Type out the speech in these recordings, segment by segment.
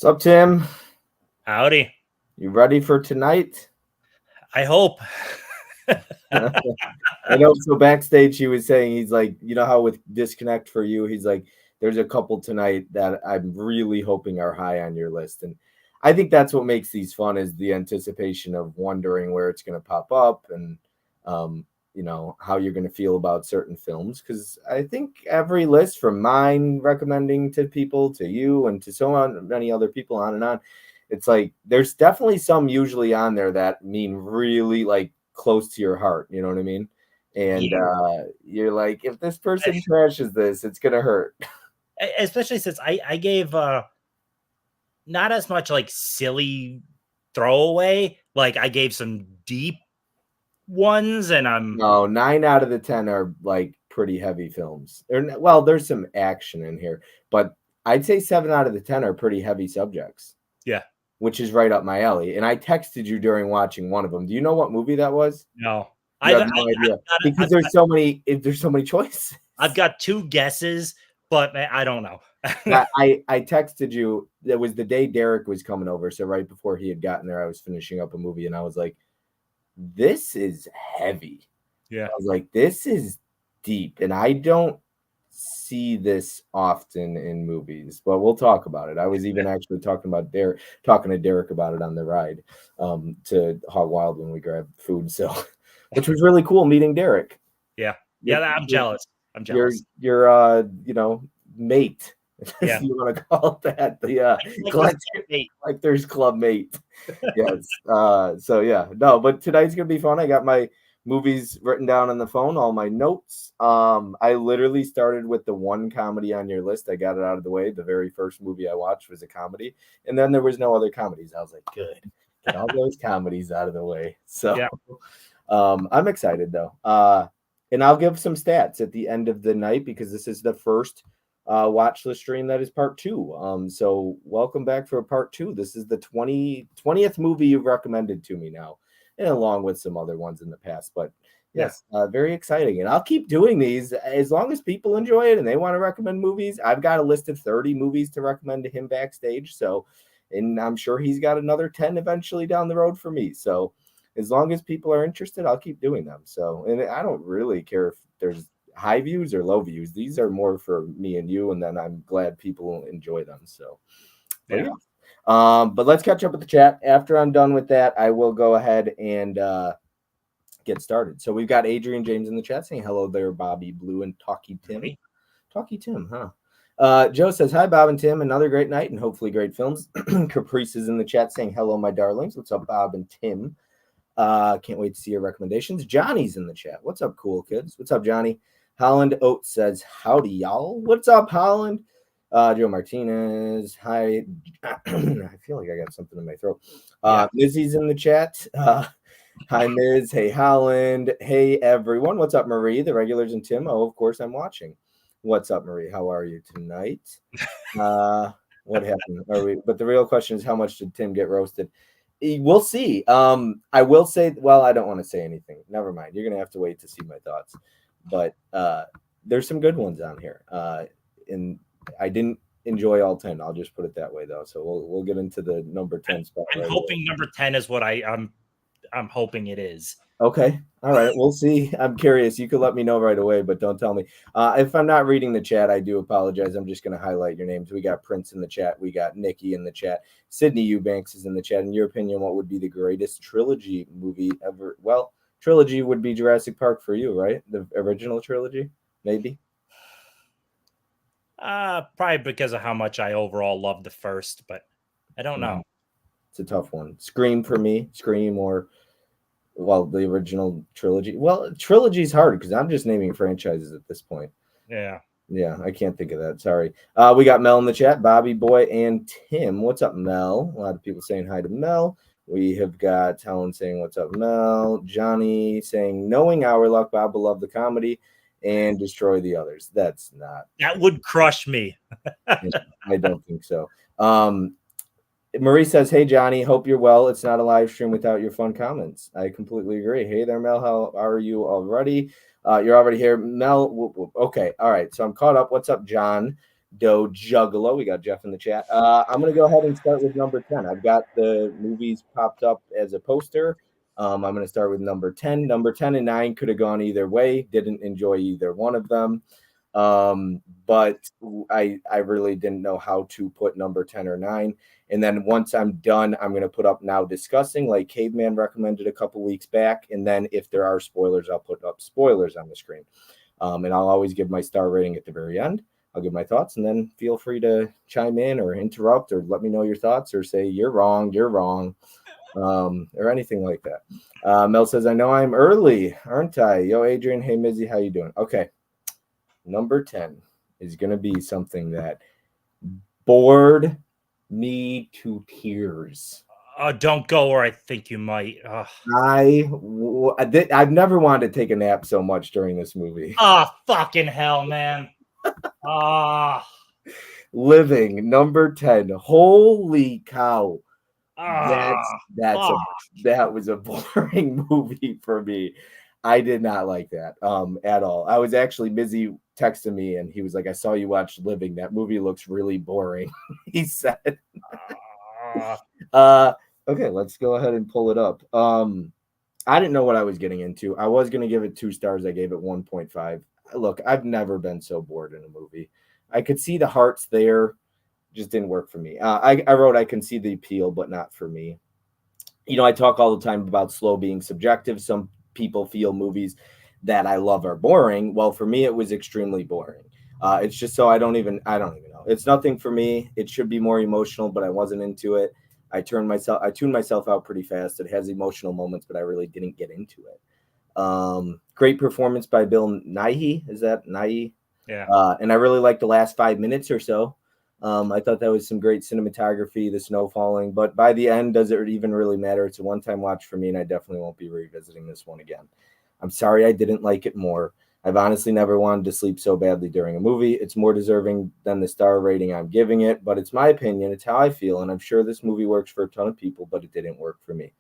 What's up, Tim? Howdy. You ready for tonight? I hope. I know. So backstage, he was saying he's like, you know how with Disconnect for you, he's like, there's a couple tonight that I'm really hoping are high on your list, and I think that's what makes these fun is the anticipation of wondering where it's going to pop up and, how you're going to feel about certain films. Because I think every list from mine recommending to people to you and to so many other people on and on, it's like there's definitely some usually on there that mean really like close to your heart. You know what I mean? And you're like, if this person trashes this, it's gonna hurt. Especially since I gave not as much like silly throwaway. Like I gave some deep ones, and I'm No, 9 out of the 10 are like pretty heavy films. Well, there's some action in here, but I'd say 7 out of the 10 are pretty heavy subjects. Yeah. Which is right up my alley. And I texted you during watching one of them. Do you know what movie that was? No. I have no idea. Because there's so many choices. I've got 2 guesses, but I don't know. I texted you. It was the day Derek was coming over. So right before he had gotten there, I was finishing up a movie and I was like, this is heavy. Yeah. I was like, this is deep. And I don't see this often in movies, but we'll talk about it. I was even actually talking to Derek about it on the ride to Hog Wild when we grabbed food. So, which was really cool meeting Derek. Yeah. I'm jealous. I'm jealous. Your mate. Yeah. You want to call it that? The Collectors Club mate. Yes. So yeah, no, but tonight's gonna be fun. I got my movies written down on the phone, all my notes. I literally started with the one comedy on your list. I got it out of the way. The very first movie I watched was a comedy, and then there was no other comedies. I was like, good, get all those comedies out of the way. So yeah. I'm excited though. And I'll give some stats at the end of the night because this is the first watch list stream that is part 2. So welcome back for part 2. This is the 20th movie you've recommended to me now, and along with some other ones in the past. But yes, very exciting. And I'll keep doing these as long as people enjoy it and they want to recommend movies. I've got a list of 30 movies to recommend to him backstage. So, and I'm sure he's got another 10 eventually down the road for me. So as long as people are interested, I'll keep doing them. So, and I don't really care if there's high views or low views. These are more for me and you, and then I'm glad people enjoy them. So, yeah. But let's catch up with the chat. After I'm done with that, I will go ahead and get started. So we've got Adrian James in the chat saying hello there, Bobby Blue and Talkie Tim. Talkie Tim, huh? Joe says hi, Bob and Tim. Another great night and hopefully great films. Caprice is in the chat saying hello, my darlings. What's up, Bob and Tim? Can't wait to see your recommendations. Johnny's in the chat. What's up, cool kids? What's up, Johnny? Holland Oates says howdy, y'all. What's up, Holland? Joe Martinez. Hi. I feel like I got something in my throat. Lizzie's in the chat. Hi, Miz. Hey, Holland. Hey, everyone. What's up, Marie? The regulars and Tim. Oh, of course, I'm watching. What's up, Marie? How are you tonight? What happened? But the real question is, how much did Tim get roasted? We'll see. I will say, well, I don't want to say anything. Never mind. You're gonna have to wait to see my thoughts. But there's some good ones on here. And I didn't enjoy all 10. I'll just put it that way, though. So we'll get into the number 10 spot. I'm hoping number 10 is what I'm hoping it is. Okay. All right. We'll see. I'm curious. You could let me know right away, but don't tell me. If I'm not reading the chat, I do apologize. I'm just going to highlight your names. We got Prince in the chat. We got Nikki in the chat. Sydney Eubanks is in the chat. In your opinion, what would be the greatest trilogy movie ever? Well, trilogy would be Jurassic Park for you, right? The original trilogy, maybe? Probably because of how much I overall love the first, but I don't know. It's a tough one. Scream for me. Scream or... Well, the original trilogy. Well, trilogy is hard because I'm just naming franchises at this point. Yeah, I can't think of that. Sorry. We got Mel in the chat, Bobby Boy and Tim. What's up, Mel? A lot of people saying hi to Mel. We have got Helen saying, what's up, Mel? Johnny saying, knowing our luck, Bob will love the comedy and destroy the others. That's not. That would crush me. I don't think so. Marie says, hey, Johnny, hope you're well. It's not a live stream without your fun comments. I completely agree. Hey there, Mel. How are you already? You're already here. Mel, okay. All right. So I'm caught up. What's up, John? Do Juggalo. We got Jeff in the chat. I'm going to go ahead and start with number 10. I've got the movies popped up as a poster. I'm going to start with number 10. Number 10 and 9 could have gone either way. Didn't enjoy either one of them. But I really didn't know how to put number 10 or 9. And then once I'm done, I'm going to put up now discussing, like Caveman recommended a couple weeks back. And then if there are spoilers, I'll put up spoilers on the screen. And I'll always give my star rating at the very end. I'll give my thoughts, and then feel free to chime in or interrupt or let me know your thoughts or say you're wrong, or anything like that. Mel says, I know I'm early, aren't I? Yo, Adrian. Hey, Mizzy, how you doing? Okay. Number 10 is going to be something that bored me to tears. Don't go where I think you might. I've never wanted to take a nap so much during this movie. Oh, fucking hell, man. Living, number 10. Holy cow. That was a boring movie for me. I did not like that at all. I was actually busy texting me, and he was like, I saw you watch Living. That movie looks really boring, he said. Okay, let's go ahead and pull it up. I didn't know what I was getting into. I was going to give it 2 stars. I gave it 1.5. Look, I've never been so bored in a movie. I could see the hearts there. Just didn't work for me. I wrote, I can see the appeal, but not for me. You know, I talk all the time about slow being subjective. Some people feel movies that I love are boring. Well, for me, it was extremely boring. It's just so I don't even know. It's nothing for me. It should be more emotional, but I wasn't into it. I tuned myself out pretty fast. It has emotional moments, but I really didn't get into it. Great performance by Bill Nighy. Is that Nighy? Yeah. And I really liked the last 5 minutes or so. I thought that was some great cinematography, the snow falling, but by the end, does it even really matter? It's a one-time watch for me, and I definitely won't be revisiting this one again. I'm sorry I didn't like it more. I've honestly never wanted to sleep so badly during a movie. It's more deserving than the star rating I'm giving it, but it's my opinion. It's how I feel, and I'm sure this movie works for a ton of people, but it didn't work for me.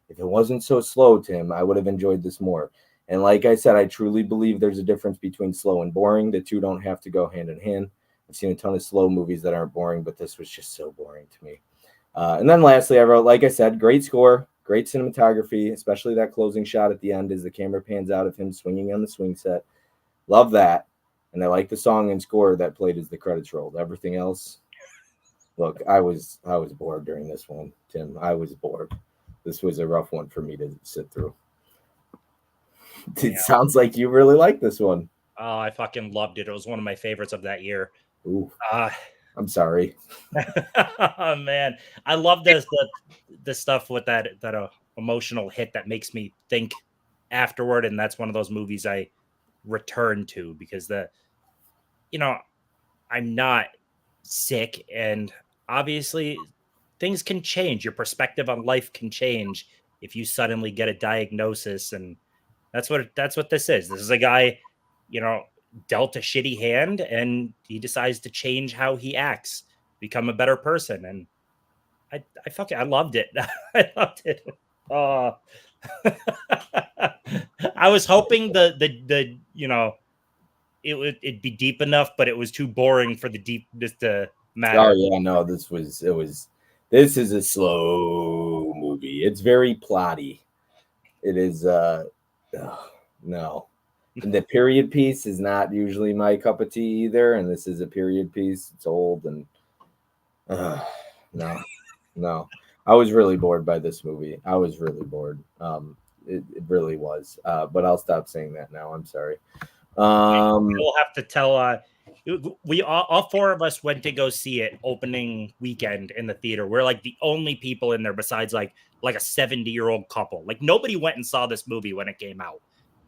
If it wasn't so slow, Tim, I would have enjoyed this more. And like I said, I truly believe there's a difference between slow and boring. The two don't have to go hand in hand. I've seen a ton of slow movies that aren't boring, but this was just so boring to me. And then lastly, I wrote, like I said, great score, great cinematography, especially that closing shot at the end as the camera pans out of him swinging on the swing set. Love that. And I like the song and score that played as the credits rolled. Everything else, look, I was bored during this one, Tim. I was bored. This was a rough one for me to sit through. It sounds like you really like this one. Oh, I fucking loved it. It was one of my favorites of that year. Ooh, I'm sorry. Oh, man. I love this the stuff with that emotional hit that makes me think afterward. And that's one of those movies I return to because I'm not sick, and obviously things can change. Your perspective on life can change if you suddenly get a diagnosis, and that's what this is. This is a guy, dealt a shitty hand, and he decides to change how he acts, become a better person. And I loved it. I loved it. Oh, I was hoping it'd be deep enough, but it was too boring for the deepness to matter. Oh yeah, no, this is a slow movie. It's very plotty. It is no. And the period piece is not usually my cup of tea either, and this is a period piece. It's old and no. I was really bored by this movie. I was really bored. It really was. But I'll stop saying that now. I'm sorry. We'll have to tell. We all 4 of us went to go see it opening weekend in the theater. We're like the only people in there besides like a 70-year-old couple. Like nobody went and saw this movie when it came out.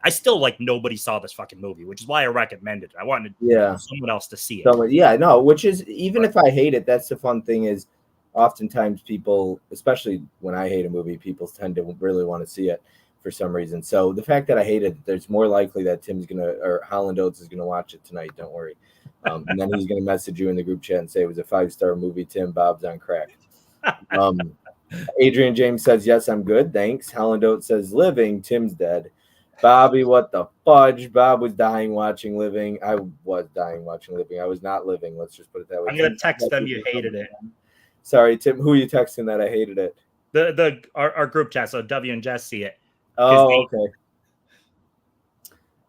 I still nobody saw this fucking movie, which is why I recommended it. I wanted someone else to see it. Which is, even if I hate it, that's the fun thing is oftentimes people, especially when I hate a movie, people tend to really want to see it for some reason. So the fact that I hate it, there's more likely that Tim's Holland Oates is gonna watch it tonight. Don't worry. And then he's gonna message you in the group chat and say it was a 5-star movie. Tim, Bob's on crack. Adrian James says, yes, I'm good. Thanks. Holland Oates says, living. Tim's dead. Bobby, what the fudge? Bob was dying watching Living. I was dying watching Living. I was not living. Let's just put it that way. I'm gonna text them you hated it. Sorry, Tim. Who are you texting that I hated it? Our group chat. So W and Jess see it. Oh, okay.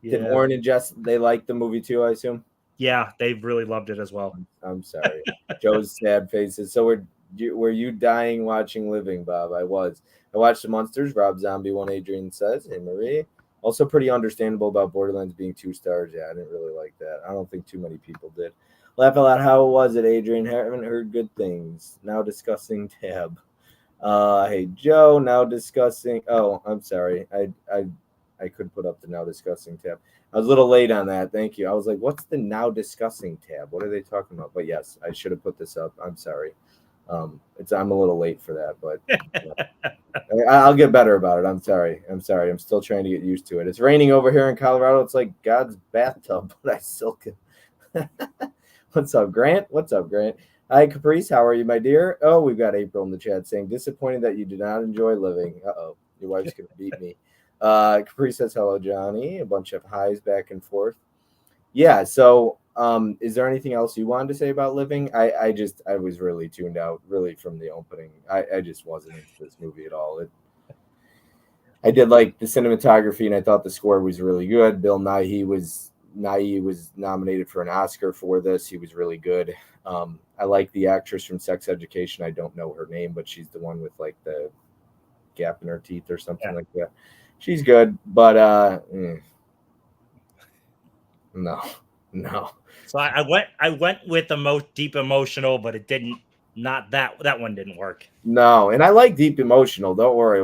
Yeah. Did Warren and Jess, they like the movie too, I assume? Yeah, they really loved it as well. I'm sorry. Joe's sad faces. So were you dying watching Living, Bob? I was. I watched The Monsters. Rob Zombie one. Adrian says, "Hey Marie." Also pretty understandable about Borderlands being 2 stars. Yeah, I didn't really like that. I don't think too many people did. Laugh a lot. How was it, Adrian? Haven't heard good things. Now discussing tab. Hey Joe. Now discussing. Oh, I'm sorry. I could put up the now discussing tab. I was a little late on that. Thank you. I was like, what's the now discussing tab? What are they talking about? But yes, I should have put this up. I'm sorry. I'm a little late for that, but I'll get better about it. I'm sorry. I'm still trying to get used to it. It's raining over here in Colorado. It's like God's bathtub, but I still can. What's up, Grant? What's up, Grant? Hi, Caprice. How are you, my dear? Oh, we've got April in the chat saying, disappointed that you did not enjoy living. Uh-oh. Your wife's going to beat me. Capri says, hello, Johnny. A bunch of highs back and forth. Yeah, so is there anything else you wanted to say about Living? I was really tuned out, really, from the opening. I just wasn't into this movie at all. I did like the cinematography, and I thought the score was really good. Bill Nighy was nominated for an Oscar for this. He was really good. I like the actress from Sex Education. I don't know her name, but she's the one with like the gap in her teeth or something like that. She's good, but no. So I went with the most deep emotional, but it didn't. Not that one didn't work. No, and I like deep emotional. Don't worry.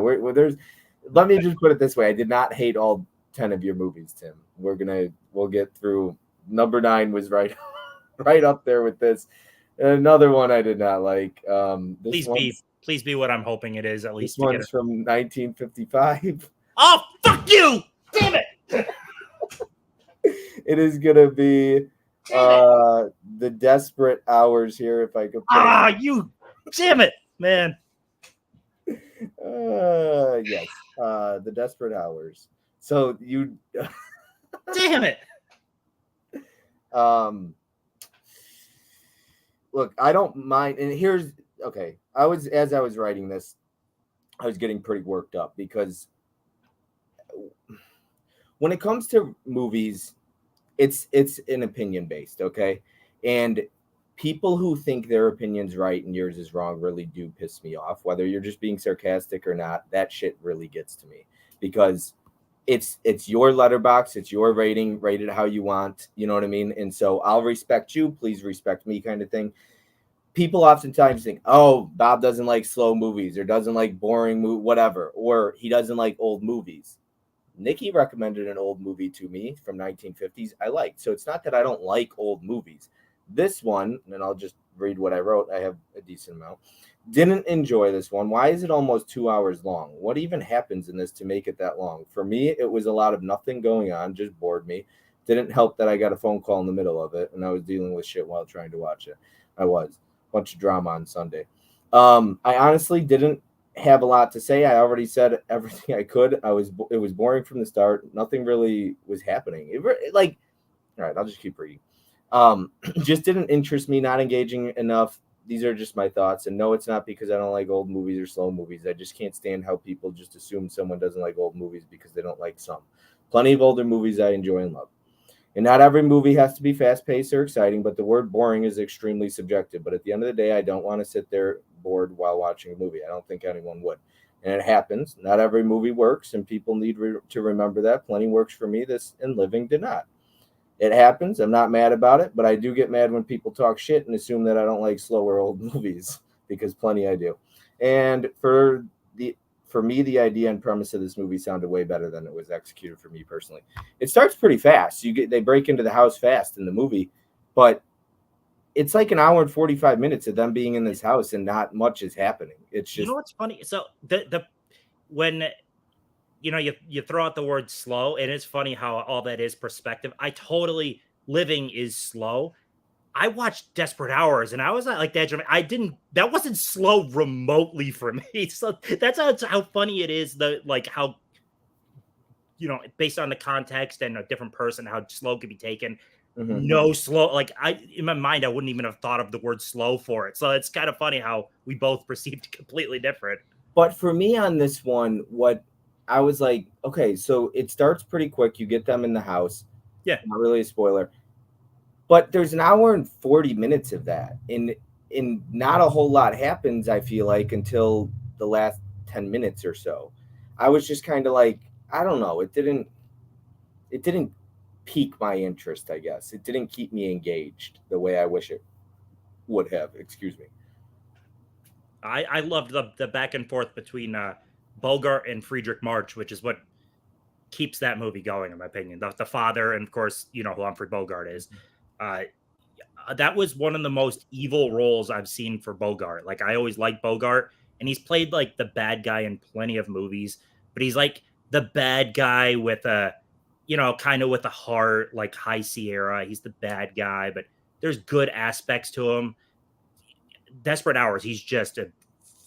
Let me just put it this way: I did not hate all 10 of your movies, Tim. We'll get through. Number 9 was right up there with this. Another one I did not like. Please be what I'm hoping it is. At least this one's from 1955. Oh, fuck you! Damn it! It is gonna be The Desperate Hours here, if I could. You damn it, man. Yes. The Desperate Hours. So you damn it. Look, I don't mind, and here's okay. As I was writing this, I was getting pretty worked up because when it comes to movies, it's an opinion based, okay? And people who think their opinion's right and yours is wrong really do piss me off. Whether you're just being sarcastic or not, that shit really gets to me because it's your letterbox, it's your rating, rate it how you want, you know what I mean? And so I'll respect you, please respect me, kind of thing. People oftentimes think, oh, Bob doesn't like slow movies or doesn't like boring whatever, or he doesn't like old movies. Nikki recommended an old movie to me from 1950s I liked. So it's not that I don't like old movies. This one, and I'll just read what I wrote. I have a decent amount. Didn't enjoy this one. Why is it almost 2 hours long? What even happens in this to make it that long? For me, it was a lot of nothing going on, just bored me. Didn't help that I got a phone call in the middle of it, and I was dealing with shit while trying to watch it. I was. Bunch of drama on Sunday. I honestly didn't have a lot to say. I already said everything I could. It was boring from the start. Nothing really was happening. All right, I'll just keep reading. Just didn't interest me, not engaging enough. These are just my thoughts. And no, it's not because I don't like old movies or slow movies. I just can't stand how people just assume someone doesn't like old movies because they don't like some. Plenty of older movies I enjoy and love. And not every movie has to be fast-paced or exciting, but the word boring is extremely subjective. But at the end of the day, I don't want to sit there bored while watching a movie. I don't think anyone would. And it happens. Not every movie works, and people need to remember that. Plenty works for me. This and Living did not. It happens. I'm not mad about it, but I do get mad when people talk shit and assume that I don't like slower old movies, because plenty I do. And for me, the idea and premise of this movie sounded way better than it was executed for me personally. It starts pretty fast. They break into the house fast in the movie, but it's like an hour and 45 minutes of them being in this house and not much is happening. It's just, you know what's funny? So when you throw out the word slow, and it's funny how all that is perspective. Living is slow. I watched Desperate Hours, and I was not like that. That wasn't slow remotely for me. So that's how funny it is. How based on the context and a different person, how slow could be taken. Mhm. No slow, like in my mind, I wouldn't even have thought of the word slow for it. So it's kind of funny how we both perceived completely different. But for me on this one, what I was like, okay, so it starts pretty quick. You get them in the house. Yeah. Not really a spoiler. But there's an hour and 40 minutes of that. And not a whole lot happens, I feel like, until the last 10 minutes or so. I was just kind of like, I don't know, it didn't pique my interest, I guess. It didn't keep me engaged the way I wish it would have. Excuse me. I loved the back and forth between Bogart and Friedrich March, which is what keeps that movie going, in my opinion. The father, and of course, you know who Humphrey Bogart is. Uh, that was one of the most evil roles I've seen for Bogart. Like, I always liked Bogart, and he's played like the bad guy in plenty of movies, but he's like the bad guy with a, kind of with a heart, like High Sierra. He's the bad guy, but there's good aspects to him. Desperate Hours, he's just a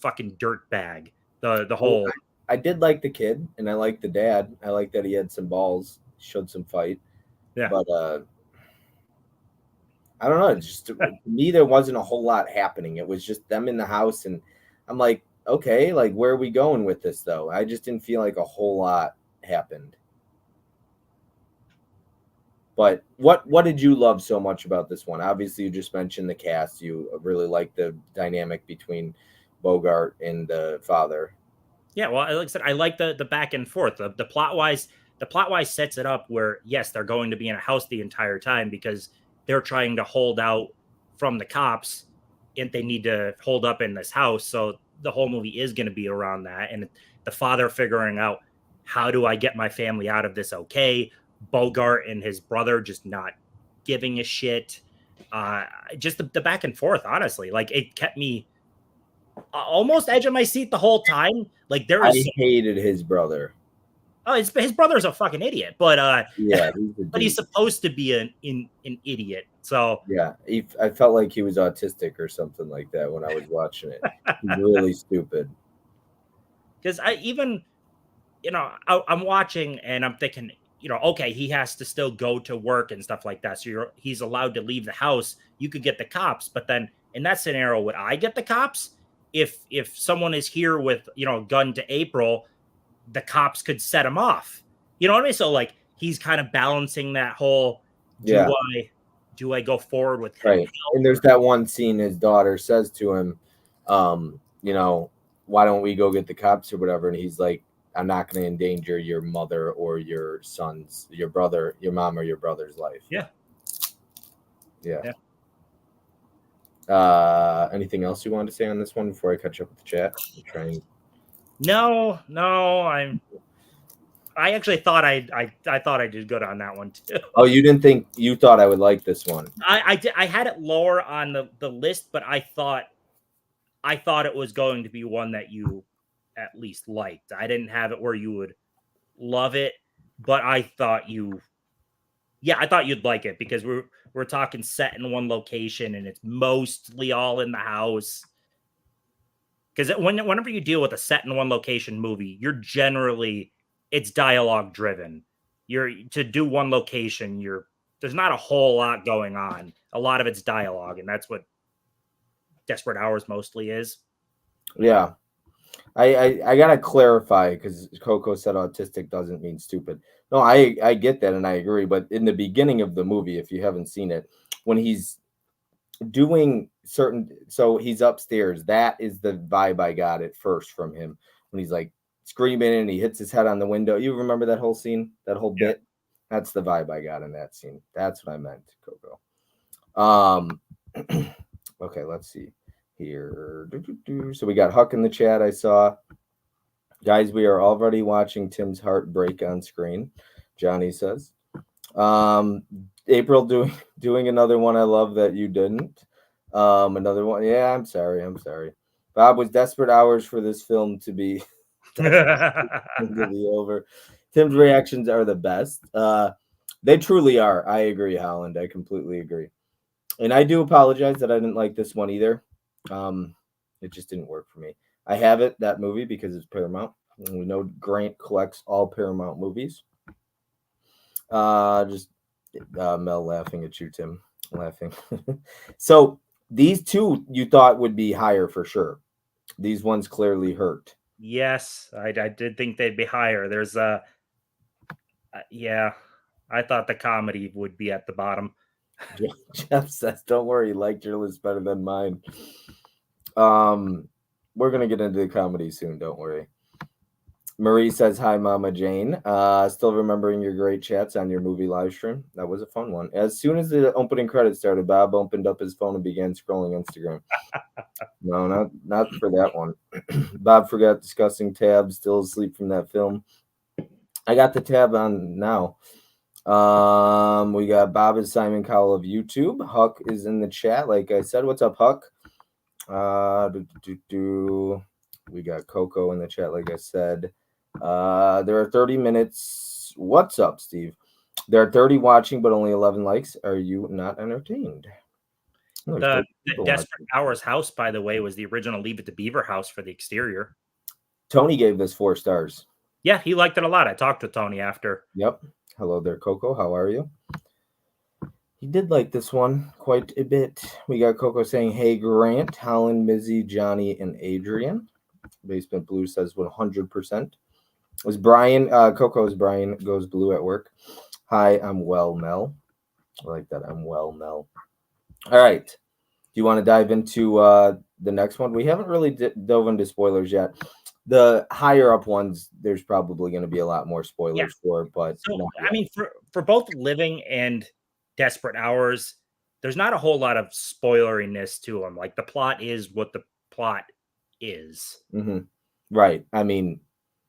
fucking dirt bag. The Oh, whole I did like the kid, and I like the dad. I like that he had some balls, showed some fight. yeah. But I don't know. Just to me, there wasn't a whole lot happening. It was just them in the house, and I'm like, okay, like where are we going with this though? I just didn't feel like a whole lot happened. But what did you love so much about this one? Obviously, you just mentioned the cast. You really like the dynamic between Bogart and the father. Yeah, well, like I said, I like the back and forth. The plot wise sets it up where yes, they're going to be in a house the entire time because they're trying to hold out from the cops, and they need to hold up in this house. So the whole movie is going to be around that, and the father figuring out, how do I get my family out of this? Okay, Bogart and his brother just not giving a shit. Uh, just the back and forth, honestly, like it kept me almost edge of my seat the whole time. Like there I is hated his brother. oh, his brother's a fucking idiot, but Yeah, he's a but he's dude. supposed to be an idiot. So Yeah, I felt like he was autistic or something like that when I was watching it. He's really stupid. because I even I'm watching and I'm thinking, okay, he has to still go to work and stuff like that. So he's allowed to leave the house. You could get the cops, but then in that scenario, would I get the cops if someone is here with a gun to April? The cops could set him off. You know what I mean? So like he's kind of balancing that whole do Yeah, I go forward with him right. And there's that one scene his daughter says to him, you know, why don't we go get the cops or whatever? And he's like, I'm not going to endanger your mother or your son's, your brother, your mom or your brother's life. Yeah. Yeah. Yeah. Anything else you wanted to say on this one before I catch up with the chat? I'm trying. No, I actually thought I thought I did good on that one too. Oh, you didn't think you thought I would like this one? I had it lower on the list, but I thought it was going to be one that you at least liked. I didn't have it where you would love it, but I thought you'd like it because we're talking set in one location and it's mostly all in the house. Because whenever you deal with a set in one location movie, it's dialogue driven. You're to do one location, there's not a whole lot going on. A lot of it's dialogue, and that's what Desperate Hours mostly is. Yeah. I gotta clarify because Coco said autistic doesn't mean stupid. No, I get that and I agree. But in the beginning of the movie, if you haven't seen it, when he's doing so he's upstairs. That is the vibe I got at first from him when he's like screaming and he hits his head on the window. You remember that whole scene, that whole Yeah. bit? That's the vibe I got in that scene. That's what I meant, Coco. Um, okay, let's see here. So we got Huck in the chat. I saw. Guys, we are already watching Tim's heart break on screen. Johnny says. Um, April doing another one. I love that you didn't. Another one. Yeah, I'm sorry. I'm sorry. Bob was desperate hours for this film to be to be over. Tim's reactions are the best. They truly are. I agree, Holland. I completely agree. And I do apologize that I didn't like this one either. It just didn't work for me. I have that movie because it's Paramount. And we know Grant collects all Paramount movies. Just Mel laughing at you, Tim. Laughing. So these two you thought would be higher for sure. These ones clearly hurt. Yes, I did think they'd be higher. There's yeah, I thought the comedy would be at the bottom. Jeff says, "Don't worry, you liked your list better than mine." We're gonna get into the comedy soon. Don't worry. Marie says, "Hi, Mama Jane. Still remembering your great chats on your movie live stream. That was a fun one. As soon as the opening credits started, Bob opened up his phone and began scrolling Instagram. No, not for that one. Bob forgot discussing tabs. Still asleep from that film. I got the tab on now. We got Bob and Simon Cowell of YouTube. Huck is in the chat. Like I said, what's up, Huck? We got Coco in the chat. Like I said, there are 30 minutes. What's up, Steve? There are 30 watching, but only 11 likes. Are you not entertained? Oh, The Desperate Hours house, by the way, was the original Leave It to Beaver house for the exterior. Tony gave this 4 stars. Yeah, he liked it a lot. I talked to Tony after. Yep. Hello there, Coco. How are you? He did like this one quite a bit. We got Coco saying, "Hey, Grant, Holland, Mizzy, Johnny, and Adrian." Basement Blue says 100%. Was Brian, Coco's Brian goes blue at work. Hi, I'm well, Mel. I like that. I'm well, Mel. All right. Do you want to dive into the next one? We haven't really dove into spoilers yet. The higher up ones, there's probably going to be a lot more spoilers for, but so, I mean, for both Living and Desperate Hours, there's not a whole lot of spoileriness to them. Like the plot is what the plot is. Mm-hmm. Right. I mean,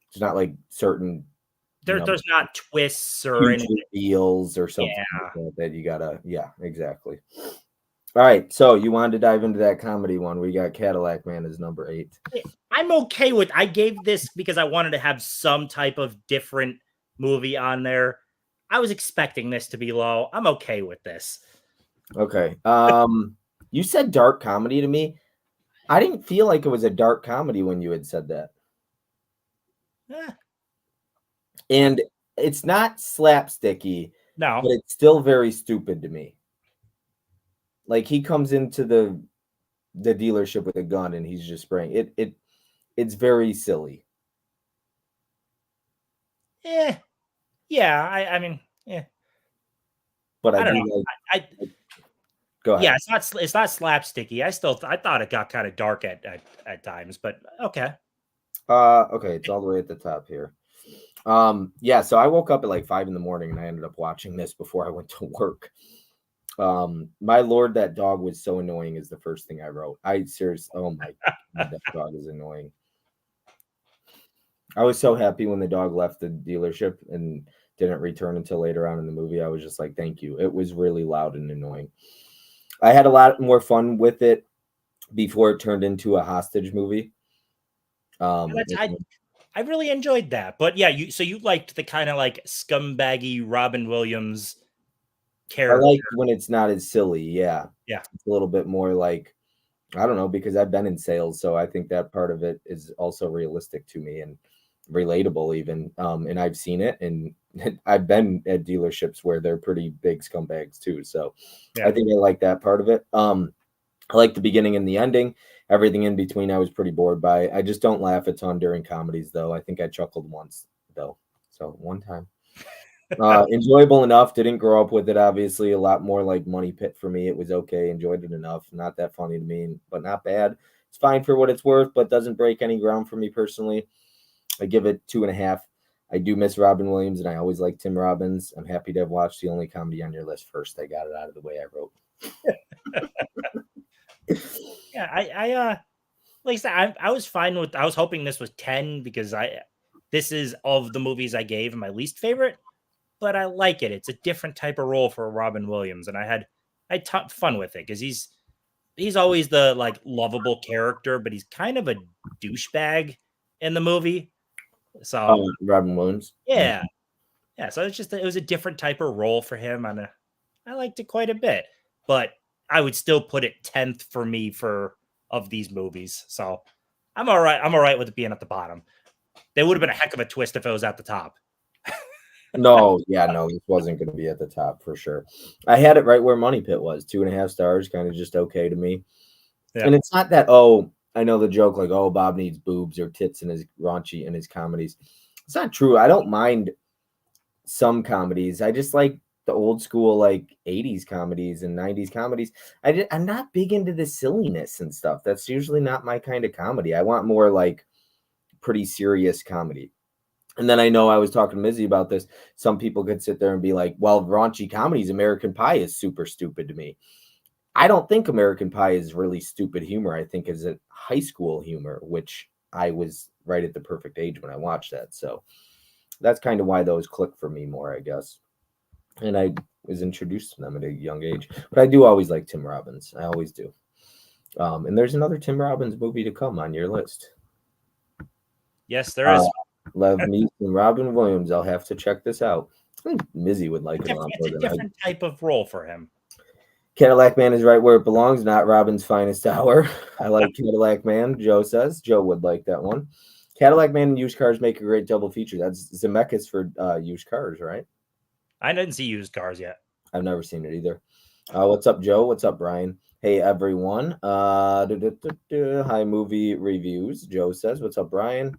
it's not like certain. There's not twists or anything. Reveals or something like that you gotta. Yeah, exactly. All right, so you wanted to dive into that comedy one. We got Cadillac Man as number 8. I'm okay with. I gave this because I wanted to have some type of different movie on there. I was expecting this to be low. I'm okay with this. Okay. You said dark comedy to me. I didn't feel like it was a dark comedy when you had said that. And it's not slapsticky. No. But it's still very stupid to me. Like he comes into the dealership with a gun and he's just spraying. It's very silly. Yeah. I mean, yeah. But I don't know. Go ahead. Yeah, it's not slapsticky. I thought it got kind of dark at times, but okay. Okay, it's all the way at the top here. Yeah, so I woke up at like 5 a.m. and I ended up watching this before I went to work. My lord, that dog was so annoying is the first thing I wrote. Oh my God, that dog is annoying. I was so happy when the dog left the dealership and didn't return until later on in the movie. I was just like, thank you. It was really loud and annoying. I had a lot more fun with it before it turned into a hostage movie. I really enjoyed that. But yeah, you liked the kind of like scumbaggy Robin Williams character. I like when it's not as silly. Yeah. Yeah. It's a little bit more like, I don't know, because I've been in sales. So I think that part of it is also realistic to me and relatable even. And I've seen it and I've been at dealerships where they're pretty big scumbags too. So I think I like that part of it. I like the beginning and the ending. Everything in between I was pretty bored by. I just don't laugh a ton during comedies though. I think I chuckled once though. So one time. Enjoyable enough. Didn't grow up with it, obviously. A lot more like Money Pit for me. It was okay. Enjoyed it enough. Not that funny to me, but not bad. It's fine for what it's worth, but doesn't break any ground for me personally. I give it 2.5. I do miss Robin Williams, and I always like Tim Robbins. I'm happy to have watched the only comedy on your list first. I got it out of the way I wrote. Yeah, like I said, I was fine with. I was hoping this was 10 because this is of the movies I gave my least favorite, but I like it. It's a different type of role for Robin Williams, and I had fun with it because he's always the like lovable character, but he's kind of a douchebag in the movie. So Robin Williams, yeah. So it was a different type of role for him, and I liked it quite a bit. But I would still put it 10th for me of these movies. So I'm all right. I'm all right with it being at the bottom. There would have been a heck of a twist if it was at the top. No, yeah, no, this wasn't going to be at the top for sure. I had it right where Money Pit was, 2.5 stars, kind of just okay to me. Yeah. And it's not that, oh, I know the joke like, oh, Bob needs boobs or tits in his raunchy in his comedies. It's not true. I don't mind some comedies. I just like the old school like 80s comedies and 90s comedies. I'm not big into the silliness and stuff. That's usually not my kind of comedy. I want more like pretty serious comedy. And then I know I was talking to Mizzy about this. Some people could sit there and be like, well, raunchy comedies, American Pie is super stupid to me. I don't think American Pie is really stupid humor. I think is a high school humor, which I was right at the perfect age when I watched that. So that's kind of why those click for me more, I guess. And I was introduced to them at a young age. But I do always like Tim Robbins. I always do. And there's another Tim Robbins movie to come on your list. Yes, there is. Love me some Robin Williams. I'll have to check this out. I think Mizzy would like it a lot It's more a than I. different type of role for him. Cadillac Man is right where it belongs, not Robin's finest hour. I like Cadillac Man, Joe says. Joe would like that one. Cadillac Man and used cars make a great double feature. That's Zemeckis for used cars, right? I didn't see used cars yet. I've never seen it either. What's up, Joe? What's up, Brian? Hey, everyone. Hi, movie reviews. Joe says, what's up, Brian?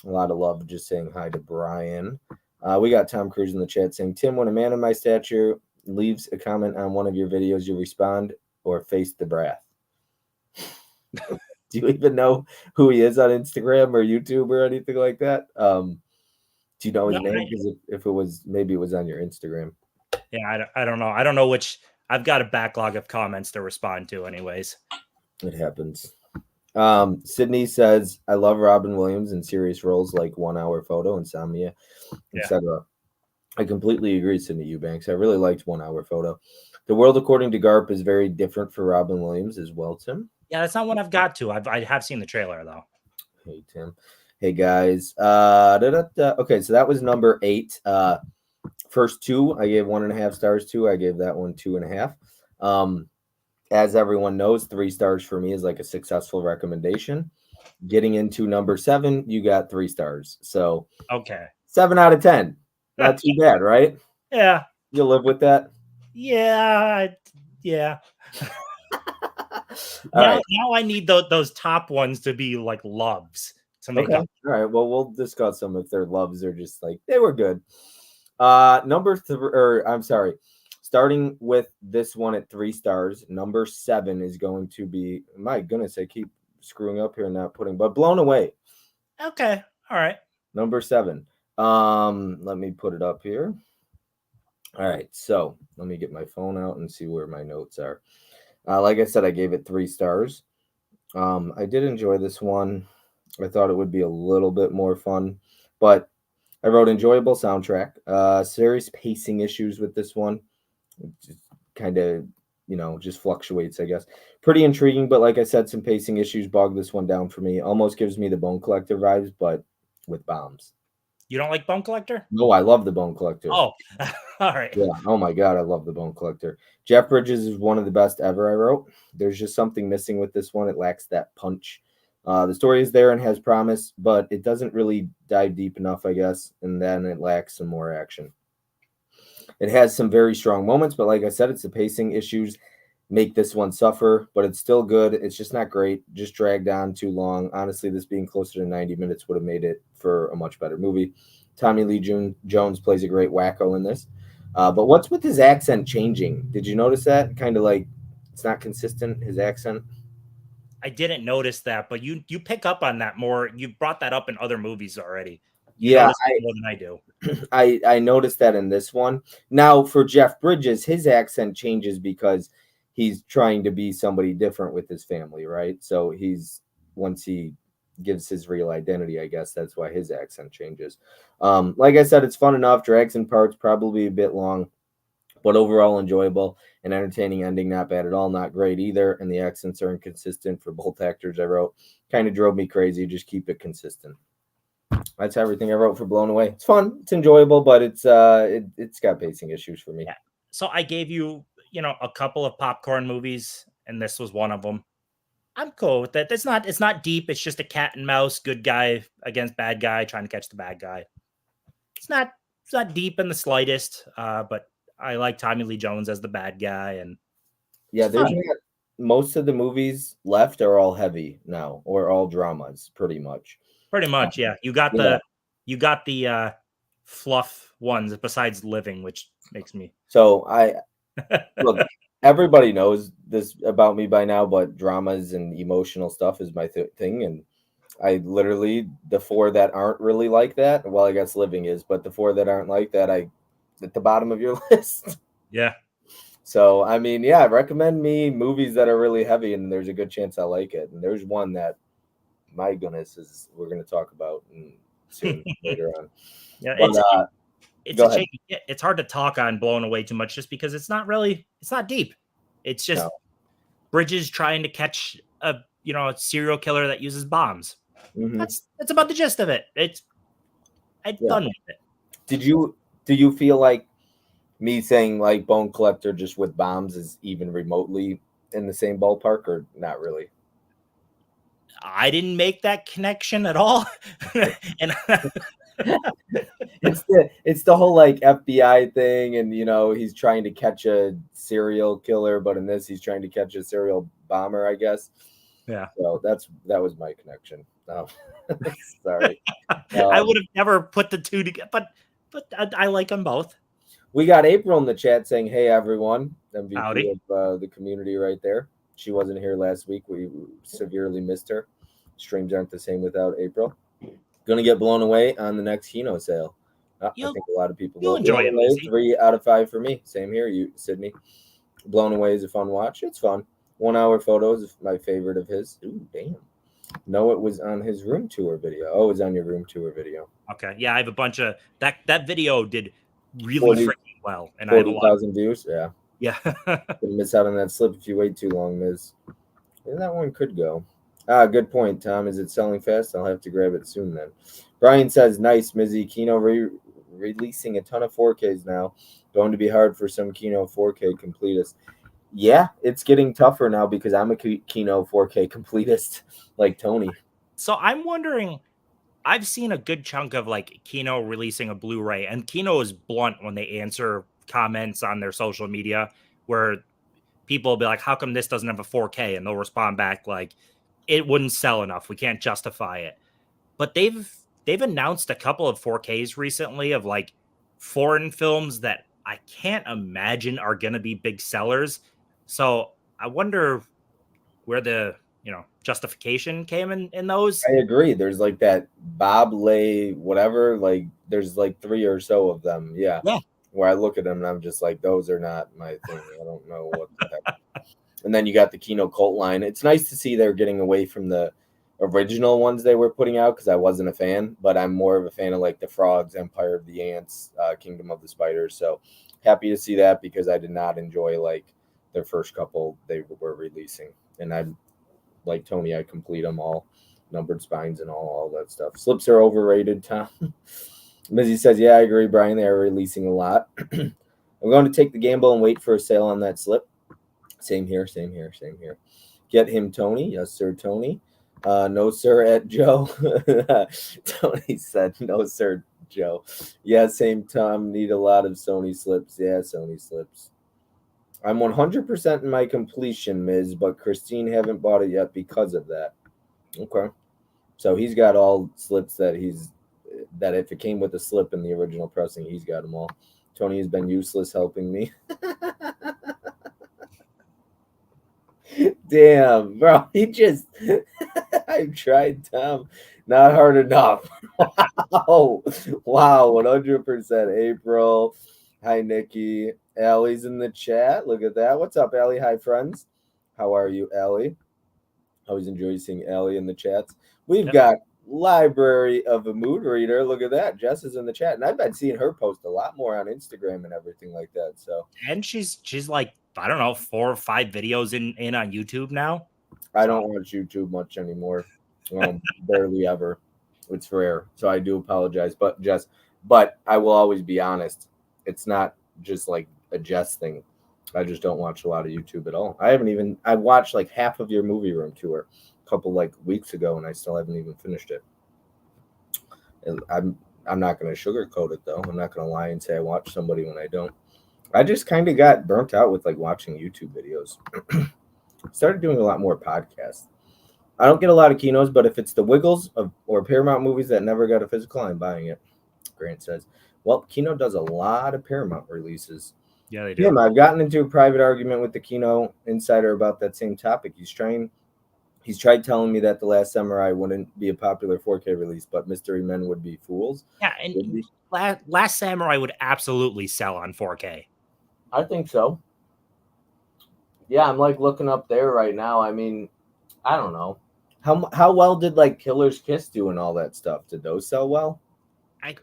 A lot of love just saying hi to Brian. We got Tom Cruise in the chat saying, Tim, when a man of my stature leaves a comment on one of your videos, you respond or face the breath. Do you even know who he is on Instagram or YouTube or anything like that? Do you know his name? Because if it was, maybe it was on your Instagram. Yeah, I don't know. I don't know which. I've got a backlog of comments to respond to, anyways. It happens. Sydney says, I love Robin Williams in serious roles like 1 Hour Photo, Insomnia, etc. I completely agree, Sydney Eubanks. I really liked 1 Hour Photo. The World According to Garp is very different for Robin Williams as well, Tim. Yeah, that's not one I've got to. I have seen the trailer, though. Hey, Tim. Hey, guys. Okay, so that was number 8. First 2, I gave 1.5 stars to. I gave that one 2.5. As everyone knows, 3 stars for me is like a successful recommendation. Getting into number 7, you got 3 stars. So okay, 7 out of 10. Not too bad, right? Yeah. You'll live with that? Yeah. Now I need those top ones to be like loves to make up. All right. Well, we'll discuss them if they're loves or just like they were good. Number 3, or I'm sorry. Starting with this one at 3 stars, number 7 is going to be, my goodness, I keep screwing up here and not putting, but Blown Away. Okay. All right. Number 7. Let me put it up here. All right. So let me get my phone out and see where my notes are. Like I said, I gave it 3 stars. I did enjoy this one. I thought it would be a little bit more fun, but I wrote enjoyable soundtrack, serious pacing issues with this one. Just kind of, just fluctuates, I guess. Pretty intriguing, but like I said, some pacing issues bogged this one down for me. Almost gives me the Bone Collector vibes, but with bombs. You don't like Bone Collector? No, I love the Bone Collector. Oh, all right. Yeah. Oh my God, I love the Bone Collector. Jeff Bridges is one of the best ever, I wrote. There's just something missing with this one. It lacks that punch. The story is there and has promise, but it doesn't really dive deep enough, I guess. And then it lacks some more action. It has some very strong moments, but like I said, it's the pacing issues make this one suffer, but it's still good. It's just not great. Just dragged on too long. Honestly, this being closer to 90 minutes would have made it for a much better movie. Tommy Lee Jones plays a great wacko in this. But what's with his accent changing? Did you notice that? Kind of like it's not consistent, his accent. I didn't notice that, but you pick up on that more. You brought that up in other movies already. You Yeah, more than I do. I noticed that in this one. Now for Jeff Bridges, his accent changes because he's trying to be somebody different with his family, right? So once he gives his real identity, I guess that's why his accent changes. Like I said, it's fun enough, drags in parts, probably a bit long, but overall enjoyable. An entertaining ending, not bad at all, not great either. And the accents are inconsistent for both actors. I wrote kind of drove me crazy. Just keep it consistent. That's everything I wrote for Blown Away. It's fun, it's enjoyable, but it's got pacing issues for me. Yeah. So I gave you, a couple of popcorn movies, and this was one of them. I'm cool with that. It's not deep. It's just a cat and mouse, good guy against bad guy, trying to catch the bad guy. It's not not deep in the slightest, but I like Tommy Lee Jones as the bad guy, and Yeah, it's there's fun. not most of the movies left are all heavy now, or all dramas, pretty much. Pretty much, yeah. You got Yeah. the fluff ones besides Living, which makes me. So I look, everybody knows this about me by now, but dramas and emotional stuff is my thing, and I literally the four that aren't really like that. Well, I guess Living is, but the four that aren't like that, I at the bottom of your list. Yeah. So I mean, yeah, recommend me movies that are really heavy, and there's a good chance I like it. And there's one that, my goodness, is we're going to talk about soon later on. Yeah, But it's go a ahead. shame. It's hard to talk on Blown Away too much just because it's not deep. It's No. just Bridges trying to catch a a serial killer that uses bombs. Mm-hmm. That's about the gist of it. I had fun with it. Do you feel like me saying like Bone Collector just with bombs is even remotely in the same ballpark, or not really? I didn't make that connection at all. And It's the whole like FBI thing, and he's trying to catch a serial killer, but in this he's trying to catch a serial bomber, I guess. yeah. So that was my connection. Oh, sorry. I would have never put the two together, but I like them both. We got April in the chat saying, "Hey everyone," MVP Howdy. of the community right there. She wasn't here last week. We severely missed her. Streams aren't the same without April. Gonna get blown away on the next Kino sale. I think a lot of people You'll will. enjoy it, Lizzie. 3 out of 5 for me. Same here, you Sydney. Blown Away is a fun watch. It's fun. 1 hour photos is my favorite of his. Ooh, damn. No, it was on his room tour video. Oh, it was on your room tour video. Okay. Yeah, I have a bunch of that video did really 40 freaking well. And I have a lot. 40,000 views. Yeah. Yeah. Gonna miss out on that slip if you wait too long, Miz. Where that one could go. Good point, Tom. Is it selling fast? I'll have to grab it soon then. Brian says, nice, Mizzy. Kino releasing a ton of 4Ks now. Going to be hard for some Kino 4K completists. Yeah, it's getting tougher now because I'm a Kino 4K completist like Tony. So I'm wondering, I've seen a good chunk of like Kino releasing a Blu-ray, and Kino is blunt when they answer comments on their social media where people will be like, how come this doesn't have a 4K? And they'll respond back like, it wouldn't sell enough. We can't justify it. But they've announced a couple of 4Ks recently of like foreign films that I can't imagine are going to be big sellers. So I wonder where the justification came in those. I agree. There's like that Bob Lay whatever. Like there's like 3 or so of them. Yeah. Where I look at them and I'm just like, those are not my thing. I don't know what the heck. And then you got the Kino cult line. It's nice to see they're getting away from the original ones they were putting out because I wasn't a fan, but I'm more of a fan of like the Frogs, Empire of the Ants, Kingdom of the Spiders. So happy to see that because I did not enjoy like their first couple they were releasing. And I'm like Tony, I complete them all, numbered spines and all that stuff. Slips are overrated, Tom. Mizzy says, yeah, I agree, Brian. They are releasing a lot. I'm going to take the gamble and wait for a sale on that slip. Same here. Get him, Tony. Yes, sir, Tony. No, sir, at Joe. Tony said, no, sir, Joe. Yeah, same, Tom. Need a lot of Sony slips. Yeah, Sony slips. I'm 100% in my completion, Miz, but Christine haven't bought it yet because of that. Okay. So he's got all slips that if it came with a slip in the original pressing, he's got them all. Tony has been useless helping me. Damn, bro. I've tried, Tom. Not hard enough. Wow. 100%. April. Hi, Nikki. Allie's in the chat. Look at that. What's up, Allie? Hi, friends. How are you, Allie? Always enjoy seeing Allie in the chats. We've got Library of a Mood Reader. Look at that. Jess is in the chat. And I've been seeing her post a lot more on Instagram and everything like that. So, and she's like, I don't know, 4 or 5 videos in on YouTube now. I don't watch YouTube much anymore. Barely ever. It's rare. So I do apologize. But I will always be honest. It's not just like a Jess thing. I just don't watch a lot of YouTube at all. I watched like half of your movie room tour a couple like weeks ago and I still haven't even finished it. And I'm not going to sugarcoat it though. I'm not going to lie and say I watch somebody when I don't. I just kind of got burnt out with like watching YouTube videos. Started doing a lot more podcasts. I don't get a lot of kinos, but if it's the Wiggles or Paramount movies that never got a physical, I'm buying it. Grant says, well, Kino does a lot of Paramount releases. Yeah, they do. Him, I've gotten into a private argument with the Kino insider about that same topic. He's tried telling me that The Last Samurai wouldn't be a popular 4K release, but Mystery Men would be fools. Yeah, Would and be. Last Samurai would absolutely sell on 4K. I think so. Yeah, I'm like looking up there right now. I mean, I don't know. How well did like Killer's Kiss do and all that stuff? Did those sell well? I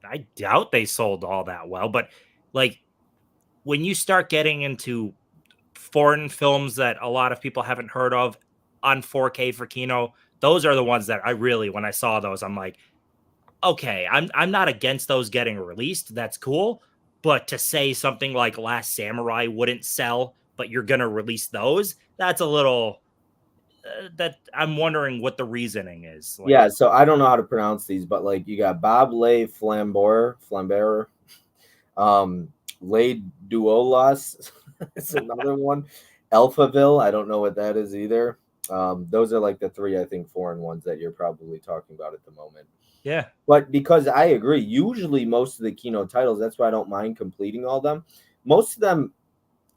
I doubt they sold all that well, but like when you start getting into foreign films that a lot of people haven't heard of on 4K for Kino, those are the ones that I really, when I saw those, I'm like, okay, I'm not against those getting released. That's cool. But to say something like Last Samurai wouldn't sell, but you're gonna release those, that's a little that I'm wondering what the reasoning is. Yeah, Like, so I don't know how to pronounce these, but like you got Bob Lay Flambeur, um, Lay Duolas is another one. Alphaville, I don't know what that is either. Those are like the three I think foreign ones that you're probably talking about at the moment. yeah, But because I agree, usually most of the keynote titles, that's why I don't mind completing all them. Most of them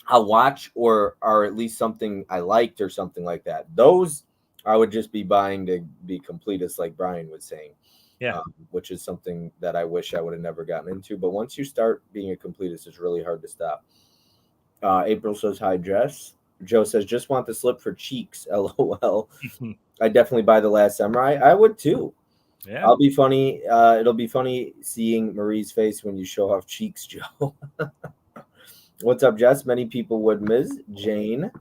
I'll watch or are at least something I liked or something like that. Those I would just be buying to be completist, like Brian was saying, yeah. which is something that I wish I would have never gotten into. But once you start being a completist, it's really hard to stop. April says, hi, Jess. Joe says, just want the slip for cheeks. LOL. I definitely buy The Last Samurai. I would too. Yeah. I'll be funny. It'll be funny seeing Marie's face when you show off cheeks, Joe. What's up, Jess? Many people would miss Jane.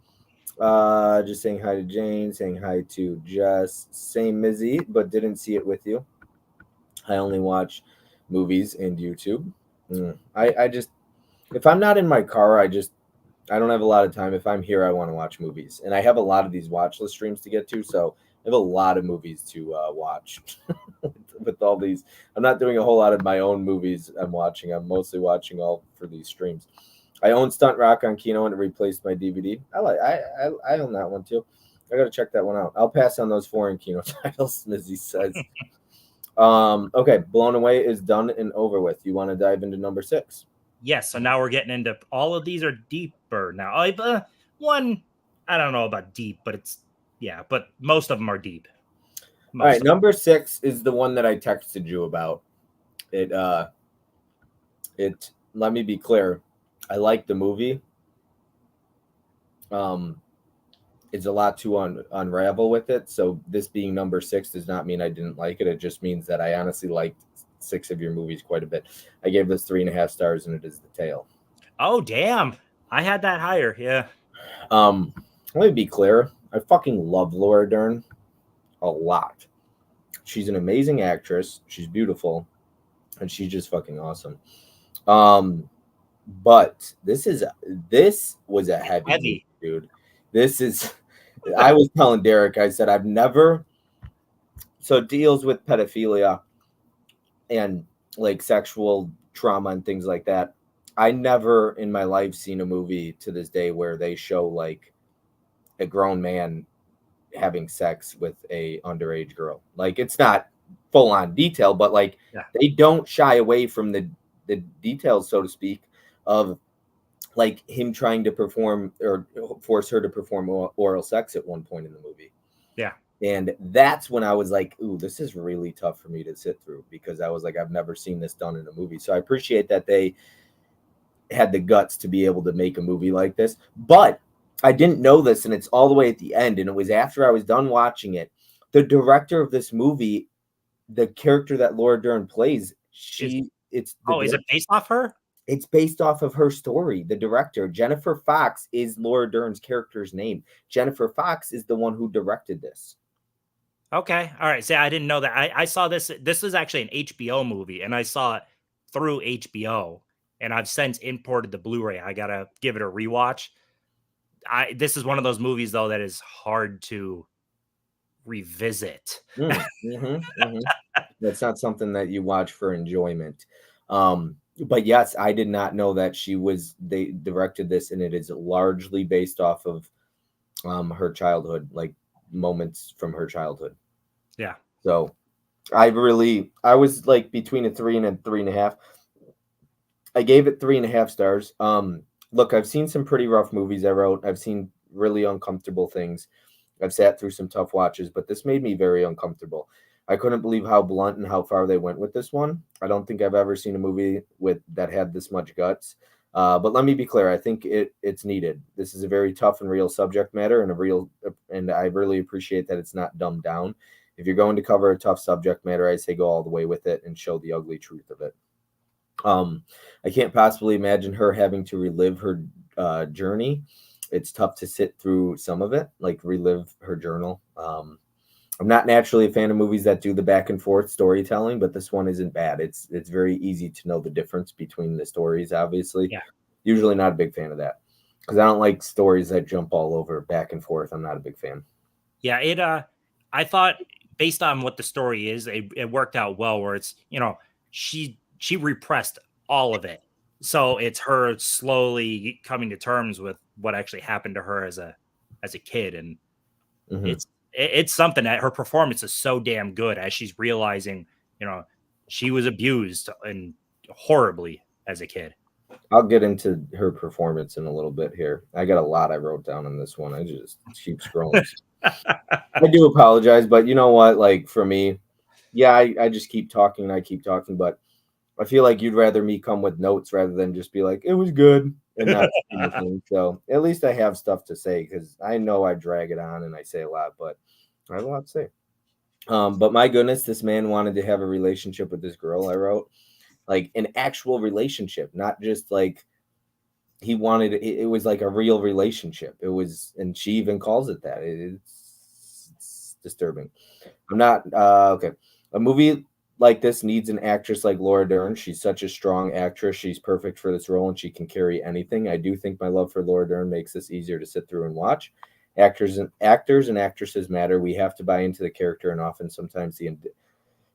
Just saying hi to Jane, saying hi to Jess. Same Mizzy, but didn't see it with you. I only watch movies and YouTube. I just, if I'm not in my car, I don't have a lot of time. If I'm here, I want to watch movies. And I have a lot of these watch list streams to get to. So I have a lot of movies to watch with all these. I'm not doing a whole lot of my own movies I'm watching. I'm mostly watching all for these streams. I own Stunt Rock on Kino and it replaced my DVD. I own that one too. I gotta check that one out. I'll pass on those foreign Kino titles, Mizzy says. Okay, Blown Away is done and over with. You want to dive into number 6? Yes. So now we're getting into all of these are deeper now. One, I don't know about deep, but but most of them are deep. All right, number 6 is the one that I texted you about. It let me be clear. I like the movie. It's a lot to unravel with it. So this being number 6 does not mean I didn't like it. It just means that I honestly liked 6 of your movies quite a bit. I gave this 3.5 stars, and it is The Tale. Oh damn! I had that higher. Yeah. Let me be clear. I fucking love Laura Dern a lot. She's an amazing actress. She's beautiful, and she's just fucking awesome. But this was a heavy movie, dude. This is. I was telling Derek. I said I've never. So it deals with pedophilia and like sexual trauma and things like that. I never in my life seen a movie to this day where they show like a grown man having sex with a underage girl. Like it's not full on detail, but like they don't shy away from the details, so to speak, of like him trying to perform or force her to perform oral sex at one point in the movie. Yeah. And that's when I was like, ooh, this is really tough for me to sit through, because I was like, I've never seen this done in a movie. So I appreciate that they had the guts to be able to make a movie like this. But I didn't know this, and it's all the way at the end. And it was after I was done watching it. The director of this movie, the character that Laura Dern plays, is it based off her? It's based off of her story. The director, Jennifer Fox, is Laura Dern's character's name. Jennifer Fox is the one who directed this. Okay. All right. See, I didn't know that. I saw this. This was actually an HBO movie, and I saw it through HBO, and I've since imported the Blu-ray. I got to give it a rewatch. This is one of those movies, though, that is hard to revisit. Yeah, That's not something that you watch for enjoyment. But yes, I did not know that they directed this, and it is largely based off of her childhood, like moments from her childhood. Yeah. So I was like between a 3 and a 3.5. I gave it 3.5 stars. Look, I've seen some pretty rough movies. I've seen really uncomfortable things. I've sat through some tough watches, but this made me very uncomfortable. I couldn't believe how blunt and how far they went with this one. I don't think I've ever seen a movie with that had this much guts. But let me be clear. I think it's needed. This is a very tough and real subject matter, and I really appreciate that it's not dumbed down. If you're going to cover a tough subject matter, I say go all the way with it and show the ugly truth of it. I can't possibly imagine her having to relive her journey. It's tough to sit through some of it, like relive her journal. I'm not naturally a fan of movies that do the back and forth storytelling, but this one isn't bad. It's very easy to know the difference between the stories, obviously. Yeah. Usually not a big fan of that because I don't like stories that jump all over back and forth. I'm not a big fan. Yeah, I thought based on what the story is, it worked out well where it's, she repressed all of it. So it's her slowly coming to terms with what actually happened to her as a kid. And Mhm. it's something that her performance is so damn good as she's realizing, she was abused and horribly as a kid. I'll get into her performance in a little bit here. I got a lot I wrote down on this one. I just keep scrolling. I do apologize, but you know what? Like for me, yeah, I just keep talking and I keep talking, but I feel like you'd rather me come with notes rather than just be like, it was good and not say anything. So at least I have stuff to say because I know I drag it on and I say a lot, but I have a lot to say. But my goodness, this man wanted to have a relationship with this girl. I wrote like an actual relationship, not just like he wanted it was like a real relationship. It was, and she even calls it that. It's disturbing. I'm not okay. A movie like this needs an actress like Laura Dern. She's such a strong actress. She's perfect for this role and she can carry anything. I do think my love for Laura Dern makes this easier to sit through and watch. Actors and actresses matter. We have to buy into the character, and often sometimes that's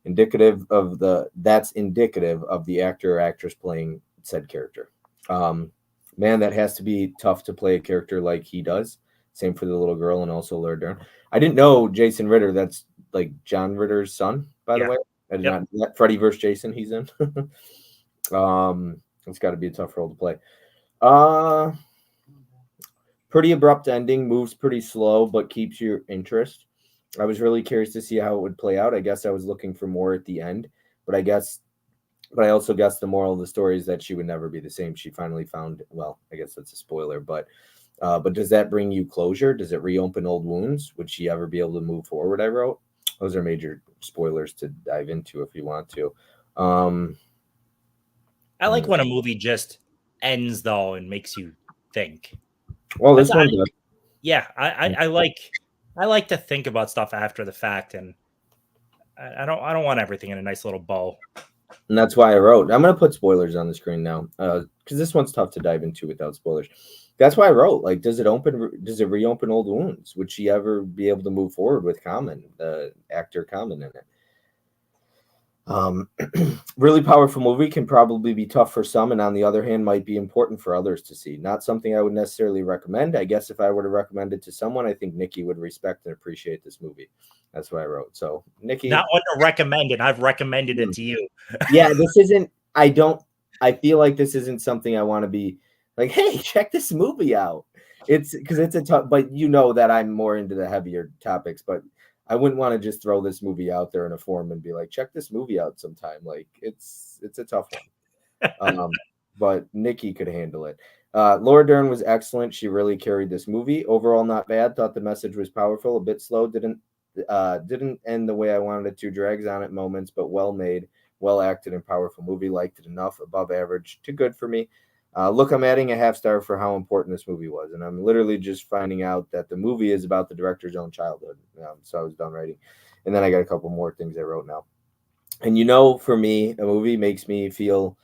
indicative of the actor or actress playing said character. Um, Man, that has to be tough to play a character like he does. Same for the little girl and also Laura Dern. I didn't know Jason Ritter. That's like John Ritter's son, by the Yeah. way. I did Yep. not know that. Freddy vs. Jason, he's in. It's got to be a tough role to play. Uh Pretty abrupt ending, moves pretty slow, but keeps your interest. I was really curious to see how it would play out. I guess I was looking for more at the end, but I also guess the moral of the story is that she would never be the same. She finally found, well, I guess that's a spoiler, but does that bring you closure? Does it reopen old wounds? Would she ever be able to move forward? I wrote. Those are major spoilers to dive into if you want to. I like when a movie just ends though and makes you think. Well, That's this one does. Yeah, I like to think about stuff after the fact, and I don't want everything in a nice little bow. And that's why I wrote. I'm gonna put spoilers on the screen now, because this one's tough to dive into without spoilers. That's why I wrote. Like, does it reopen old wounds? Would she ever be able to move forward with Common, the actor Common in it? Really powerful movie, can probably be tough for some, and on the other hand, might be important for others to see. Not something I would necessarily recommend. I guess if I were to recommend it to someone, I think Nikki would respect and appreciate this movie. That's what I wrote. So, Nikki, Not one to recommend it. I've recommended it to you. yeah, this isn't. I feel like this isn't something I want to be like. Hey, check this movie out. It's because it's a tough. But you know that I'm more into the heavier topics. But I wouldn't want to just throw this movie out there in a forum and be like, check this movie out sometime. Like it's a tough one. But Nikki could handle it. Laura Dern was excellent. She really carried this movie. Overall, not bad. Thought the message was powerful. A bit slow. Didn't end the way I wanted it to. Drags on at moments, but well made, well acted, and powerful movie. Liked it enough. Above average to good for me. Look, I'm adding a half star for how important this movie was, and I'm literally just finding out that the movie is about the director's own childhood. So I was done writing, and then I got a couple more things I wrote now. And for me, a movie makes me feel.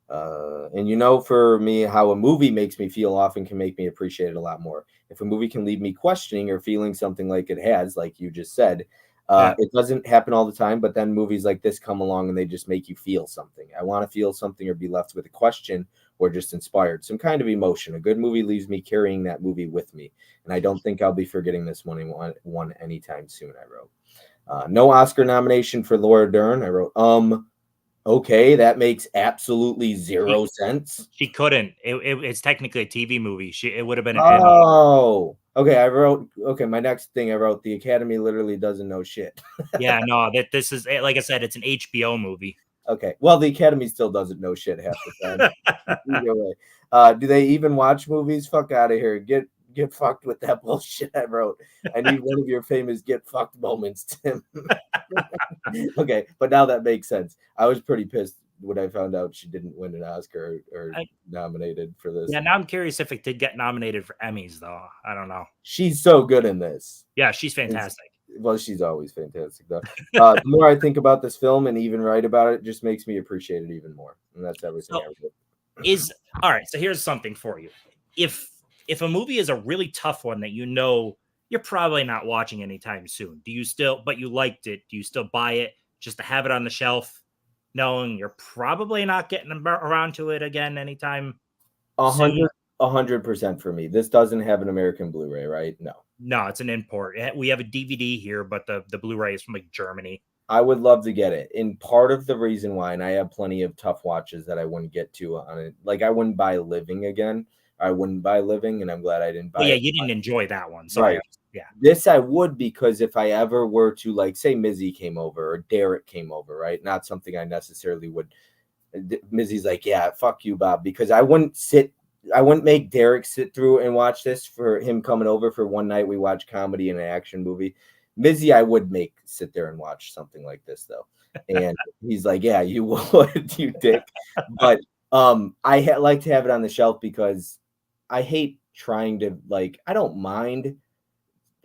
For me, how a movie makes me feel often can make me appreciate it a lot more. If a movie can leave me questioning or feeling something like it has, like you just said, Yeah. It doesn't happen all the time, but then movies like this come along and they just make you feel something. I want to feel something or be left with a question or just inspired, some kind of emotion. A good movie leaves me carrying that movie with me, and I don't think I'll be forgetting this one anytime soon. I wrote. No Oscar nomination for Laura Dern. I wrote, okay, that makes absolutely zero sense. She couldn't. It's technically a TV movie. It would have been an Emmy. Oh, okay. Okay, my next thing I wrote, the Academy literally doesn't know shit. Yeah, no, this is, like I said, it's an HBO movie. Okay, well, the Academy still doesn't know shit half the time. Either way, do they even watch movies? Fuck out of here. Get fucked with that bullshit I wrote. I need one of your famous get fucked moments, Tim. Okay, but now that makes sense. I was pretty pissed when I found out she didn't win an Oscar or nominated for this. Yeah, now I'm curious if it did get nominated for Emmys, though. I don't know. She's so good in this. Yeah, she's fantastic. Well, she's always fantastic, though. The more I think about this film and even write about it, just makes me appreciate it even more. And that's everything. So, all right. So here's something for you. If a movie is a really tough one that you're probably not watching anytime soon, but you liked it, do you still buy it just to have it on the shelf, knowing you're probably not getting around to it again anytime soon? 100% for me. This doesn't have an American Blu-ray, right? No, it's an import. We have a DVD here, but the Blu-ray is from like Germany. I would love to get it. And part of the reason why, and I have plenty of tough watches that I wouldn't get to on it. Like I wouldn't buy Living again. I wouldn't buy Living, and I'm glad I didn't buy it. You didn't enjoy that one. So right. Yeah. This I would, because if I ever were to, like, say Mizzy came over or Derek came over, right? Not something I necessarily would. Mizzy's like, yeah, fuck you, Bob, because I wouldn't make Derek sit through and watch this for him coming over for one night. We watch comedy and an action movie. Mizzy, I would make sit there and watch something like this, though. And he's like, yeah, you would, you dick. But I like to have it on the shelf because I hate trying to, like, I don't mind.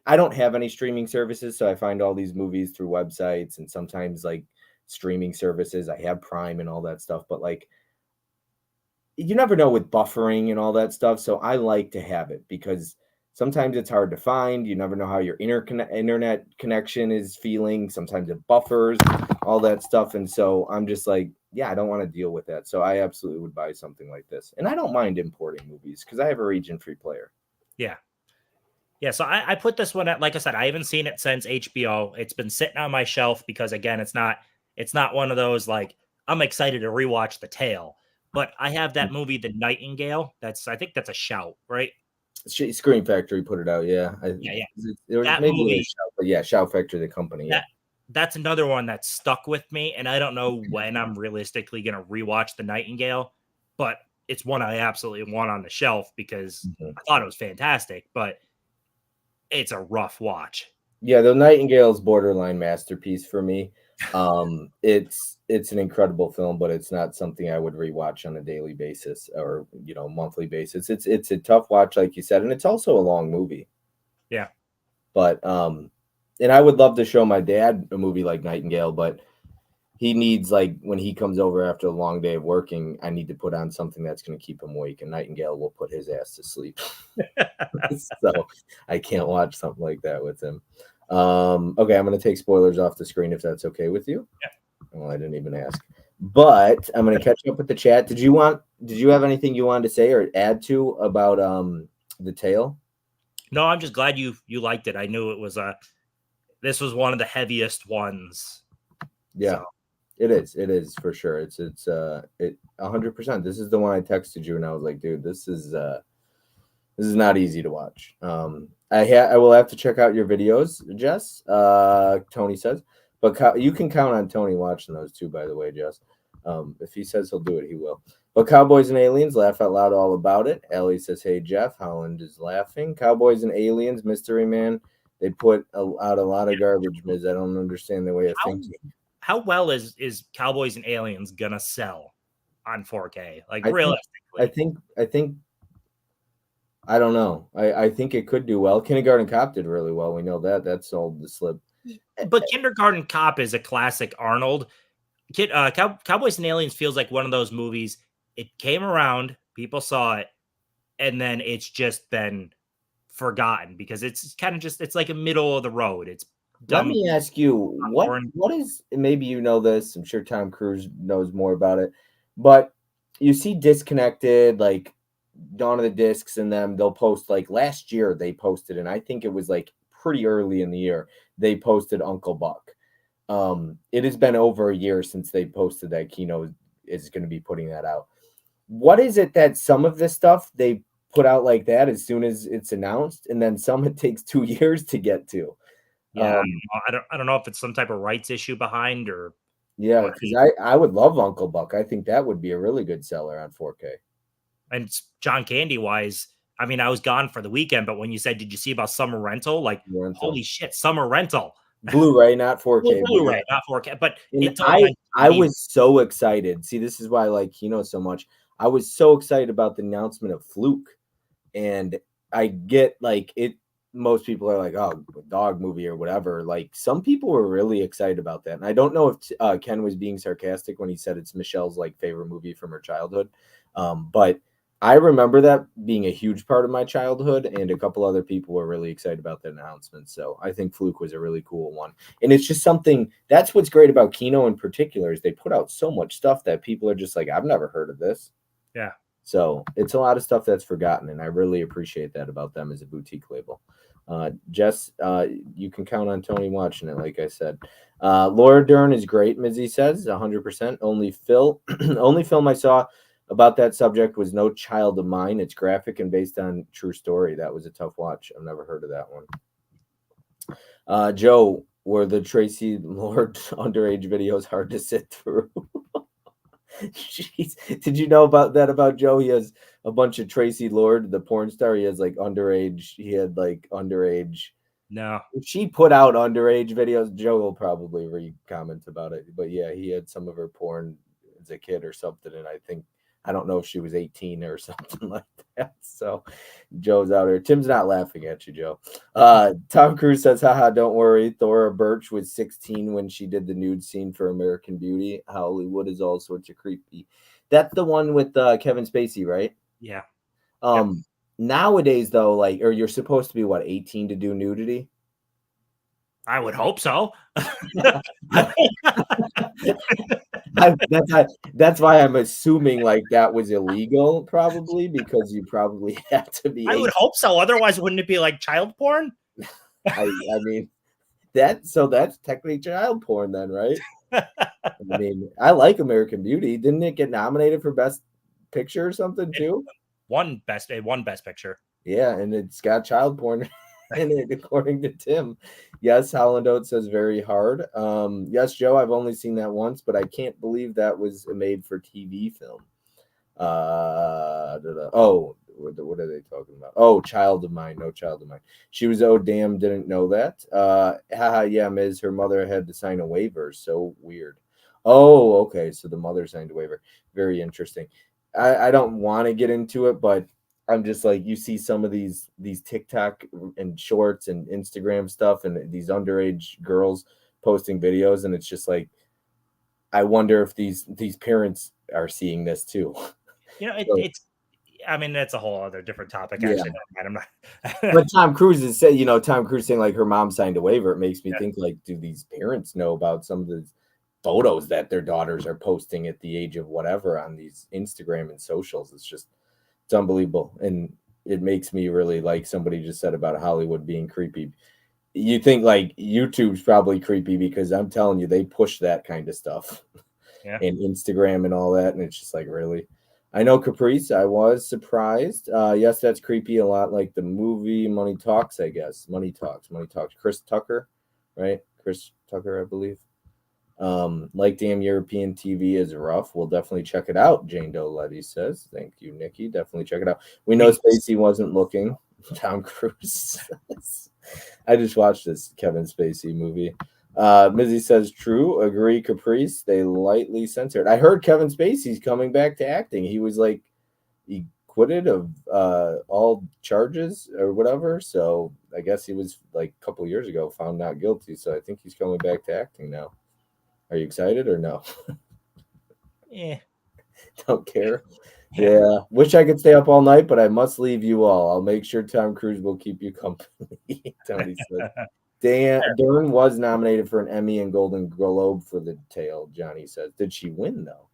I don't have any streaming services, so I find all these movies through websites and sometimes like streaming services. I have Prime and all that stuff, but like, you never know with buffering and all that stuff. So I like to have it because sometimes it's hard to find. You never know how your internet connection is feeling. Sometimes it buffers, all that stuff. And so I'm just like, yeah, I don't want to deal with that. So I absolutely would buy something like this. And I don't mind importing movies because I have a region-free player. Yeah. Yeah, so I put this one at, like I said, I haven't seen it since HBO. It's been sitting on my shelf because, again, it's not one of those like I'm excited to rewatch The Tale, but I have that movie, The Nightingale. I think that's a Shout, right? Screen Factory put it out, yeah. Yeah. It was maybe movie, Shout, but yeah, Shout Factory, the company. That's another one that stuck with me, and I don't know when I'm realistically going to rewatch The Nightingale, but it's one I absolutely want on the shelf because I thought it was fantastic, but it's a rough watch. Yeah, The Nightingale's borderline masterpiece for me. It's an incredible film, but it's not something I would rewatch on a daily basis or monthly basis. It's a tough watch, like you said, and it's also a long movie. Yeah. But and I would love to show my dad a movie like Nightingale, but he needs, like, when he comes over after a long day of working, I need to put on something that's going to keep him awake, and Nightingale will put his ass to sleep. So I can't watch something like that with him. Okay, I'm going to take spoilers off the screen if that's okay with you. Yeah. Well, I didn't even ask, but I'm going to catch up with the chat. Did you have anything you wanted to say or add to about The Tale? No, I'm just glad you liked it. I knew it was this was one of the heaviest ones. Yeah. So. It is for sure. It's 100%. This is the one I texted you and I was like, dude, this is not easy to watch. I will have to check out your videos, Jess. Tony says, but you can count on Tony watching those too, by the way, Jess. If he says he'll do it, he will. But Cowboys and Aliens, laugh out loud all about it. Ellie says, hey, Jeff. Holland is laughing. Cowboys and Aliens, Mystery Man. They put out a lot of garbage, Miz. I don't understand the way of thinking. How well is Cowboys and Aliens gonna sell on 4K? Like, realistically, I think I don't know. I think it could do well. Kindergarten Cop did really well. We know that sold the slip. But Kindergarten Cop is a classic Arnold. Cowboys and Aliens feels like one of those movies. It came around, people saw it, and then it's just been forgotten because it's kind of it's like a middle of the road. Let dumb me ask you, what popcorn. what is, maybe you know this, I'm sure Tom Cruise knows more about it, but you see Disconnected, like Dawn of the Discs, and them, they'll post, like last year they posted, and I think it was like pretty early in the year, they posted Uncle Buck. It has been over a year since they posted that Kino is going to be putting that out. What is it that some of this stuff they put out like that as soon as it's announced, and then some it takes 2 years to get to? Yeah, Um, I don't know if it's some type of rights issue behind or yeah, what. because I would love Uncle Buck. I think that would be a really good seller on 4K. And John Candy wise, I mean, I was gone for the weekend, but when you said, "Did you see about Summer Rental?" Like, Rental. holy shit, Summer Rental, Blu-ray, not 4K, but Blu-ray, yeah. not 4K, but And it's only on I DVD. was so excited. See, this is why I like Kino so much. I was so excited about the announcement of Fluke. And I get like it, most people are like, oh, dog movie or whatever. Like some people were really excited about that. And I don't know if Ken was being sarcastic when he said it's Michelle's like favorite movie from her childhood. But I remember that being a huge part of my childhood, and a couple other people were really excited about that announcement. So I think Fluke was a really cool one. And it's just something, that's what's great about Kino in particular, is they put out so much stuff that people are just like, I've never heard of this. Yeah. So it's a lot of stuff that's forgotten, and I really appreciate that about them as a boutique label. Jess, you can count on Tony watching it, like I said. Laura Dern is great, Mizzy says, 100%. Only film I saw about that subject was No Child of Mine. It's graphic and based on true story. That was a tough watch. I've never heard of that one. Joe, were the Tracy Lord underage videos hard to sit through? Jeez. Did you know about that about Joe? He has a bunch of Tracy Lord, the porn star. He has like underage. He had like underage. No. If she put out underage videos, Joe will probably re-comment about it. But yeah, he had some of her porn as a kid or something, and I don't know if she was 18 or something like that. So Joe's out here. Tim's not laughing at you, Joe. Tom Cruise says, haha, don't worry. Thora Birch was 16 when she did the nude scene for American Beauty. Hollywood is all sorts of creepy. That's the one with Kevin Spacey, right? Yeah. Nowadays, though, like, or you're supposed to be, what, 18 to do nudity? I would hope so. That's why I'm assuming like that was illegal, probably, because you probably have to be I 18. would hope so. Otherwise, wouldn't it be like child porn? I mean, that's technically child porn then, right? I mean, I like American Beauty. Didn't it get nominated for Best Picture or something too? One best picture. Yeah, and it's got child porn in it, according to Tim. Yes, Holland Oates says very hard. Yes, Joe, I've only seen that once, but I can't believe that was a made-for-TV film. Oh, what are they talking about? Oh, Child of Mine. No, Child of Mine. She was, oh damn, didn't know that. Haha, yeah, Ms. Her mother had to sign a waiver. So weird. Oh, okay. So the mother signed a waiver. Very interesting. I don't want to get into it, but I'm just like, you see some of these TikTok and shorts and Instagram stuff, and these underage girls posting videos, and it's just like, I wonder if these parents are seeing this too. You know, So, it's. I mean, that's a whole other different topic. yeah. Actually, I'm not. But Tom Cruise is saying, Tom Cruise saying like her mom signed a waiver. It makes me Yeah. think, like, do these parents know about some of the photos that their daughters are posting at the age of whatever on these Instagram and socials? It's unbelievable. And it makes me really, like somebody just said about Hollywood being creepy. You think like YouTube's probably creepy because I'm telling you, they push that kind of stuff. Yeah. And Instagram and all that. And it's just like, really? I know Caprice, I was surprised. Yes, that's creepy, a lot like the movie Money Talks, I guess. Money Talks. Chris Tucker, right? Chris Tucker, I believe. Like damn European TV is rough. We'll definitely check it out, Jane Doe Letty says. Thank you, Nikki. Definitely check it out. We know Spacey wasn't looking. Tom Cruise. I just watched this Kevin Spacey movie. Mizzy says true. Agree, Caprice. They lightly censored. I heard Kevin Spacey's coming back to acting. He was like, he acquitted of all charges or whatever. So I guess he was like a couple years ago found not guilty. So I think he's coming back to acting now. Are you excited or no? Yeah. Don't care. Yeah. Wish I could stay up all night, but I must leave you all. I'll make sure Tom Cruise will keep you company. Tony said. Dern was nominated for an Emmy and Golden Globe for The Tale, Johnny says. Did she win, though?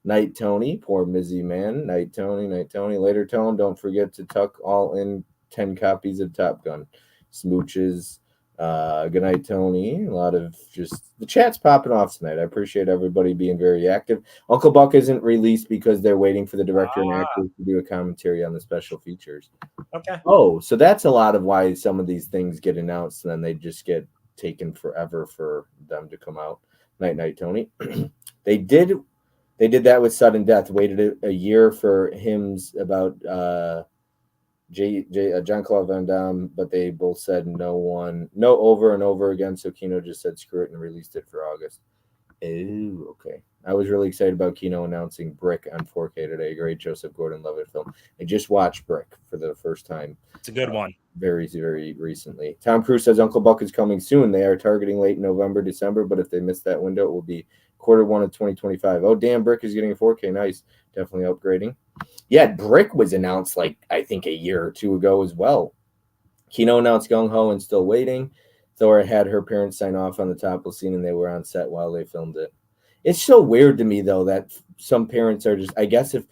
Night Tony, poor Mizzy man. Night Tony, Night Tony. Later, Tone, don't forget to tuck all in 10 copies of Top Gun. Smooches. Good night, Tony. A lot of just the chat's popping off tonight. I appreciate everybody being very active. Uncle Buck isn't released because they're waiting for the director and actors to do a commentary on the special features. Okay. Oh, so that's a lot of why some of these things get announced and then they just get taken forever for them to come out. Night, Tony. They did that with Sudden Death. Waited a year for hymns about Jean-Claude Van Damme, but they both said no over and over again. So Kino just said screw it and released it for August. Oh, okay. I was really excited about Kino announcing Brick on 4K today. Great Joseph Gordon-Levitt film. I just watched Brick for the first time. It's a good one. Very, very recently. Tom Cruise says Uncle Buck is coming soon. They are targeting late November, December, but if they miss that window, it will be Q1 of 2025. Oh, damn, Brick is getting a 4K. Nice. Definitely upgrading. Yeah, Brick was announced like I think a year or two ago as well. Kino announced Gung Ho and Still Waiting. Thor had her parents sign off on the topless scene and they were on set while they filmed it. It's so weird to me though that some parents are just, I guess if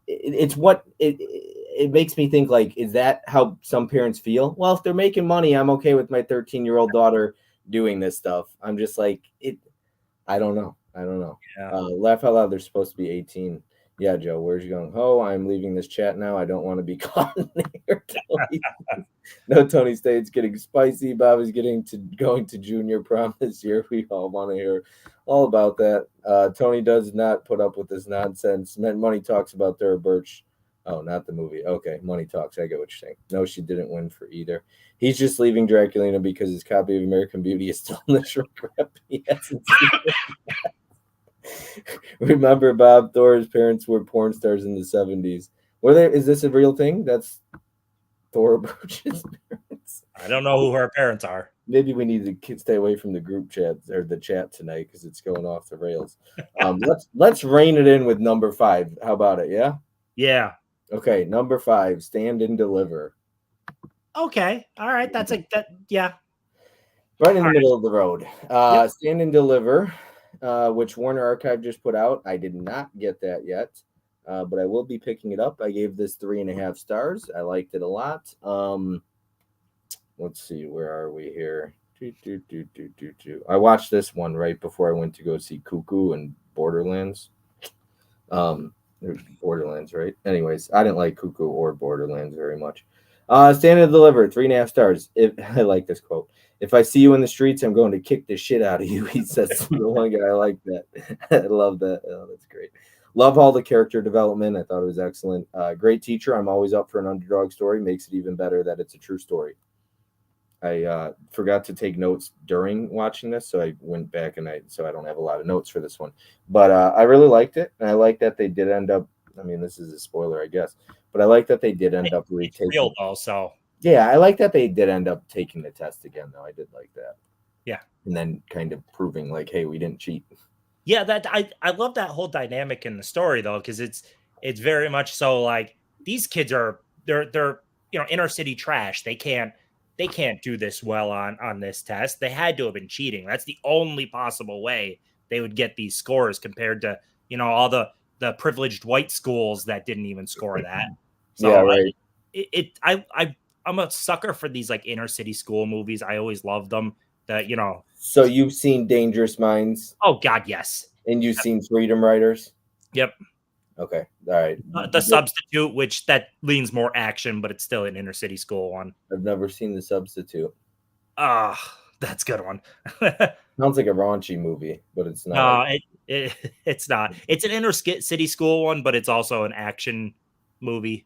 it's what it makes me think, like, is that how some parents feel? Well, if they're making money, I'm okay with my 13-year-old daughter doing this stuff. I'm just like, I don't know. Yeah. Laugh out loud. They're supposed to be 18. Yeah, Joe, where's you going? Oh, I'm leaving this chat now. I don't want to be caught in there. No, Tony State's getting spicy. Bob is going to junior prom this year. We all want to hear all about that. Tony does not put up with this nonsense. Money talks about Thurber Birch. Oh, not the movie. Okay, Money Talks. I get what you're saying. No, she didn't win for either. He's just leaving Draculina because his copy of American Beauty is still in the shrink wrap. He hasn't seen it. Remember, Bob, Thor's parents were porn stars in the 70s. Were they? Is this a real thing? That's Thor Birch's parents. I don't know who her parents are. Maybe we need to stay away from the group chat or the chat tonight because it's going off the rails. Let's rein it in with number 5. How about it? Yeah. Yeah. Okay, number 5, Stand and Deliver. Okay, all right. That's like that. Yeah. Right in the middle of the road. Stand and Deliver, which Warner Archive just put out. I did not get that yet, but I will be picking it up. I gave this 3.5 stars. I liked it a lot. Let's see, where are we here? I watched this one right before I went to go see Cuckoo and Borderlands. Borderlands, right? Anyways, I didn't like Cuckoo or Borderlands very much. Stand and Deliver, 3.5 stars. I like this quote. If I see you in the streets, I'm going to kick the shit out of you. He says to the one guy. I like that. I love that. Oh, that's great. Love all the character development. I thought it was excellent. Great teacher. I'm always up for an underdog story. Makes it even better that it's a true story. I forgot to take notes during watching this, so I went back and I don't have a lot of notes for this one. But I really liked it, and I like that they did end up. I mean, this is a spoiler, I guess, but I like that they did end up retaking. Real though, so yeah, I like that they did end up taking the test again, though. I did like that. Yeah, and then kind of proving like, hey, we didn't cheat. Yeah, that I love that whole dynamic in the story though, because it's very much so like these kids are they're inner city trash. They can't do this well on this test. They had to have been cheating. That's the only possible way they would get these scores compared to all the privileged white schools that didn't even score that. So yeah, right. I'm a sucker for these like inner city school movies. I always love them. So you've seen Dangerous Minds? Oh God, yes. And you've seen Freedom Writers? Yep. Okay. All right. The Substitute, which that leans more action, but it's still an inner city school one. I've never seen The Substitute. That's a good one. Sounds like a raunchy movie, but it's not. No, it's not. It's an inner city school one, but it's also an action movie.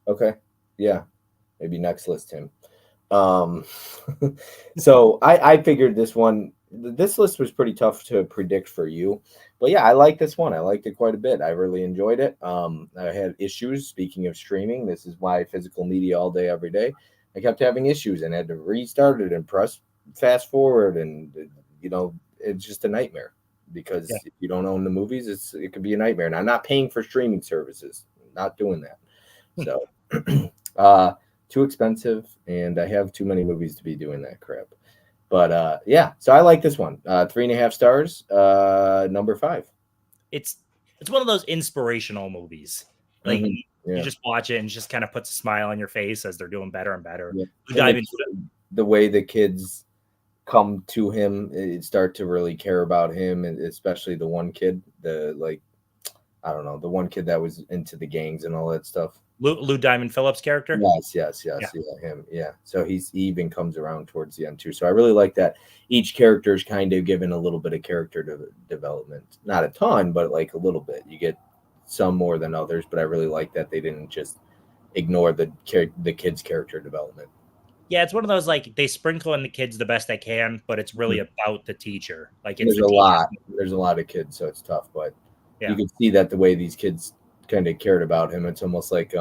Okay. Yeah. Maybe next list, Tim. So I figured this list was pretty tough to predict for you, but yeah, I like this one. I liked it quite a bit. I really enjoyed it. I had issues. Speaking of streaming, this is why physical media all day, every day. I kept having issues and had to restart it and press fast forward, and it's just a nightmare because if you don't own the movies, it could be a nightmare. And I'm not paying for streaming services. I'm not doing that. So, too expensive, and I have too many movies to be doing that crap. But yeah, so I like this one. 3.5 stars. Number 5. It's one of those inspirational movies. Like you Yeah. just watch it and just kind of puts a smile on your face as they're doing better and better. Yeah. Blue And Diamond. the way the kids come to him, start to really care about him, and especially the one kid, I don't know, the one kid that was into the gangs and all that stuff. Lou Diamond Phillips' character. Yes, yeah, him, yeah. So he even comes around towards the end too. So I really like that each character is kind of given a little bit of character development, not a ton, but like a little bit. You get some more than others, but I really like that they didn't just ignore the kids' character development. Yeah, it's one of those like they sprinkle in the kids the best they can, but it's really about the teacher. Like it's There's the a teacher. lot. There's a lot of kids, so it's tough. But Yeah. you can see that the way these kids kind of cared about him. It's almost like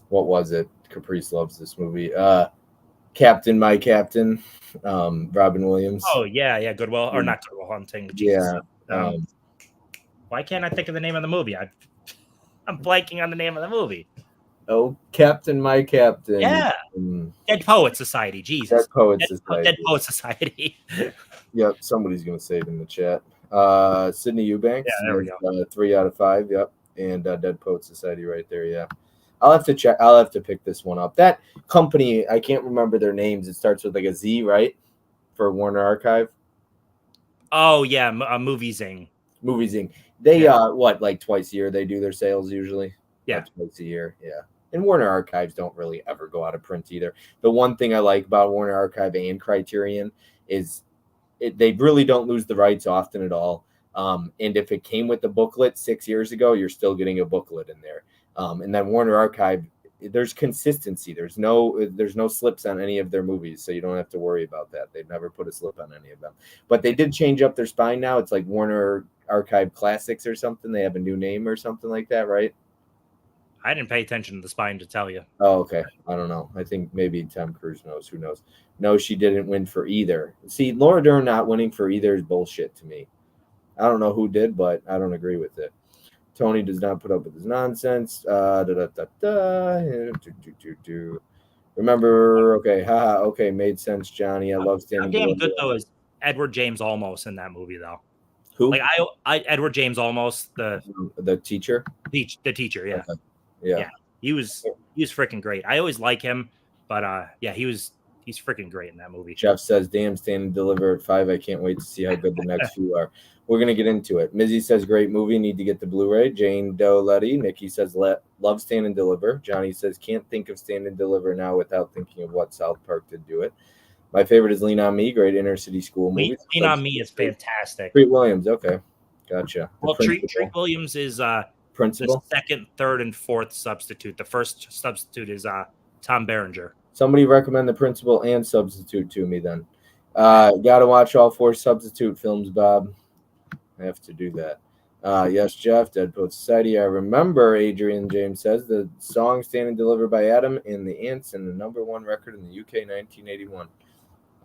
what was it? Caprice loves this movie. Captain, My Captain, Robin Williams. Oh yeah, Goodwill or not Goodwill Hunting. Jesus. Yeah. Why can't I think of the name of the movie? I'm blanking on the name of the movie. Oh, Captain, My Captain. Yeah. Dead Poet Society. Jesus. Dead Poet Society. Dead Poet Society. Yep, somebody's gonna say it in the chat. Sydney Eubanks. Yeah, there we go. 3 out of 5. Yep, and Dead Poet Society right there. Yeah, I'll have to check. I'll have to pick this one up. That company, I can't remember their names. It starts with like a Z, right? For Warner Archive. Oh yeah, Movie Zing. Movie Zing. They what, like twice a year they do their sales usually. Yeah, twice a year. Yeah. And Warner Archives don't really ever go out of print either. The one thing I like about Warner Archive and Criterion is they really don't lose the rights often at all. And if it came with the booklet 6 years ago, you're still getting a booklet in there. And then Warner Archive, there's consistency. There's no slips on any of their movies, so you don't have to worry about that. They've never put a slip on any of them. But they did change up their spine now. It's like Warner Archive Classics or something. They have a new name or something like that, right? I didn't pay attention to the spine to tell you. Oh, okay. I don't know. I think maybe Tom Cruise knows. Who knows? No, she didn't win for either. See, Laura Dern not winning for either is bullshit to me. I don't know who did, but I don't agree with it. Tony does not put up with his nonsense. Remember, okay, haha, okay, made sense, Johnny. I love standing. How damn good though is Edward James Olmos in that movie though? Who? Like I Edward James Olmos, the teacher. The teacher, yeah. Okay. Yeah. He was freaking great. I always like him, but yeah, he's freaking great in that movie. Jeff says, damn, Stand and Deliver at 5. I can't wait to see how good the next few are. We're going to get into it. Mizzy says, great movie. Need to get the Blu-ray. Jane Doe Letty. Nikki says, love Stand and Deliver. Johnny says, can't think of Stand and Deliver now without thinking of what South Park did do it. My favorite is Lean on Me. Great inner city school movie. Lean on Me is fantastic. Treat Williams. Okay. Gotcha. Well, Treat Williams is principal, the second, third, and fourth substitute. The first substitute is Tom Berenger. Somebody recommend the principal and substitute to me then. Gotta watch all 4 substitute films, Bob. I have to do that. Yes, Jeff, Dead Poet Society. I remember, Adrian James says, the song Stand and Deliver by Adam and the Ants and the #1 record in the UK 1981.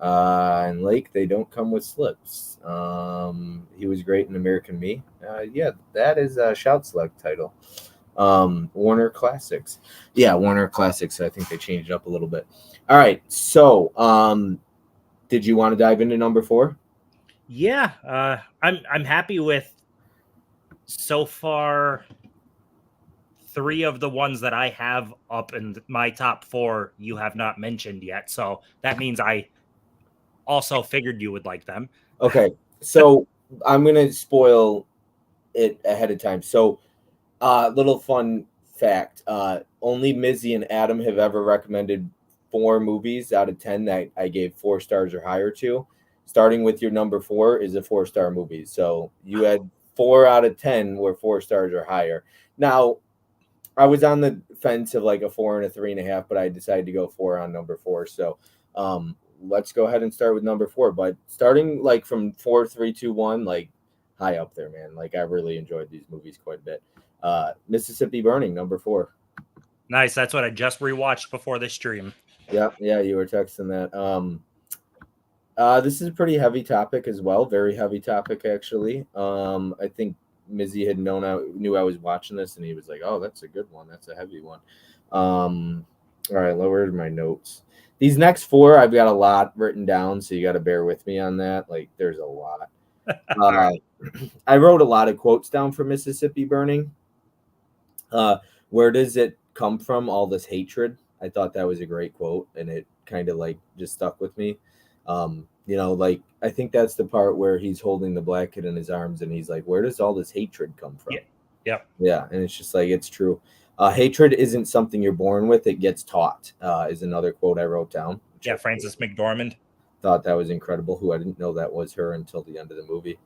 And Lake, they don't come with slips. He was great in American Me. Yeah, that is a Shout Select title. Warner Classics. Yeah, Warner Classics. I think they changed it up a little bit. All right. So, did you want to dive into number 4? Yeah, I'm happy with so far 3 of the ones that I have up in my top 4 you have not mentioned yet. So that means I also figured you would like them. Okay. So I'm going to spoil it ahead of time. So little fun fact. Only Mizzy and Adam have ever recommended 4 movies out of 10 that I gave 4 stars or higher to. Starting with your number 4 is a 4-star movie. So you had 4 out of 10 were 4 stars or higher. Now, I was on the fence of like a 4 and a 3.5, but I decided to go 4 on number 4. So let's go ahead and start with number 4. But starting like from 4, 3, 2, 1, like high up there, man. Like I really enjoyed these movies quite a bit. Mississippi Burning, number 4. Nice. That's what I just rewatched before this stream. Yeah, you were texting that. This is a pretty heavy topic as well. Very heavy topic, actually. I think Mizzy knew I was watching this, and he was like, "Oh, that's a good one. That's a heavy one." All right, lowered my notes. These next four, I've got a lot written down, so you got to bear with me on that. Like, there's a lot. All Uh, right. I wrote a lot of quotes down for Mississippi Burning. Uh, where does it come from? All this hatred. I thought that was a great quote, and it kind of like just stuck with me. Like I think that's the part where he's holding the black kid in his arms, and he's like, "Where does all this hatred come from?" Yeah. Yeah. Yeah, and it's just like it's true. Hatred isn't something you're born with; it gets taught. Is another quote I wrote down, which Yeah. I Frances McDormand. thought that was incredible. Who I didn't know that was her until the end of the movie.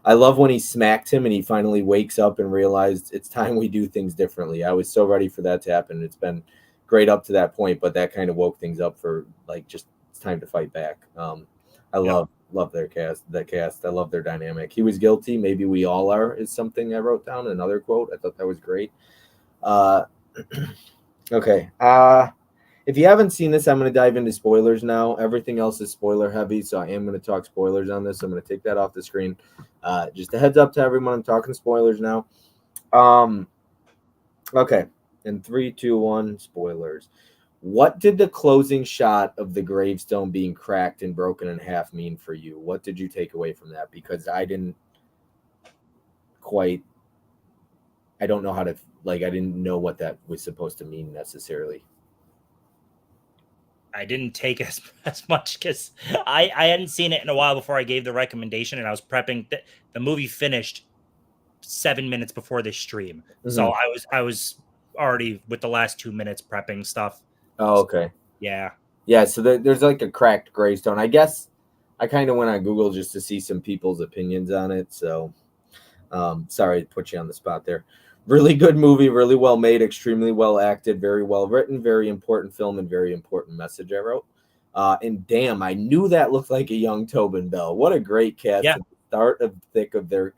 I love when he smacked him and he finally wakes up and realized it's time we do things differently. I was so ready for that to happen. It's been great up to that point, but that kind of woke things up for like just it's time to fight back. I Yeah. love their cast. That cast. I love their dynamic. He was guilty. Maybe we all are. Is something I wrote down. Another quote. I thought that was great. Uh, okay. If you haven't seen this, I'm going to dive into spoilers now. Everything else is spoiler heavy, so I am going to talk spoilers on this. I'm going to take that off the screen. Just a heads up to everyone, I'm talking spoilers now. Um, okay, in three, two, one, spoilers. What did the closing shot of the gravestone being cracked and broken in half mean for you? What did you take away from that? Because I didn't quite, I don't know how to, like, I didn't know what that was supposed to mean necessarily. I didn't take as much because I hadn't seen it in a while before I gave the recommendation, and I was prepping. The movie finished 7 minutes before this stream, so Mm-hmm. I was already with the last 2 minutes prepping stuff. Oh, So, okay. yeah. Yeah, so there's like a cracked gravestone. I guess I kind of went on Google just to see some people's opinions on it. So, sorry to put you on the spot there. Really good movie, really well made, extremely well acted, very well written, very important film, and very important message I wrote. And damn, I knew that looked like a young Tobin Bell. What a great cast Yeah. at the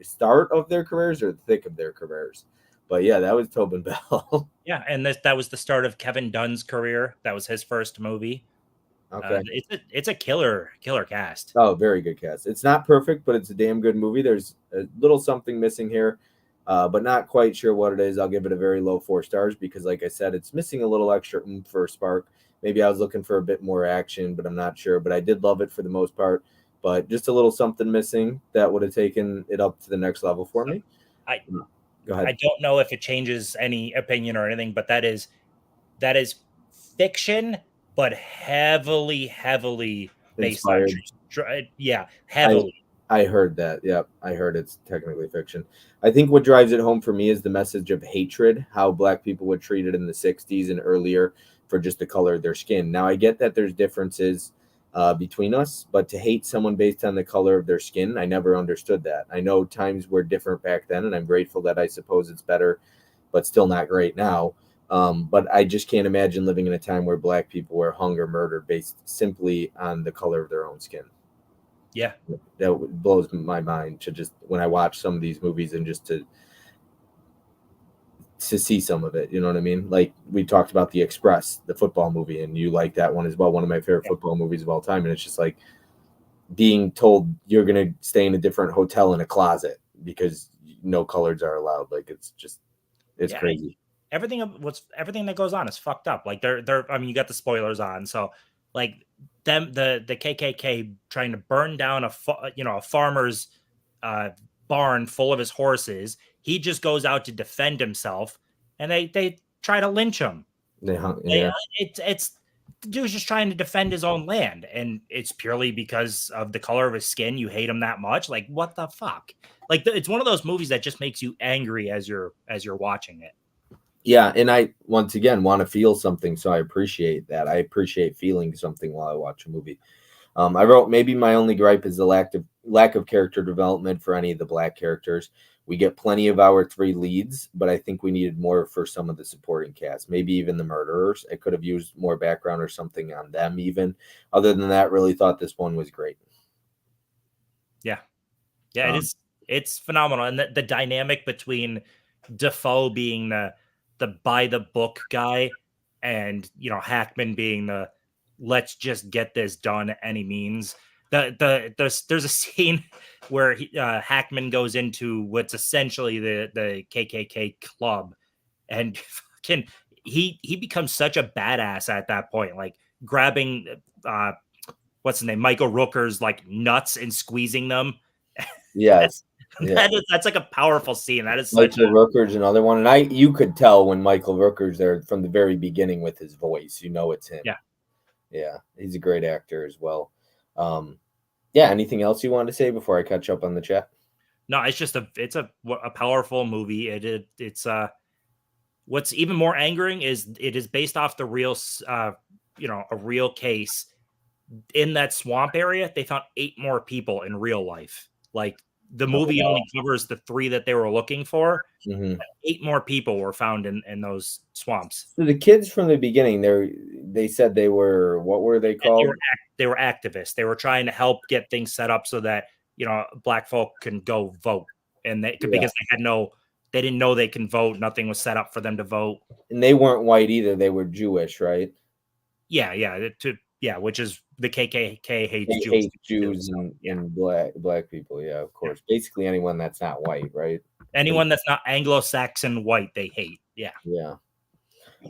start of their careers or the thick of their careers. But yeah, that was Tobin Bell. Yeah, and that was the start of Kevin Dunn's career. That was his first movie. Okay. It's a killer cast. Oh, very good cast. It's not perfect, but it's a damn good movie. There's a little something missing here, but not quite sure what it is. I'll give it a very low 4 stars because, like I said, it's missing a little extra for a spark. Maybe I was looking for a bit more action, but I'm not sure. But I did love it for the most part. But just a little something missing that would have taken it up to the next level for So me. I Go I ahead. don't know if it changes any opinion or anything, but that is fiction, but heavily based on Inspired. yeah, I heavily. I heard that. Yep, I heard it's technically fiction. I think what drives it home for me is the message of hatred, how black people were treated in the 60s and earlier for just the color of their skin. Now I get that there's differences between us, but to hate someone based on the color of their skin, I never understood that. I know times were different back then, and I'm grateful that I suppose it's better, but still not great now. But I just can't imagine living in a time where black people were hung or murdered based simply on the color of their own skin. Yeah. That blows my mind to just when I watch some of these movies and just to see some of it. You know what I mean? Like we talked about The Express, the football movie, and you like that one as well. One of my favorite Yeah. football movies of all time. And it's just like being told you're gonna stay in a different hotel in a closet because no colors are allowed. Like it's Yeah. crazy. Everything that goes on is fucked up. Like they're I mean, you got the spoilers on, so like the KKK trying to burn down a farmer's uh barn full of his horses. He just goes out to defend himself, and they try to lynch him. They hung, They, yeah. it's the dude's just trying to defend his own land, and it's purely because of the color of his skin. You hate him that much? Like what the fuck? Like it's one of those movies that just makes you angry as you're watching it. Yeah, and I once again want to feel something, so I appreciate that. I appreciate feeling something while I watch a movie. I wrote maybe my only gripe is the lack of character development for any of the black characters. We get plenty of our three leads, but I think we needed more for some of the supporting cast. Maybe even the murderers. I could have used more background or something on them. Even other than that, really thought this one was great. Yeah. Yeah, Um, it's phenomenal. And the dynamic between Defoe being the by the book guy, and Hackman being the let's just get this done at any means. There's a scene where Hackman goes into what's essentially the KKK club, and fucking he becomes such a badass at that point, like grabbing what's his name, Michael Rooker's like nuts and squeezing them. Yes. Yeah. That's like a powerful scene. That is such Michael Rooker's another one. And you could tell when Michael Rooker's there from the very beginning with his voice. You know it's him. Yeah. Yeah. He's a great actor as well. Yeah, anything else you want to say before I catch up on the chat? No, it's just a powerful movie. It's what's even more angering is it is based off the real a real case. In that swamp area, they found 8 more people in real life. Like the movie only covers the 3 that they were looking for. Mm-hmm. 8 more people were found in those swamps. So the kids from the beginning, they said they were, what were they called? They were activists. They were trying to help get things set up so that black folk can go vote, and because they didn't know they can vote. Nothing was set up for them to vote, and they weren't white either. They were Jewish, right? Yeah, which is the KKK hates Jews. Hate Jews and black people. Yeah, of course. Yeah. Basically anyone that's not white, right? Anyone that's not Anglo-Saxon white, they hate. Yeah. Yeah.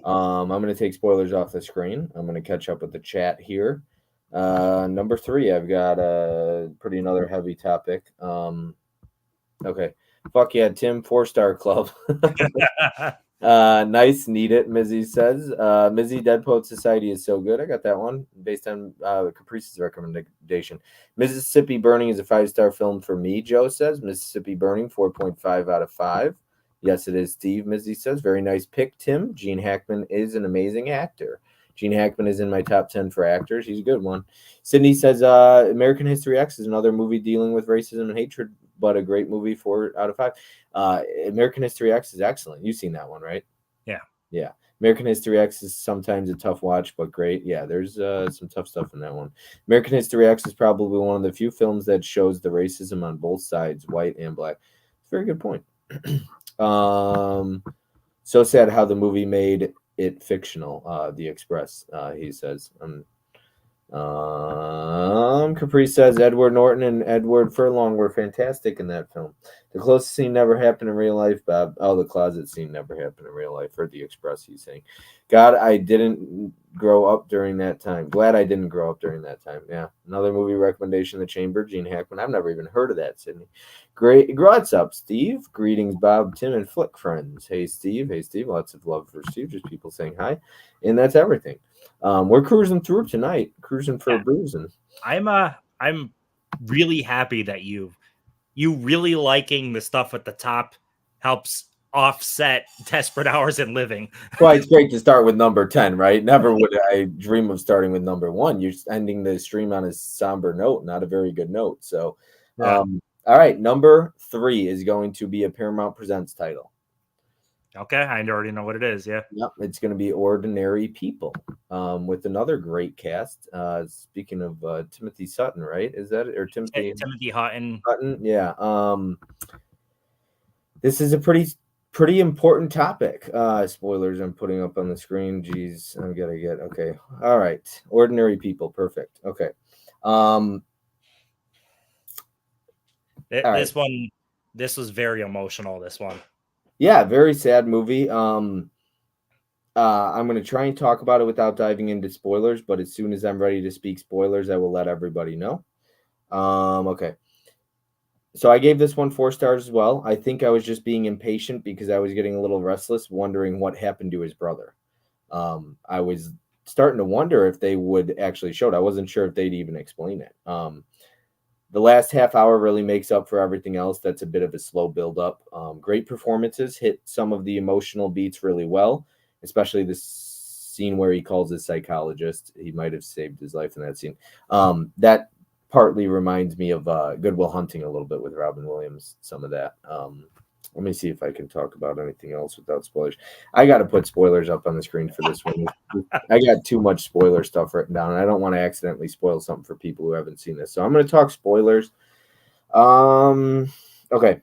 I'm going to take spoilers off the screen. I'm going to catch up with the chat here. Number 3, I've got another heavy topic. Okay. Fuck yeah, Tim, 4-star club. Nice, need it, Mizzy says. Mizzy, Dead Poet Society is so good. I got that one based on Caprice's recommendation. Mississippi Burning is a 5-star film for me, Joe says. Mississippi Burning, 4.5 out of 5. Yes, it is, Steve. Mizzy says. Very nice pick, Tim. Gene Hackman is an amazing actor. Gene Hackman is in my top 10 for actors. He's a good one. Sydney says American History X is another movie dealing with racism and hatred, but a great movie, 4 out of 5. American History X is excellent. You've seen that one, right? Yeah. Yeah. American History X is sometimes a tough watch, but great. Yeah, there's some tough stuff in that one. American History X is probably one of the few films that shows the racism on both sides, white and black. It's a very good point. So sad how the movie made it fictional. The Express, he says. Capri says Edward Norton and Edward Furlong were fantastic in that film. The closest scene never happened in real life, Bob. Oh, the closet scene never happened in real life. For The Express, he's saying. God, I didn't grow up during that time. Glad I didn't grow up during that time. Yeah. Another movie recommendation, The Chamber, Gene Hackman. I've never even heard of that, Sydney. Great. What's up, Steve? Greetings, Bob, Tim, and Flick friends. Hey, Steve. Hey, Steve. Lots of love for Steve. Just people saying hi. And that's everything. We're cruising through tonight, cruising for a bruising. I'm really happy that you really liking the stuff at the top helps offset Desperate Hours and Living. Well, it's great to start with number 10, right? Never would I dream of starting with number 1. You're ending the stream on a somber note, not a very good note. So, yeah. All right, number 3 is going to be a Paramount Presents title. Okay, I already know what it is. Yeah. Yep, it's going to be Ordinary People, with another great cast. Speaking of Timothy Sutton, right? Is that or Timothy Hutton? Hutton, yeah. This is a pretty important topic. Spoilers I'm putting up on the screen. Jeez, I'm gonna get okay. All right, Ordinary People, perfect. Okay. This was very emotional. This one. Yeah, very sad movie. I'm going to try and talk about it without diving into spoilers, but as soon as I'm ready to speak spoilers, I will let everybody know. Okay. So I gave this one 4 stars as well. I think I was just being impatient because I was getting a little restless, wondering what happened to his brother. I was starting to wonder if they would actually show it. I wasn't sure if they'd even explain it. The last half hour really makes up for everything else. That's a bit of a slow build up. Great performances, hit some of the emotional beats really well, especially the scene where he calls his psychologist. He might have saved his life in that scene. That partly reminds me of Good Will Hunting a little bit with Robin Williams, some of that. Let me see if I can talk about anything else without spoilers. I got to put spoilers up on the screen for this one. I got too much spoiler stuff written down, and I don't want to accidentally spoil something for people who haven't seen this. So I'm going to talk spoilers. Okay.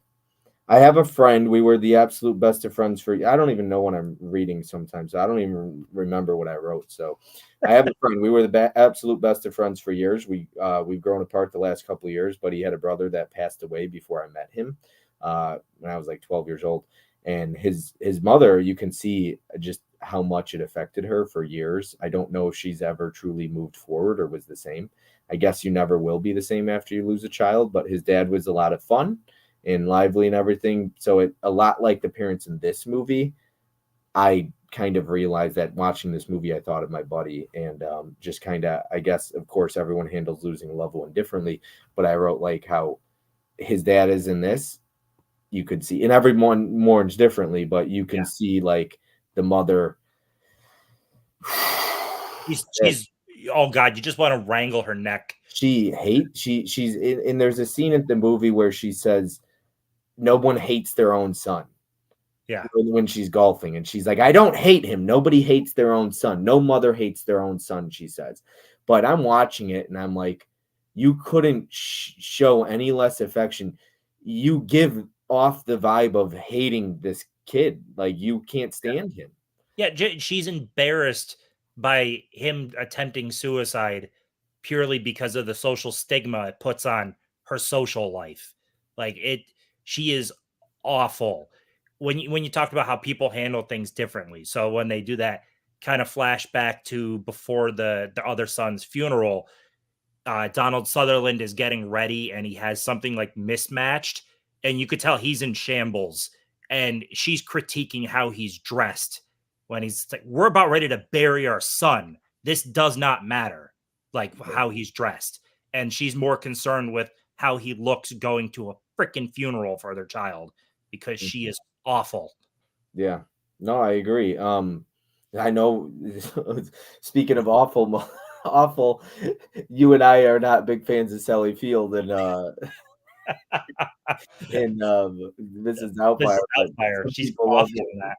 I have a friend. We were the absolute best of friends for. I don't even know what I'm reading sometimes. I don't even remember what I wrote. So I have a friend. We were the absolute best of friends for years. We've grown apart the last couple of years, but he had a brother that passed away before I met him. When I was like 12 years old, and his mother, you can see just how much it affected her for years. I don't know if she's ever truly moved forward or was the same. I guess you never will be the same after you lose a child, but his dad was a lot of fun and lively and everything. So it a lot like the parents in this movie. I kind of realized that watching this movie, I thought of my buddy and just kind of, I guess, of course, everyone handles losing a loved one differently, but I wrote like how his dad is in this. You could see, and everyone mourns differently, but you can see like the mother. She's oh god, you just want to wrangle her neck. She's and there's a scene in the movie where she says no one hates their own son. Yeah. When she's golfing and she's like, I don't hate him. Nobody hates their own son. No mother hates their own son, she says. But I'm watching it and I'm like, you couldn't show any less affection. You give off the vibe of hating this kid. Like you can't stand him. Yeah, she's embarrassed by him attempting suicide purely because of the social stigma it puts on her social life. Like she is awful. When you talked about how people handle things differently. So when they do that kind of flashback to before the other son's funeral, Donald Sutherland is getting ready and he has something like mismatched, and you could tell he's in shambles. And she's critiquing how he's dressed when he's like, we're about ready to bury our son. This does not matter, like how he's dressed. And she's more concerned with how he looks going to a freaking funeral for their child because she is awful. Yeah, no, I agree. I know. Speaking of awful, awful, you and I are not big fans of Sally Field and Mrs. Doubtfire. Doubtfire. She's People love awful in that.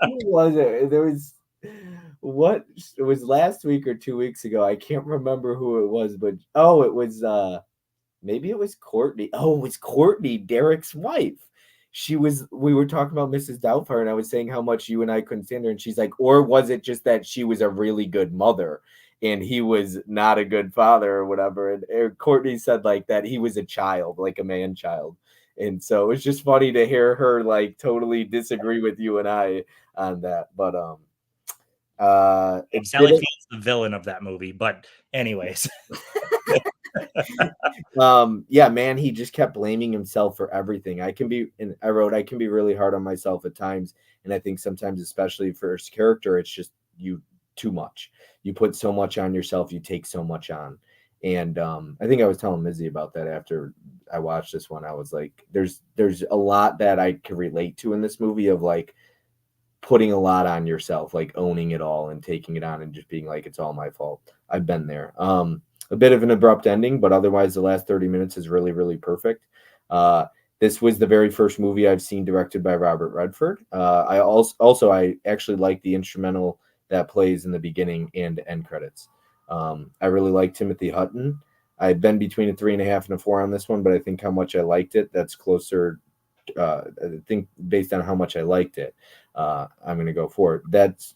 Who was it? There was what it was last week or 2 weeks ago. I can't remember who it was, but it was maybe it was Courtney. Oh, it was Courtney, Derek's wife. We were talking about Mrs. Doubtfire, and I was saying how much you and I couldn't stand her, and she's like, or was it just that she was a really good mother and he was not a good father or whatever? And Courtney said like that he was a child, like a man child. And so it was just funny to hear her like totally disagree with you and I on that. But Sally Field's the villain of that movie, but anyways. Yeah, man, he just kept blaming himself for everything. I can be really hard on myself at times, and I think sometimes, especially for his character, it's just you too much. You put so much on yourself, you take so much on. And I think I was telling Mizzy about that after I watched this one. I was like, there's a lot that I can relate to in this movie of like putting a lot on yourself, like owning it all and taking it on and just being like, it's all my fault. I've been there. A bit of an abrupt ending, but otherwise the last 30 minutes is really, really perfect. This was the very first movie I've seen directed by Robert Redford. I actually like the instrumental that plays in the beginning and end credits. I really like Timothy Hutton. I've been between a 3.5 and a 4 on this one, but I think how much I liked it, that's closer. I think based on how much I liked it, I'm going to go for it.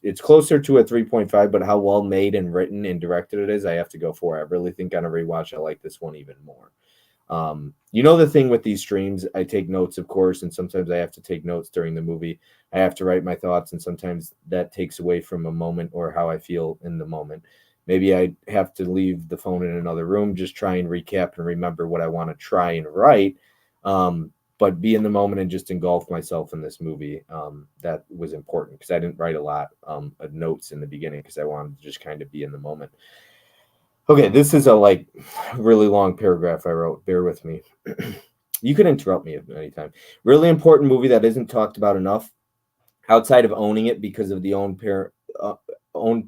It's closer to a 3.5, but how well made and written and directed it is, I have to go for it. I really think on a rewatch, I like this one even more. The thing with these streams, I take notes, of course, and sometimes I have to take notes during the movie. I have to write my thoughts, and sometimes that takes away from a moment or how I feel in the moment. Maybe I have to leave the phone in another room, just try and recap and remember what I want to try and write. But be in the moment and just engulf myself in this movie. That was important because I didn't write a lot of notes in the beginning because I wanted to just kind of be in the moment. Okay, this is a really long paragraph I wrote. Bear with me. You can interrupt me at any time. Really important movie that isn't talked about enough outside of owning it because of the own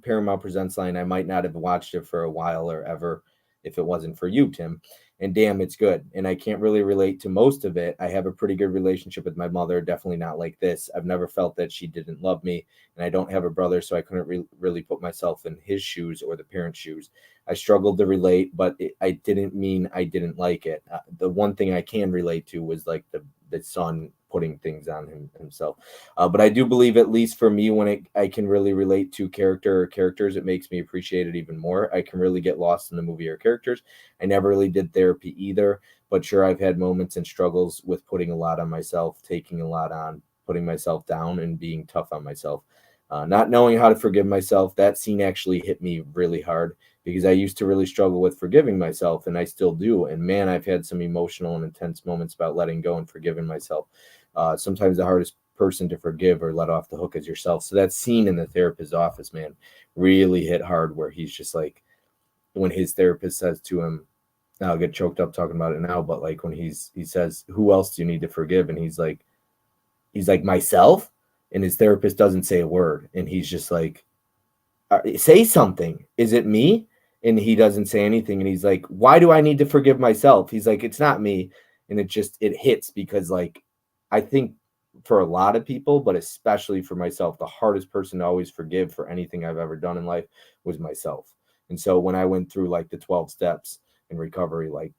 Paramount Presents line. I might not have watched it for a while or ever if it wasn't for you, Tim. And damn, it's good. And I can't really relate to most of it. I have a pretty good relationship with my mother. Definitely not like this. I've never felt that she didn't love me. And I don't have a brother, so I couldn't really put myself in his shoes or the parents' shoes. I struggled to relate, but I didn't mean I didn't like it. The one thing I can relate to was like the son putting things on himself. But I do believe, at least for me, when I can really relate to characters, it makes me appreciate it even more. I can really get lost in the movie or characters. I never really did therapy either, but sure, I've had moments and struggles with putting a lot on myself, taking a lot on, putting myself down and being tough on myself. Not knowing how to forgive myself, that scene actually hit me really hard because I used to really struggle with forgiving myself, and I still do. And man, I've had some emotional and intense moments about letting go and forgiving myself. Sometimes the hardest person to forgive or let off the hook is yourself. So that scene in the therapist's office, man, really hit hard where he's just like, when his therapist says to him, I'll get choked up talking about it now, but like when he says, who else do you need to forgive? And he's like, myself. And his therapist doesn't say a word. And he's just like, say something. Is it me? And he doesn't say anything. And he's like, why do I need to forgive myself? He's like, it's not me. And it hits because like, I think for a lot of people, but especially for myself, the hardest person to always forgive for anything I've ever done in life was myself. And so when I went through like the 12 steps in recovery, like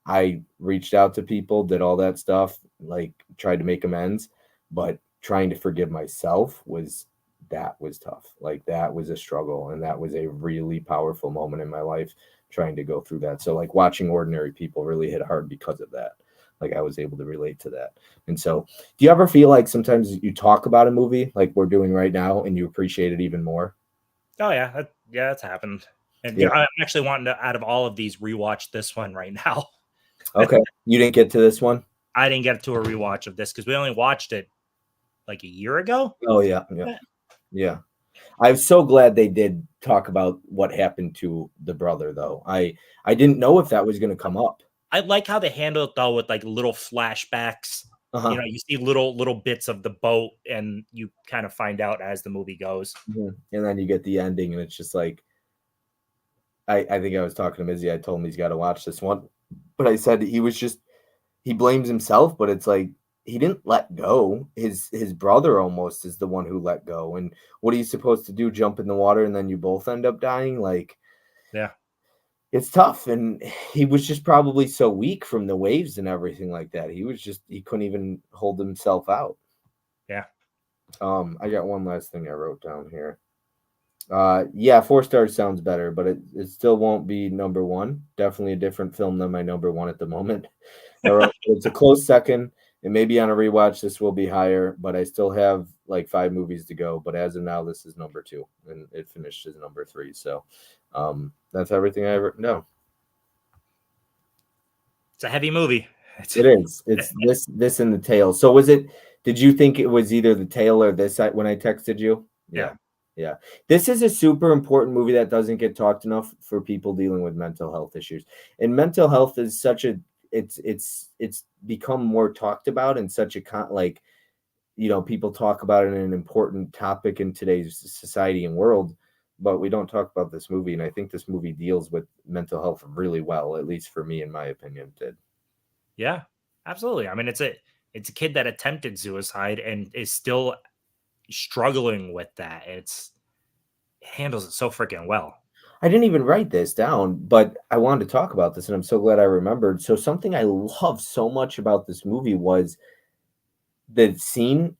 I reached out to people, did all that stuff, like tried to make amends, but trying to forgive myself was tough. Like that was a struggle, and that was a really powerful moment in my life trying to go through that. So like watching Ordinary People really hit hard because of that. Like I was able to relate to that. And so, do you ever feel like sometimes you talk about a movie like we're doing right now and you appreciate it even more? Oh yeah, that's happened. And Yeah. I'm actually wanting to, out of all of these, rewatch this one right now. Okay. You didn't get to this one? I didn't get to a rewatch of this because we only watched it like a year ago. Oh yeah. Yeah. Yeah. I'm so glad they did talk about what happened to the brother, though. I didn't know if that was going to come up. I like how they handle it though with like little flashbacks. You Uh-huh. know, you see little bits of the boat, and you kind of find out as the movie goes. Mhm. And then you get the ending, and it's just like I think I was talking to Mizzy. I told him he's got to watch this one, but I said he blames himself, but it's like he didn't let go. His brother almost is the one who let go. And what are you supposed to do? Jump in the water and then you both end up dying? Like Yeah, it's tough. And he was just probably so weak from the waves and everything like that. He couldn't even hold himself out. yeah. I got one last thing I wrote down here. Yeah, 4 stars sounds better, but it still won't be number one. Definitely a different film than my number one at the moment. I wrote, it's a close second. And maybe on a rewatch, this will be higher, but I still have like 5 movies to go. But as of now, this is number 2, and it finished as number 3. So that's everything I ever. No, It's a heavy movie. it is. It's this and the tail. So was it? Did you think it was either the tail or this when I texted you? Yeah, Yeah. Yeah. This is a super important movie that doesn't get talked enough for people dealing with mental health issues. And mental health is such a it's become more talked about and such a like people talk about it in an important topic in today's society and world, but we don't talk about this movie. And I think this movie deals with mental health really well, at least for me, in my opinion, did. yeah, absolutely. I mean, it's a kid that attempted suicide and is still struggling with that. It handles it so freaking well. I didn't even write this down, but I wanted to talk about this, and I'm so glad I remembered. So something I love so much about this movie was the scene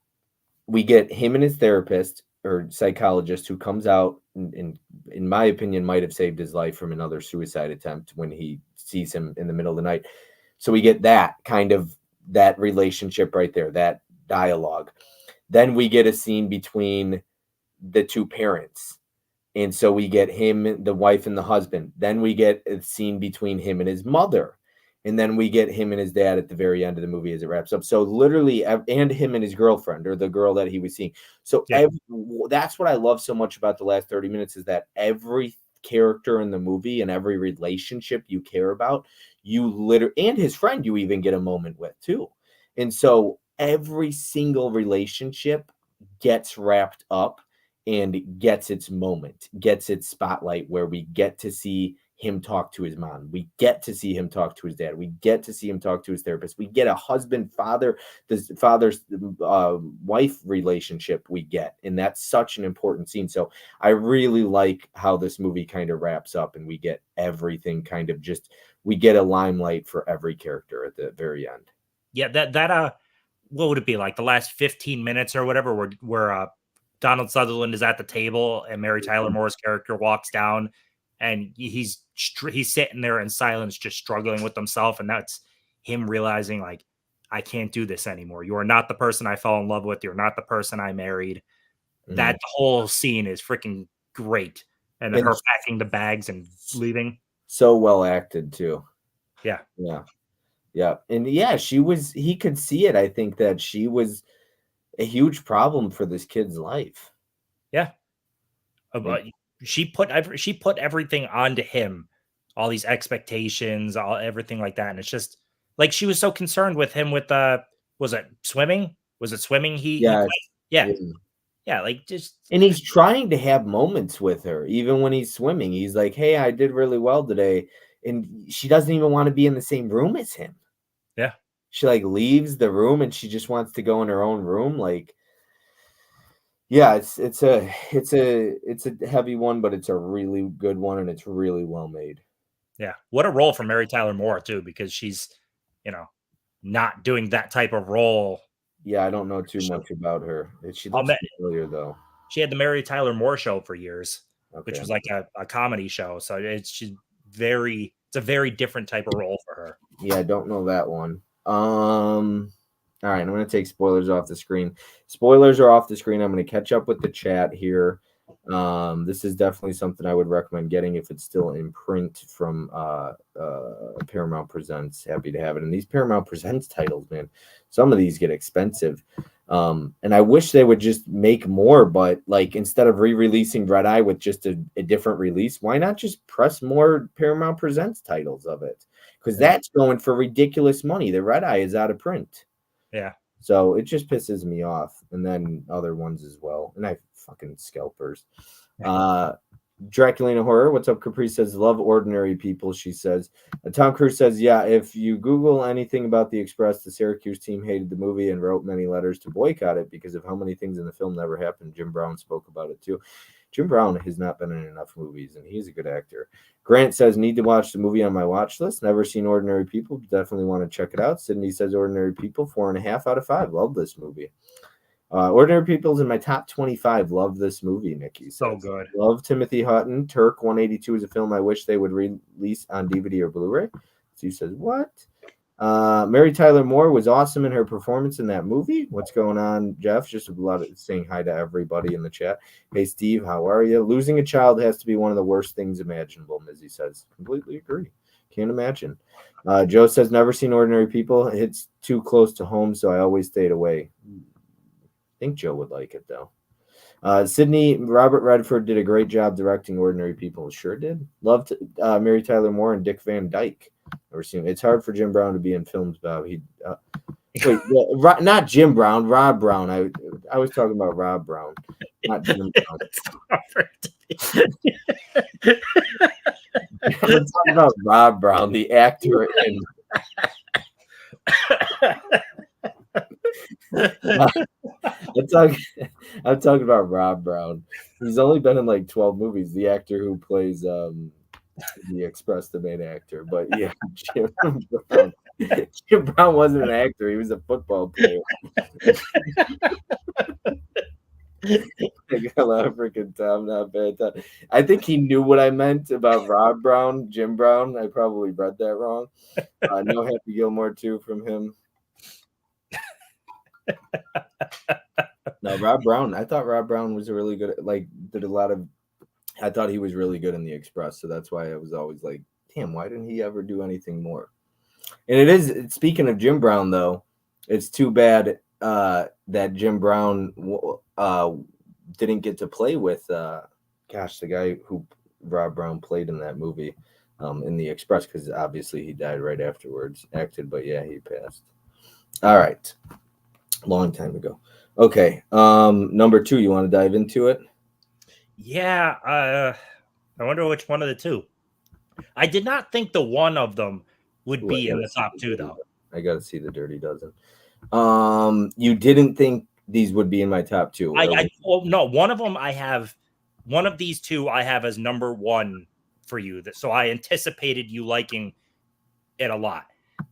we get him and his therapist or psychologist who comes out and in my opinion might have saved his life from another suicide attempt when he sees him in the middle of the night. So we get that kind of that relationship right there, that dialogue. Then we get a scene between the two parents. And so we get him, the wife and the husband. Then we get a scene between him and his mother. And then we get him and his dad at the very end of the movie as it wraps up. So literally, and him and his girlfriend or the girl that he was seeing. So Yeah, that's what I love so much about the last 30 minutes is that every character in the movie and every relationship you care about, you literally, and his friend, you even get a moment with too. And so every single relationship gets wrapped up and gets its moment, gets its spotlight where we get to see him talk to his mom. We get to see him talk to his dad. We get to see him talk to his therapist. We get a husband, father, this father's wife relationship we get. And that's such an important scene. So I really like how this movie kind of wraps up and we get everything kind of just, we get a limelight for every character at the very end. yeah. That what would it be like the last 15 minutes or whatever, where Donald Sutherland is at the table and Mary Tyler Moore's character walks down, and he's sitting there in silence, just struggling with himself, and that's him realizing like I can't do this anymore. You are not the person I fell in love with. You're not the person I married. That whole scene is freaking great. And then her packing the bags and leaving. So well acted too. Yeah. Yeah. Yeah. And yeah, he could see it. I think that she was a huge problem for this kid's life. Yeah. She put everything onto him, all these expectations, everything like that. And it's just like she was so concerned with him with was it swimming? Was it swimming he Yes. played? Yeah. Yeah. Yeah, like just And he's trying to have moments with her, even when he's swimming. He's like, "Hey, I did really well today," and she doesn't even want to be in the same room as him. yeah. She like leaves the room and she just wants to go in her own room. Like, yeah, it's a heavy one, but it's a really good one and it's really well made. Yeah. What a role for Mary Tyler Moore too, because she's, you know, not doing that type of role. Yeah, I don't know too much about her. She looks familiar though. She had the Mary Tyler Moore show for years, which Okay. was like a comedy show. So it's a very different type of role for her. Yeah, I don't know that one. All right, I'm going to take spoilers off the screen. Spoilers are off the screen. I'm going to catch up with the chat here. This is definitely something I would recommend getting if it's still in print from Paramount Presents. Happy to have it. And these Paramount Presents titles, man, some of these get expensive. And I wish they would just make more, but like instead of re-releasing Red Eye with just a different release, why not just press more Paramount Presents titles of it? Because that's going for ridiculous money. The Red Eye is out of print. Yeah. So it just pisses me off. And then other ones as well. And I fucking scalpers. Draculina Horror, what's up? Capri says, love ordinary people, she says. Tom Cruise says, yeah, if you Google anything about the Express, the Syracuse team hated the movie and wrote many letters to boycott it because of how many things in the film never happened. Jim Brown spoke about it too. Jim Brown has not been in enough movies, and he's a good actor. Grant says, need to watch the movie on my watch list. Never seen Ordinary People. Definitely want to check it out. Sydney says, Ordinary People, 4.5 out of 5. Love this movie. Ordinary People's in my top 25. Love this movie, Nikki says. So good. Love Timothy Hutton. Turk 182 is a film I wish they would release on DVD or Blu-ray. Sue says, what? Mary Tyler Moore was awesome in her performance in that movie. What's going on, Jeff? Just a lot of saying hi to everybody in the chat. Hey, Steve, how are you? Losing a child has to be one of the worst things imaginable, Mizzy says. Completely agree. Can't imagine. Joe says, never seen Ordinary People. It's too close to home, so I always stayed away. I think Joe would like it, though. Sydney, Robert Redford did a great job directing Ordinary People. Sure did. Loved Mary Tyler Moore and Dick Van Dyke. Never seen. It's hard for Jim Brown to be in films about. Not Jim Brown, Rob Brown. I was talking about Rob Brown, not Jim Brown. I'm talking about Rob Brown, the actor in. I'm talking about Rob Brown. He's only been in like 12 movies. The actor who plays the Express, the main actor. But yeah, Jim Brown wasn't an actor. He was a football player. I got a lot of freaking time, not bad time. I think he knew what I meant about Rob Brown, Jim Brown. I probably read that wrong. No Happy Gilmore too from him. No, Rob Brown. I thought Rob Brown was a really good. I thought he was really good in the Express, so that's why I was always like, damn, why didn't he ever do anything more? And it is. Speaking of Jim Brown, though, it's too bad that Jim Brown didn't get to play with, the guy who Rob Brown played in that movie in the Express, because obviously he died right afterwards. But yeah, he passed. All right, long time ago. Okay, number 2. You want to dive into it? Yeah, I wonder which one of the two. I did not think the one of them would be in the top 2, though. I got to see the Dirty Dozen. You didn't think these would be in my top 2? No, one of them I have. One of these two I have as number 1 for you. So I anticipated you liking it a lot.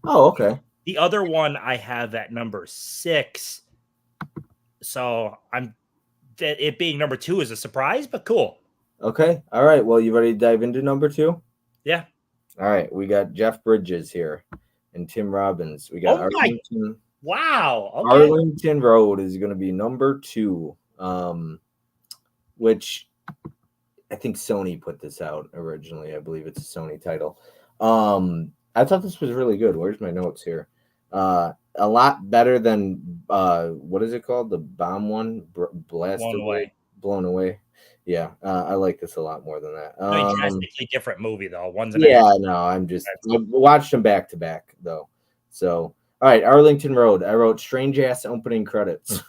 Oh, okay. The other one I have at number 6. So it being number 2 is a surprise, but cool. Okay. All right. Well, you ready to dive into number 2? Yeah. All right. We got Jeff Bridges here and Tim Robbins. We got Arlington. Wow. Okay. Arlington Road is going to be number 2, which I think Sony put this out originally. I believe it's a Sony title. I thought this was really good. Where's my notes here? A lot better than what is it called? The bomb one, blast Blown away, away. blown away. Yeah, I like this a lot more than that. I mean, drastically different movie though. One's an Yeah, action. no, I watched them back to back though. So, all right, Arlington Road. I wrote strange ass opening credits.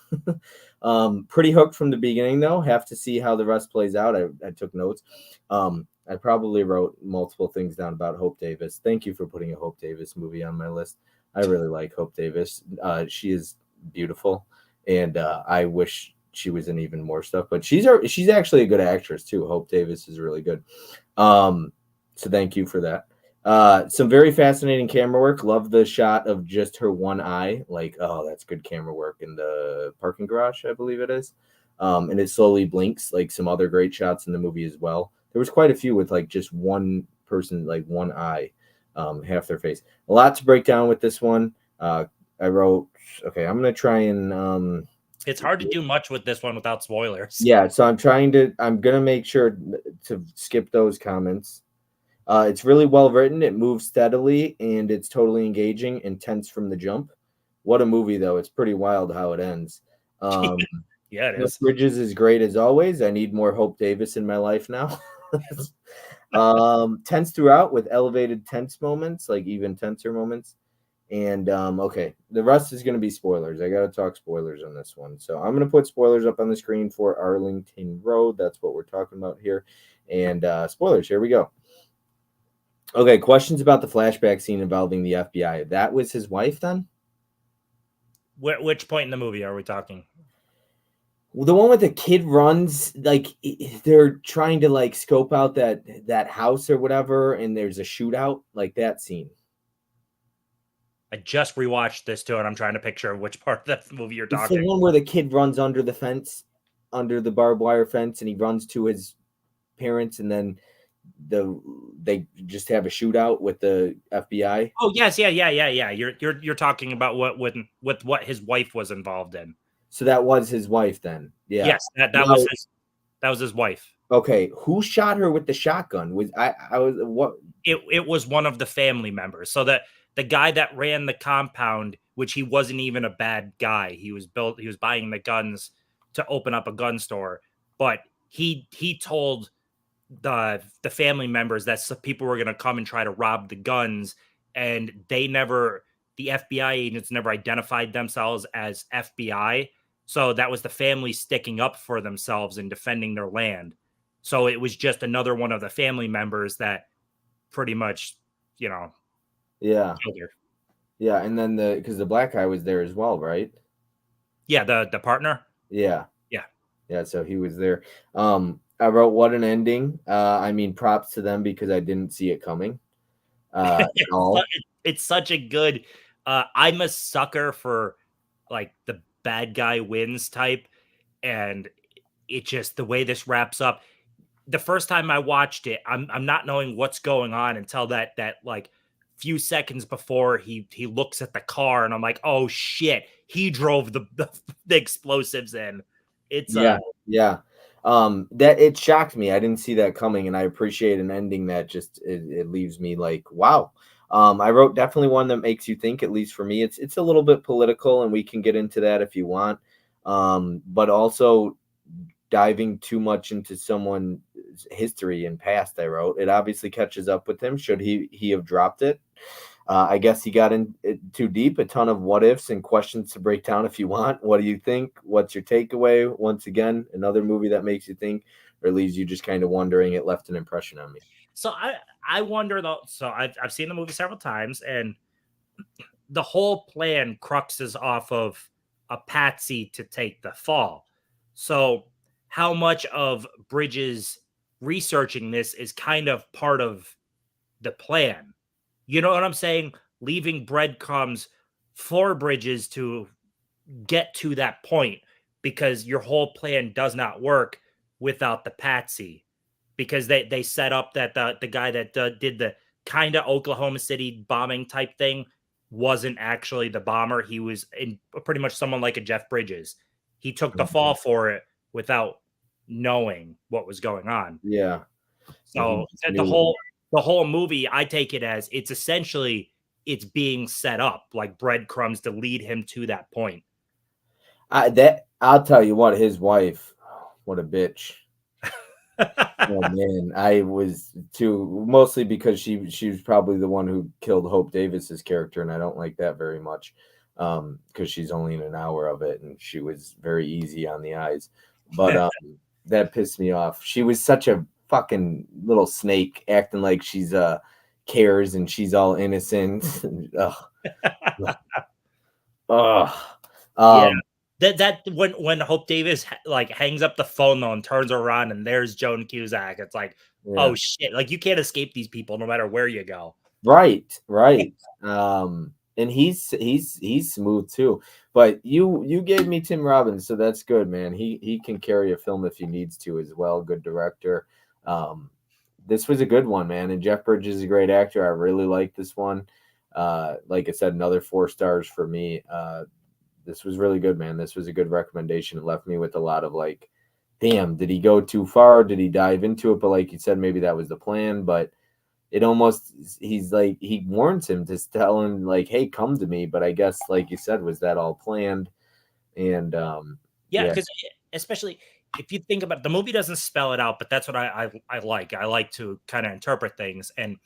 Pretty hooked from the beginning though. Have to see how the rest plays out. I took notes. I probably wrote multiple things down about Hope Davis. Thank you for putting a Hope Davis movie on my list. I really like Hope Davis. She is beautiful, and I wish she was in even more stuff. But she's actually a good actress too. Hope Davis is really good. So thank you for that. Some very fascinating camera work. Love the shot of just her one eye. Like, oh, that's good camera work in the parking garage, I believe it is. And it slowly blinks, like some other great shots in the movie as well. There was quite a few with like just one person, like one eye, half their face. A lot to break down with this one. I wrote, okay, I'm gonna try and It's hard to do much with this one without spoilers. yeah, so I'm gonna make sure to skip those comments. It's really well written. It moves steadily, and it's totally engaging and tense from the jump. What a movie, though! It's pretty wild how it ends. Um, Yeah, it Jeff is. Bridges is great as always. I need more Hope Davis in my life now. Tense throughout with elevated tense moments, like even tenser moments. And okay, the rest is going to be spoilers. I got to talk spoilers on this one. So I'm going to put spoilers up on the screen for Arlington Road. That's what we're talking about here. And spoilers, here we go. Okay, questions about the flashback scene involving the FBI. That was his wife then? Which point in the movie are we talking? Well, the one where the kid runs, like they're trying to like scope out that house or whatever, and there's a shootout, like that scene. I just rewatched this too, and I'm trying to picture which part of the movie you're It's the talking. one where the kid runs under the fence, under the barbed wire fence, and he runs to his parents, and then they just have a shootout with the FBI. Oh yes, yeah. You're talking about what with what his wife was involved in. So that was his wife then. Yeah. Yes, that Now, was his wife. okay, who shot her with the shotgun? Was I was what? It was one of the family members. So that the guy that ran the compound, which he wasn't even a bad guy. He was buying the guns to open up a gun store, but he told the family members that some people were going to come and try to rob the guns, and the FBI agents never identified themselves as FBI. So that was the family sticking up for themselves and defending their land. So it was just another one of the family members that pretty much, Yeah. killed her. Yeah, and then because the black guy was there as well, right? Yeah, the partner. Yeah. Yeah. Yeah, so he was there. I wrote what an ending. I mean, props to them because I didn't see it coming at all. It's such a good I'm a sucker for like the bad guy wins type, and it just the way this wraps up. The first time I watched it, I'm not knowing what's going on until that like few seconds before he looks at the car, and I'm like, oh shit, he drove the explosives in. It's Yeah, yeah. That it shocked me. I didn't see that coming, and I appreciate an ending that just it leaves me like, wow. I wrote definitely one that makes you think, at least for me. It's a little bit political, and we can get into that if you want. But also diving too much into someone's history and past. I wrote it obviously catches up with him. Should he have dropped it? I guess he got in it too deep. A ton of what ifs and questions to break down if you want. What do you think? What's your takeaway? Once again, another movie that makes you think or leaves you just kind of wondering. It left an impression on me. so I wonder though. So I've seen the movie several times, and the whole plan cruxes off of a patsy to take the fall. So how much of Bridges researching this is kind of part of the plan? You know what I'm saying? Leaving breadcrumbs for Bridges to get to that point, because your whole plan does not work without the patsy, because they set up that the guy that did the kind of Oklahoma City bombing type thing, wasn't actually the bomber. He was in pretty much someone like a Jeff Bridges. He took the Mhm. fall for it without knowing what was going on. Yeah, and he So just the knew. whole movie, I take it as it's essentially it's being set up like breadcrumbs to lead him to that point. I'll tell you what, his wife, what a bitch. Oh man, I was too mostly because she was probably the one who killed Hope Davis's character, and I don't like that very much. Because she's only in an hour of it, and she was very easy on the eyes. But that pissed me off. She was such a fucking little snake, acting like she's cares and she's all innocent. Ugh, ugh. Yeah. Um, That when Hope Davis like hangs up the phone though and turns around and there's Joan Cusack, it's like, yeah. oh shit, like you can't escape these people no matter where you go. Right, right. And he's smooth too. But you gave me Tim Robbins, so that's good, man. He can carry a film if he needs to as well. Good director. Um, this was a good one, man. And Jeff Bridges is a great actor. I really like this one. Like I said, another 4 stars for me. This was really good, man. This was a good recommendation. It left me with a lot of like, damn, did he go too far? Did he dive into it? But like you said, maybe that was the plan. But it almost he's like he warns him to tell him like, hey, come to me. But I guess like you said, was that all planned? And Yeah, yeah, because especially if you think about it, the movie doesn't spell it out, but that's what I like. I like to kind of interpret things. And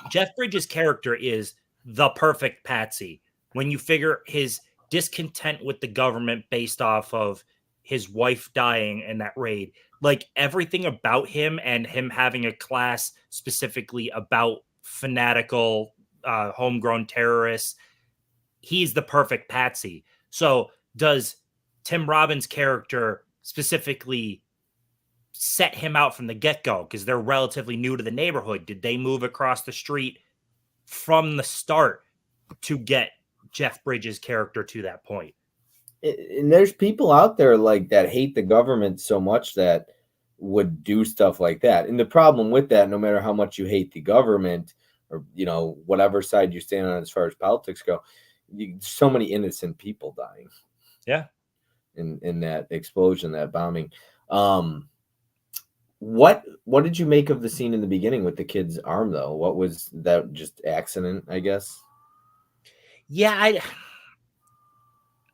Jeff Bridges' character is the perfect patsy. When you figure his discontent with the government based off of his wife dying in that raid, like everything about him and him having a class specifically about fanatical homegrown terrorists, he's the perfect patsy. So does Tim Robbins' character specifically set him out from the get-go because they're relatively new to the neighborhood? Did they move across the street from the start to get Jeff Bridges' character to that point? and there's people out there like that hate the government so much that would do stuff like that. And the problem with that, no matter how much you hate the government or whatever side you stand on as far as politics go, so many innocent people dying Yeah. in that explosion, that bombing. Um, what did you make of the scene in the beginning with the kid's arm though? What was that, just accident, I guess? Yeah,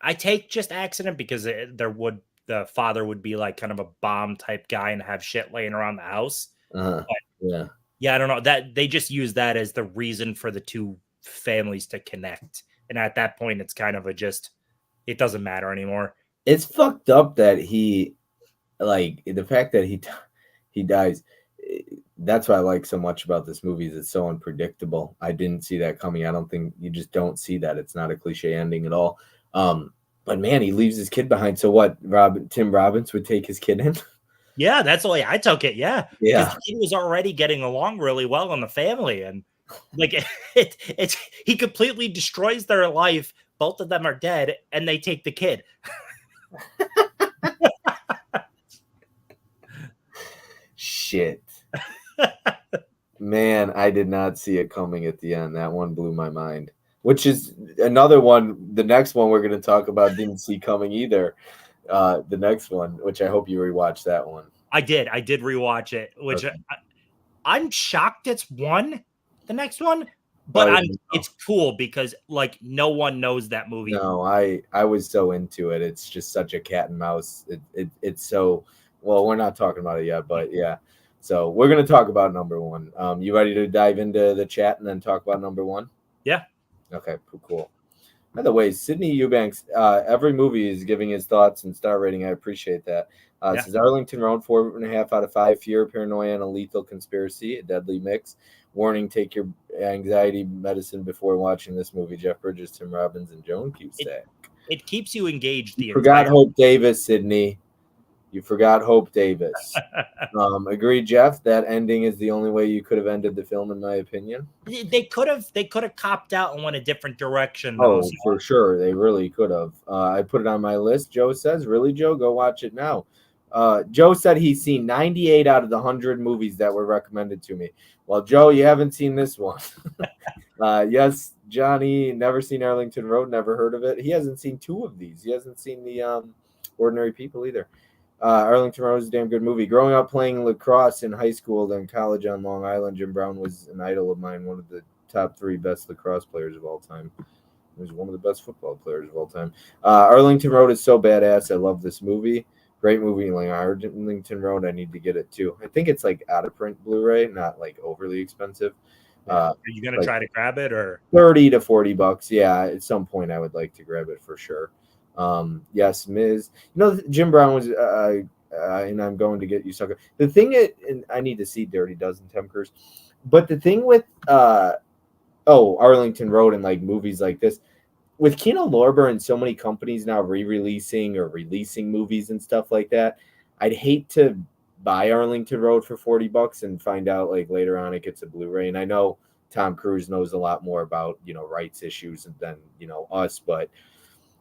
I take just accident because the father would be like kind of a bomb type guy and have shit laying around the house. Uh, But yeah. yeah, I don't know that they just use that as the reason for the two families to connect. And at that point, it's kind of a just it doesn't matter anymore. It's fucked up that like the fact that he dies. That's what I like so much about this movie is it's so unpredictable. I didn't see that coming. I don't think you just don't see that. It's not a cliche ending at all. But man, he leaves his kid behind. So what? Tim Robbins would take his kid in? Yeah, that's the way I took it. Yeah, because Yeah. he was already getting along really well in the family, and like it's he completely destroys their life. Both of them are dead, and they take the kid. Shit. Man, I did not see it coming at the end. That one blew my mind. Which is another one. The next one we're going to talk about didn't see coming either. The next one, which I hope you rewatch that one. I did rewatch it, which Okay. I'm shocked it's won the next one, Oh but yeah, it's cool because like no one knows that movie. no, I was so into it. It's just such a cat and mouse. It's so well. We're not talking about it yet, but yeah. So we're gonna talk about number one. You ready to dive into the chat and then talk about number one? Yeah, Okay, cool. By the way, Sydney Eubanks, every movie is giving his thoughts and star rating. I appreciate that. It yeah. says Arlington Road, 4.5 out of 5. Fear, paranoia, and a lethal conspiracy, a deadly mix. Warning: take your anxiety medicine before watching this movie. Jeff Bridges, Tim Robbins, and Joan It Cusack. it keeps you engaged You the forgot entire. Hope Davis, Sydney. You forgot Hope Davis. Agreed, Jeff. That ending is the only way you could have ended the film, in my opinion. They could have copped out and went a different direction though. Oh, So for sure. They really could have. I put it on my list. Joe says, really, Joe? Go watch it now. Joe said he's seen 98 out of the 100 movies that were recommended to me. Well, Joe, you haven't seen this one. Yes, Johnny, never seen Arlington Road, never heard of it. He hasn't seen two of these. He hasn't seen the Ordinary People either. Arlington Road is a damn good movie. Growing up playing lacrosse in high school, then college on Long Island, Jim Brown was an idol of mine, one of the top three best lacrosse players of all time. He was one of the best football players of all time. Arlington Road is so badass. I love this movie. Great movie, like Arlington Road. I need to get it too. I think it's like out of print Blu-ray, not like overly expensive. Are you gonna like try to grab it or $30 to $40? Yeah, at some point I would like to grab it for sure. Yes, Ms. Jim Brown was, and I'm going to get you sucker. The thing, and I need to see Dirty Dozen, Tim Cruise. But the thing with, Arlington Road and like movies like this, with Kino Lorber and so many companies now re-releasing or releasing movies and stuff like that, I'd hate to buy Arlington Road for $40 and find out like later on it gets a Blu-ray. And I know Tom Cruise knows a lot more about rights issues than us, but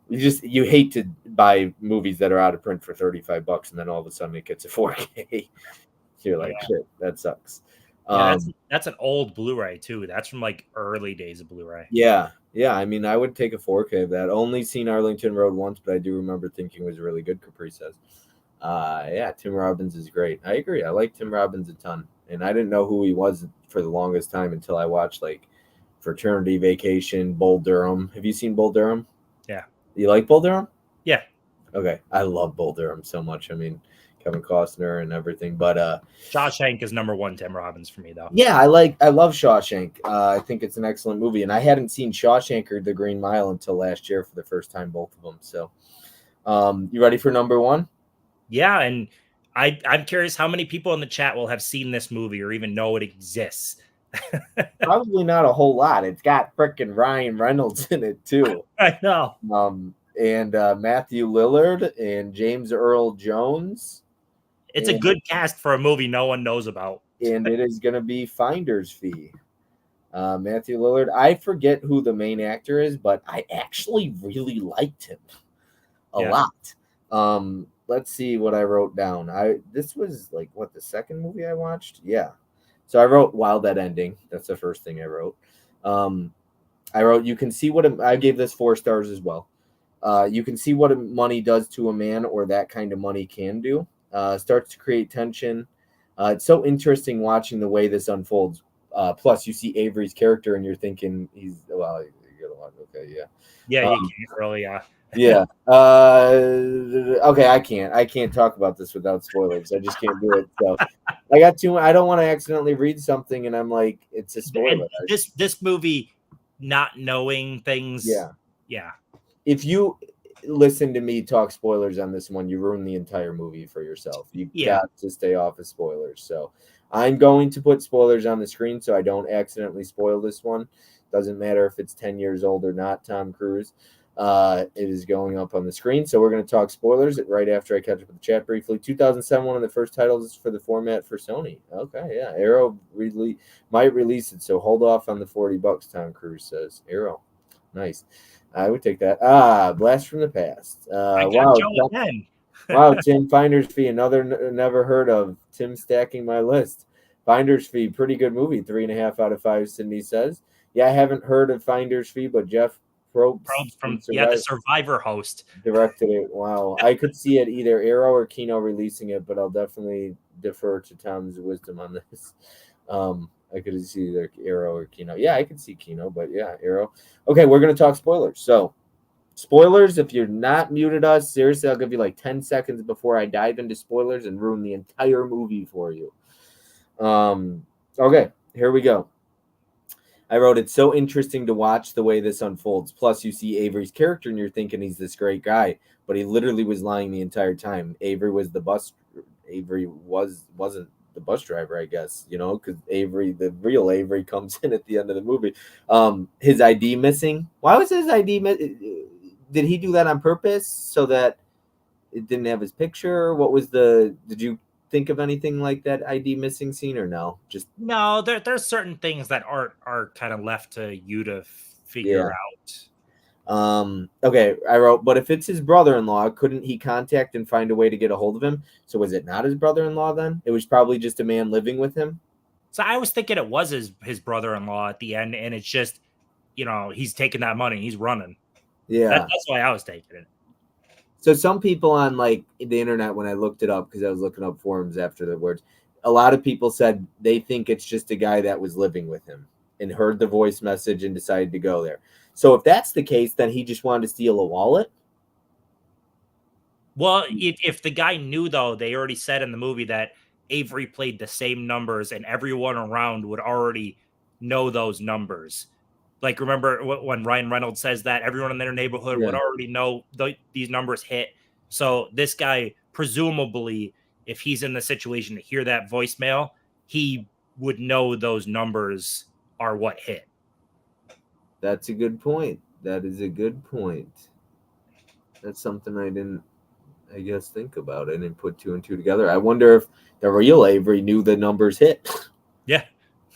you hate to buy movies that are out of print for $35 and then all of a sudden it gets a 4K. You're like, shit, that sucks. Yeah, that's an old Blu-ray too. That's from like early days of Blu-ray. Yeah. I mean, I would take a 4K of that. Only seen Arlington Road once, but I do remember thinking it was really good. Capri says, yeah, Tim Robbins is great. I agree. I like Tim Robbins a ton, and I didn't know who he was for the longest time until I watched like Fraternity Vacation, Bull Durham. Have you seen Bull Durham? Yeah. You like Bull Durham? Yeah. Okay, I love Bull Durham so much. I mean, Kevin Costner and everything, but Shawshank is number one Tim Robbins for me though. Yeah, I love Shawshank. I think it's an excellent movie, and I hadn't seen Shawshank or The Green Mile until last year for the first time, both of them. So, you ready for number one? Yeah, and I'm curious how many people in the chat will have seen this movie or even know it exists. Probably not a whole lot. It's got frickin' Ryan Reynolds in it too. I know. And Matthew Lillard and James Earl Jones. It's a good cast for a movie no one knows about. And it is going to be Finder's Fee. Matthew Lillard. I forget who the main actor is, but I actually really liked him a lot. Let's see what I wrote down. This was like the second movie I watched. Yeah. So I wrote Wild That Ending. That's the first thing I wrote. I wrote, you can see I gave this 4 stars as well. You can see what money does to a man, or that kind of money can do. Starts to create tension. It's so interesting watching the way this unfolds. Plus, you see Avery's character, and you're thinking you gotta watch. Okay, yeah. Yeah, he can't really. Yeah. Okay, I can't talk about this without spoilers. I just can't do it. So I got too. I don't want to accidentally read something, and I'm like, it's a spoiler. This movie, not knowing things. Yeah. If you listen to me talk spoilers on this one, you ruin the entire movie for yourself. You got to stay off of spoilers. So I'm going to put spoilers on the screen so I don't accidentally spoil this one. Doesn't matter if it's 10 years old or not, Tom Cruise. It is going up on the screen. So we're going to talk spoilers right after I catch up with the chat briefly. 2007, one of the first titles for the format for Sony. Okay, yeah. Arrow might release it, so hold off on the $40, Tom Cruise says. Arrow. Nice. I would take that. Blast from the Past. Wow, Tim, Finder's Fee, another never heard of. Tim stacking my list. Finder's Fee, pretty good movie. 3.5 out of 5, Sydney says. Yeah, I haven't heard of Finder's Fee, but Jeff Probst from the Survivor host directed it. Wow. I could see it either Arrow or Kino releasing it, but I'll definitely defer to Tom's wisdom on this. I could see either Arrow or Kino. Yeah, I could see Kino, but yeah, Arrow. Okay, we're going to talk spoilers. So, spoilers, if you're not muted us, seriously, I'll give you like 10 seconds before I dive into spoilers and ruin the entire movie for you. Okay, here we go. I wrote, it's so interesting to watch the way this unfolds. Plus, you see Avery's character and you're thinking he's this great guy, but he literally was lying the entire time. Avery wasn't the bus driver, I guess, because Avery, the real Avery, comes in at the end of the movie. His ID missing. Why was his ID did he do that on purpose so that it didn't have his picture? What was did you think of anything like that ID missing scene or no? No, there's certain things that are kind of left to you to figure out. Okay, I wrote, but if it's his brother-in-law, couldn't he contact and find a way to get a hold of him? So was it not his brother-in-law then? It was probably just a man living with him? So I was thinking it was his brother-in-law at the end, and it's just, he's taking that money, he's running. Yeah. That's why I was taking it. So some people on like the internet, when I looked it up, because I was looking up forums after the words, a lot of people said they think it's just a guy that was living with him and heard the voice message and decided to go there. So if that's the case, then he just wanted to steal a wallet. Well, if the guy knew, though, they already said in the movie that Avery played the same numbers, and everyone around would already know those numbers. Like, remember when Ryan Reynolds says that everyone in their neighborhood would Yeah, already know these numbers hit. So this guy, presumably, if he's in the situation to hear that voicemail, he would know those numbers are what hit. that's a good point. That is a good point. That's something I didn't, I guess, think about. I didn't put two and two together. I wonder if the real Avery knew the numbers hit. Yeah.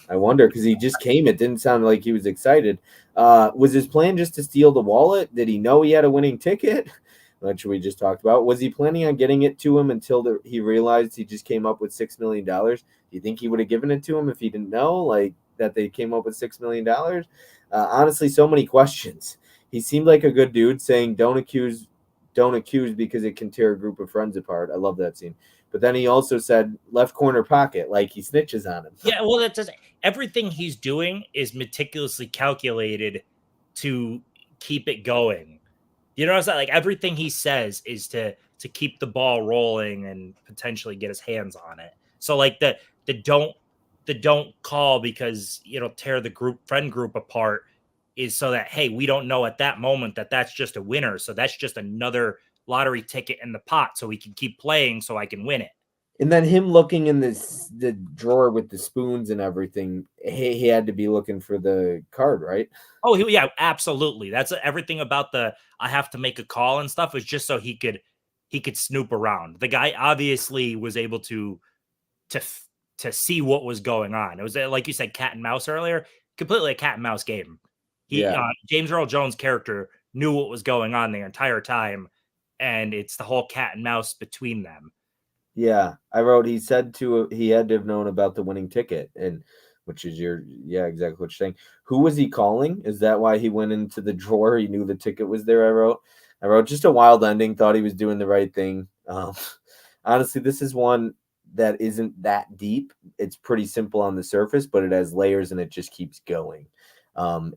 I wonder, because he just came. It didn't sound like he was excited. Was his plan just to steal the wallet? Did he know he had a winning ticket? Which we just talked about. Was he planning on getting it to him until he realized he just came up with $6 million? Do you think he would have given it to him if he didn't know, like, that they came up with $6 million? Honestly, so many questions. He seemed like a good dude, saying, don't accuse because it can tear a group of friends apart. I love that scene. But then he also said left corner pocket, like he snitches on him. Yeah, well, that does everything he's doing is meticulously calculated to keep it going. You know what I'm saying? Like, everything he says is to keep the ball rolling and potentially get his hands on it. So like the don't the don't call because it'll tear the friend group apart is so that, hey, we don't know at that moment that that's just a winner. So that's just another lottery ticket in the pot so we can keep playing so I can win it. And then him looking in the drawer with the spoons and everything, he had to be looking for the card, right? Oh, yeah, absolutely. That's everything about the I have to make a call and stuff is just so he could snoop around. The guy obviously was able to to see what was going on. It was like you said, cat and mouse earlier, completely a cat and mouse game. Yeah. James Earl Jones' character knew what was going on the entire time, and it's the whole cat and mouse between them. Yeah. I wrote he said he had to have known about the winning ticket, and which is exactly what you're saying. Who was he calling? Is that why he went into the drawer? He knew the ticket was there. I wrote just a wild ending, thought he was doing the right thing. Honestly, this is one that isn't that deep. It's pretty simple on the surface, but it has layers and it just keeps going.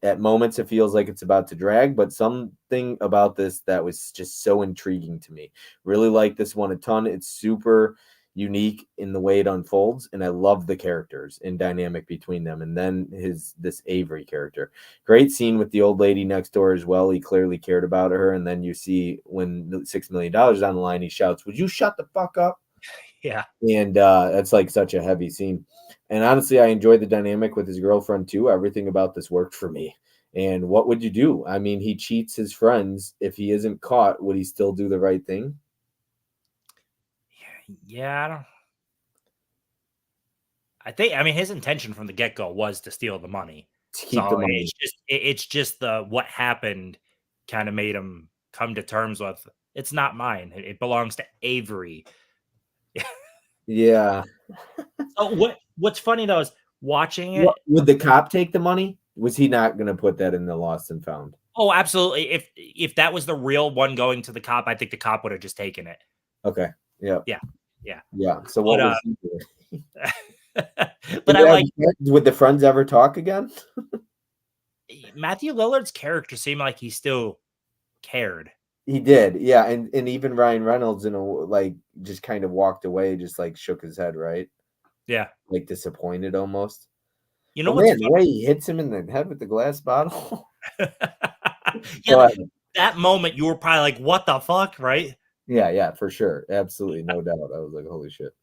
At moments, it feels like it's about to drag, but something about this that was just so intriguing to me. Really like this one a ton. It's super unique in the way it unfolds, and I love the characters and dynamic between them. And then this Avery character, great scene with the old lady next door as well. He clearly cared about her, and then you see when the $6 million on the line, he shouts, "Would you shut the fuck up?" Yeah. And that's like such a heavy scene. And honestly, I enjoyed the dynamic with his girlfriend too. Everything about this worked for me. And what would you do? I mean, he cheats his friends. If he isn't caught, would he still do the right thing? Yeah, I mean his intention from the get-go was to steal the money. To keep the So money. it's just the what happened kind of made him come to terms with it's not mine. It belongs to Avery. Yeah. So what's funny though is watching What, it. would the cop take the money? Was he not going to put that in the lost and found? Oh, absolutely. If that was the real one going to the cop, I think the cop would have just taken it. Okay. Yeah. Yeah. Yeah. Yeah. So But what was he doing? but I like Would the friends ever talk again? Matthew Lillard's character seemed like he still cared. He did. Yeah. And even Ryan Reynolds, like, just kind of walked away, just like shook his head, right? Yeah. Like disappointed almost. You know But what's man, the way he hits him in the head with the glass bottle. yeah, But that moment you were probably like, "What the fuck?" Right? yeah, for sure. Absolutely. No doubt. I was like, holy shit.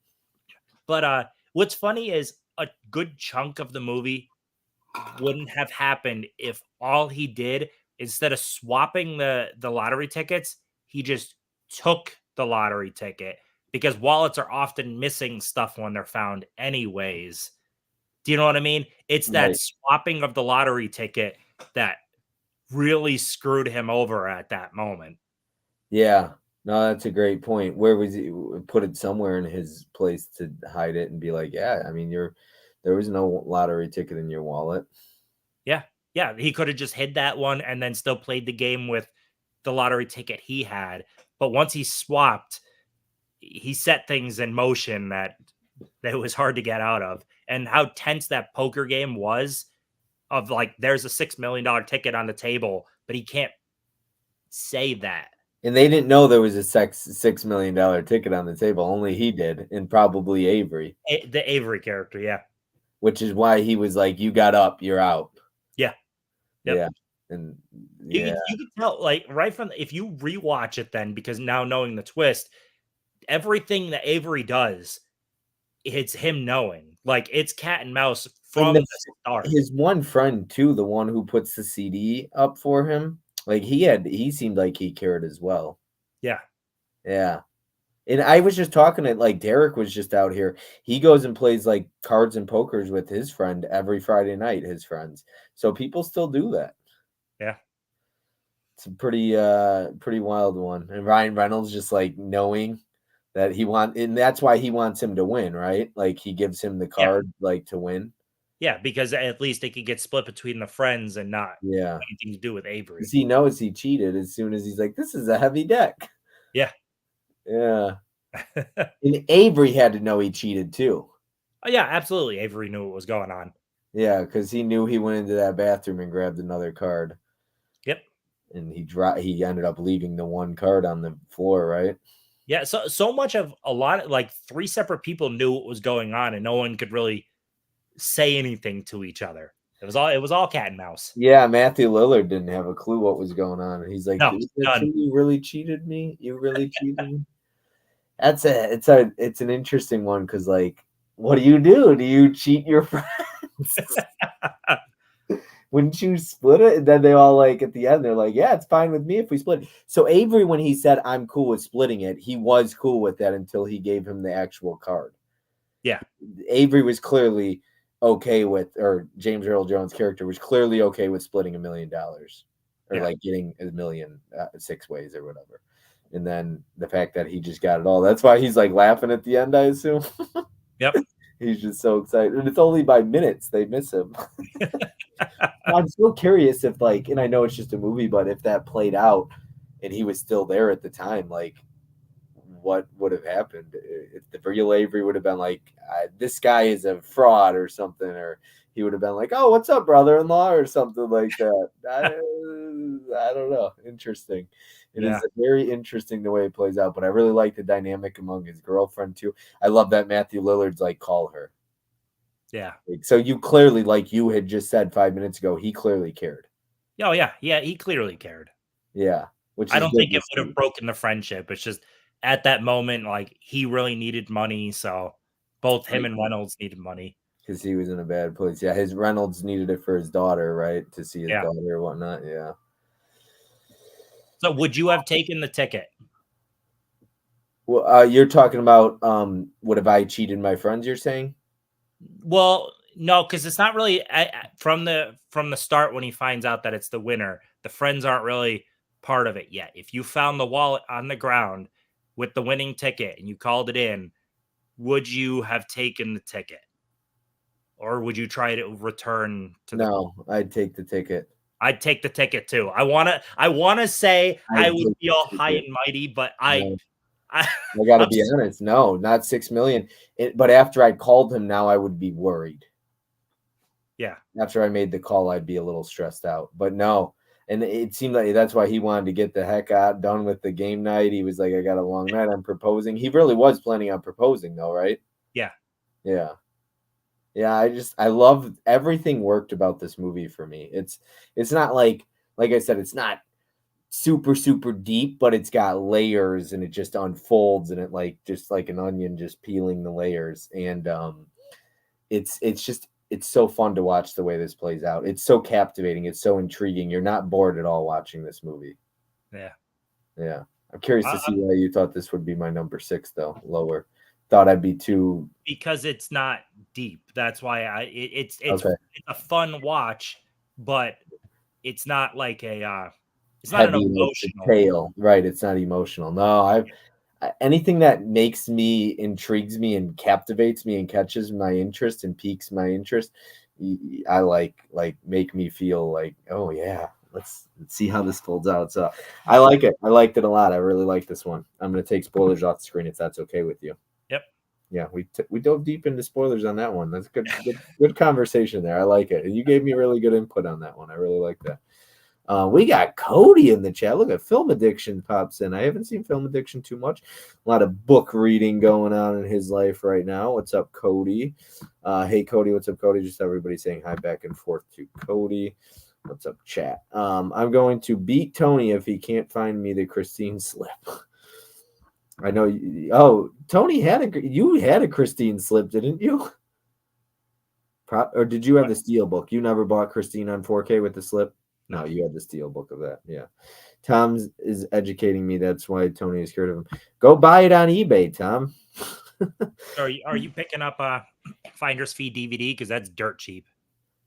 But what's funny is a good chunk of the movie wouldn't have happened if all he did instead of swapping the lottery tickets, he just took the lottery ticket because wallets are often missing stuff when they're found anyways. Do you know what I mean? It's that Right. swapping of the lottery ticket that really screwed him over at that moment. Yeah. No, that's a great point. Where was he? Put it somewhere in his place to hide it and be like, yeah, I mean, There was no lottery ticket in your wallet. Yeah. Yeah. He could have just hid that one and then still played the game with the lottery ticket he had. But once he swapped, he set things in motion that it was hard to get out of. And how tense that poker game was, of like, there's a $6 million ticket on the table, but he can't say that. And they didn't know there was a $6 million ticket on the table. Only he did, and probably Avery. The Avery character, yeah. Which is why he was like, "You got up, you're out." Yeah. Yep. Yeah. And yeah, you could tell, like, right from, if you rewatch it then, because now knowing the twist, everything that Avery does, it's him knowing. Like, it's cat and mouse from the start. his one friend too, the one who puts the CD up for him, like he seemed like he cared as well. Yeah. Yeah. And I was just talking to, like, Derek was just out here. He goes and plays like cards and pokers with his friend every Friday night, his friends. So people still do that. Yeah. It's a pretty wild one. And Ryan Reynolds just like knowing that and that's why he wants him to win, right? Like he gives him the card like to win. Yeah, because at least it could get split between the friends and not anything to do with Avery. Because he knows he cheated as soon as he's like, this is a heavy deck. Yeah. Yeah. And Avery had to know he cheated too. Oh, yeah, absolutely. Avery knew what was going on. Yeah, because he knew he went into that bathroom and grabbed another card. Yep. And he ended up leaving the one card on the floor, right? Yeah, so much of a lot, like 3 separate people knew what was going on, and no one could really say anything to each other. It was all cat and mouse. Yeah, Matthew Lillard didn't have a clue what was going on. And he's like, No, you really cheated me? You really cheated me? It's an interesting one because, like, what do? Do you cheat your friends? Wouldn't you split it? And then they all, like, at the end, they're like, yeah, it's fine with me if we split. So Avery, when he said, I'm cool with splitting it, he was cool with that until he gave him the actual card. Yeah. Avery was clearly okay with, or James Earl Jones' character was clearly okay with splitting $1 million or like getting $1 million 6 ways or whatever. And then the fact that he just got it all, that's why he's like laughing at the end, I assume. Yep. He's just so excited. And it's only by minutes they miss him. I'm still curious if, like, and I know it's just a movie, but if that played out and he was still there at the time, like, what would have happened? If the real Avery would have been like, this guy is a fraud or something, or he would have been like, oh, what's up, brother-in-law, or something like that. I don't know. Interesting. It is very interesting the way it plays out, but I really like the dynamic among his girlfriend too. I love that Matthew Lillard's like, call her. Yeah. So you clearly, like you had just said 5 minutes ago, he clearly cared. Oh, yeah. Yeah, he clearly cared. Yeah. Which I don't think it would have broken the friendship. It's just at that moment, like, he really needed money. So both him and Reynolds needed money. Because he was in a bad place. Yeah, his Reynolds needed it for his daughter, right? To see his daughter or whatnot. Yeah. So would you have taken the ticket? Well, you're talking about what have I cheated my friends, you're saying? Well, no, because it's not really from the start when he finds out that it's the winner. The friends aren't really part of it yet. If you found the wallet on the ground with the winning ticket and you called it in, would you have taken the ticket? Or would you try to return to No, I'd take the ticket. I'd take the ticket too. I wanna say I would be all high and mighty, but I gotta be honest. No, not 6 million. But after I called him, now I would be worried. Yeah. After I made the call, I'd be a little stressed out. But no. And it seemed like that's why he wanted to get the heck out, done with the game night. He was like, I got a long night. I'm proposing. He really was planning on proposing, though, right? Yeah. Yeah. Yeah, I love everything worked about this movie for me. It's not like I said, it's not super, super deep, but it's got layers and it just unfolds and it like just like an onion just peeling the layers. And it's so fun to watch the way this plays out. It's so captivating. It's so intriguing. You're not bored at all watching this movie. Yeah. Yeah. I'm curious to see why you thought this would be my number 6, though, lower. Thought I'd be too, because it's not deep. That's why it's okay. a fun watch, but it's not like it's not an emotional tale, right? It's not emotional. No, anything that makes me, intrigues me, and captivates me, and catches my interest and piques my interest, I like make me feel like, oh yeah, let's see how this folds out. So I like it. I liked it a lot. I really like this one. I'm gonna take spoilers off the screen if that's okay with you. Yep. Yeah, we dove deep into spoilers on that one. That's good conversation there. I like it. And you gave me really good input on that one. I really like that. We got Cody in the chat. Look at Film Addiction pops in. I haven't seen Film Addiction too much. A lot of book reading going on in his life right now. What's up, Cody? Hey, Cody. What's up, Cody? Just everybody saying hi back and forth to Cody. What's up, chat? I'm going to beat Tony if he can't find me the Christine slip. I know. Oh, Tony you had a Christine slip, didn't you? Or did you have the steel book? You never bought Christine on 4K with the slip? No, you had the steel book of that. Yeah. Tom is educating me. That's why Tony is scared of him. Go buy it on eBay, Tom. Are you picking up a Finder's Fee DVD? Because that's dirt cheap.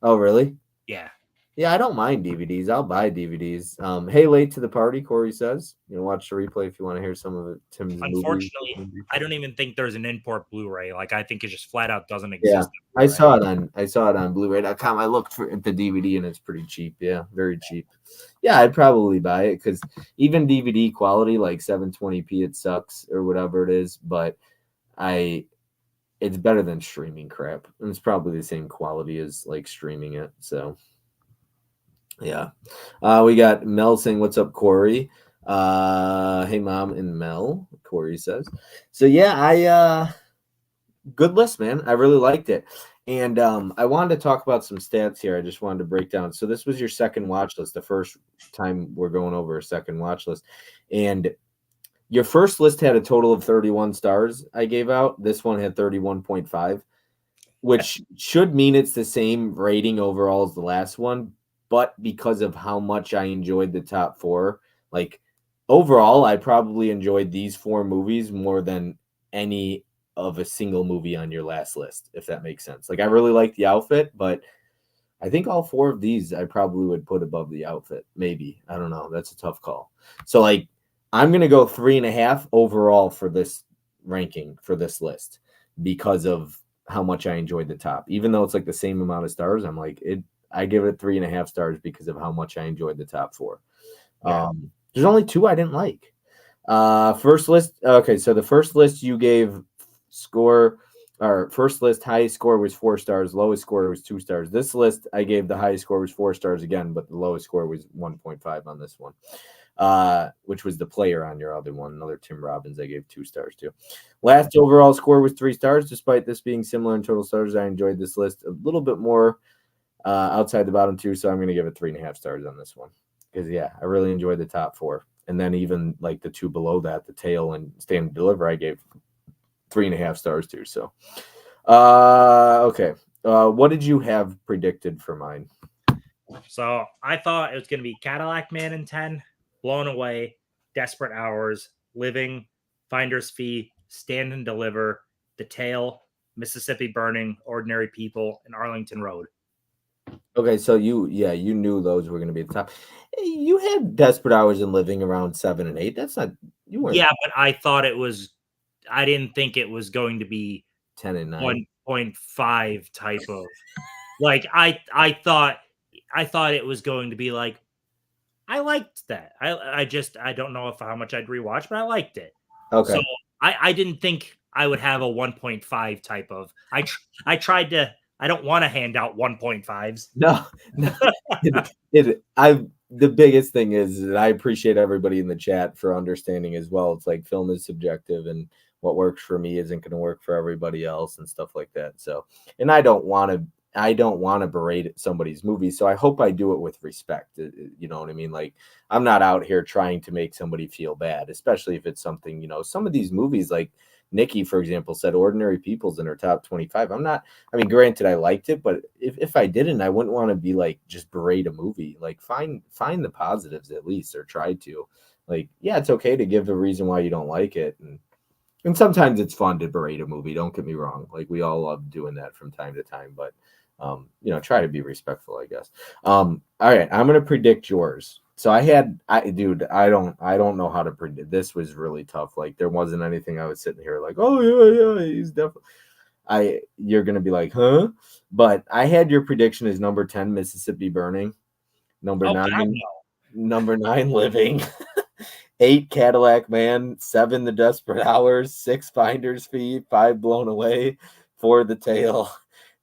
Oh, really? Yeah. Yeah, I don't mind DVDs. I'll buy DVDs. Hey, late to the party, Corey says. Watch the replay if you want to hear some of it. Tim's Unfortunately, I don't even think there's an import Blu-ray. Like, I think it just flat out doesn't Yeah, exist. I saw it on Blu-ray.com. I looked at the DVD and it's pretty cheap. Yeah, very cheap. Yeah, I'd probably buy it because even DVD quality, like 720p, it sucks or whatever it is. But it's better than streaming crap, and it's probably the same quality as like streaming it. So. Yeah. We got Mel saying, "What's up, Corey?" Hey, Mom and Mel, Corey says. So yeah, good list, man. I really liked it. And I wanted to talk about some stats here. I just wanted to break down. So this was your second watch list, the first time we're going over a second watch list. And your first list had a total of 31 stars I gave out. This one had 31.5, which should mean it's the same rating overall as the last one. But because of how much I enjoyed the top four, like overall, I probably enjoyed these four movies more than any of a single movie on your last list, if that makes sense. Like I really like The Outfit, but I think all four of these I probably would put above The Outfit. Maybe. I don't know. That's a tough call. So like I'm gonna go 3.5 overall for this ranking for this list because of how much I enjoyed the top. Even though it's like the same amount of stars, I'm like I give it 3.5 stars because of how much I enjoyed the top four. Yeah. There's only two I didn't like. First list. Okay, so the first list you gave first list highest score was 4 stars, lowest score was 2 stars. This list I gave the highest score was 4 stars again, but the lowest score was 1.5 on this one. Which was the player on your other one. Another Tim Robbins I gave 2 stars to. Last overall score was 3 stars. Despite this being similar in total stars, I enjoyed this list a little bit more outside the bottom two, so I'm going to give it 3.5 stars on this one because I really enjoyed the top four, and then even like the two below that, the tail and Stand and Deliver, I gave 3.5 stars to. So, okay, what did you have predicted for mine? So I thought it was going to be Cadillac Man in 10, Blown Away, Desperate Hours, Living, Finder's Fee, Stand and Deliver, The Tail, Mississippi Burning, Ordinary People, and Arlington Road. Okay, so you knew those were going to be the top. You had Desperate Hours and Living around 7 and 8. That's not you weren't. Yeah, but I thought it was. I didn't think it was going to be 10 and 9, 1.5 type of. Like I thought it was going to be like. I liked that. I don't know how much I'd rewatch, but I liked it. Okay. So I didn't think I would have a 1.5 type of. I tried to. I don't want to hand out 1.5s. No. The biggest thing is that I appreciate everybody in the chat for understanding as well. It's like film is subjective, and what works for me isn't going to work for everybody else and stuff like that. So, and I don't want to berate somebody's movie. So I hope I do it with respect. You know what I mean? Like I'm not out here trying to make somebody feel bad, especially if it's something, some of these movies like Nikki, for example, said Ordinary People's in her top 25. Granted, I liked it, but if I didn't, I wouldn't want to be like just berate a movie. Like find the positives at least, or try to. Like, yeah, it's okay to give the reason why you don't like it. And sometimes it's fun to berate a movie. Don't get me wrong. Like we all love doing that from time to time, but try to be respectful, I guess. All right, I'm going to predict yours. So I had, dude, I don't know how to predict. This was really tough. Like there wasn't anything I was sitting here like, oh yeah, he's definitely. You're gonna be like, huh? But I had your prediction as number 10, Mississippi Burning, number Oh God, nine, no. number 9, Living, 8, Cadillac Man, 7, The Desperate Hours, 6, Finder's Fee, 5, Blown Away, 4, The Tale,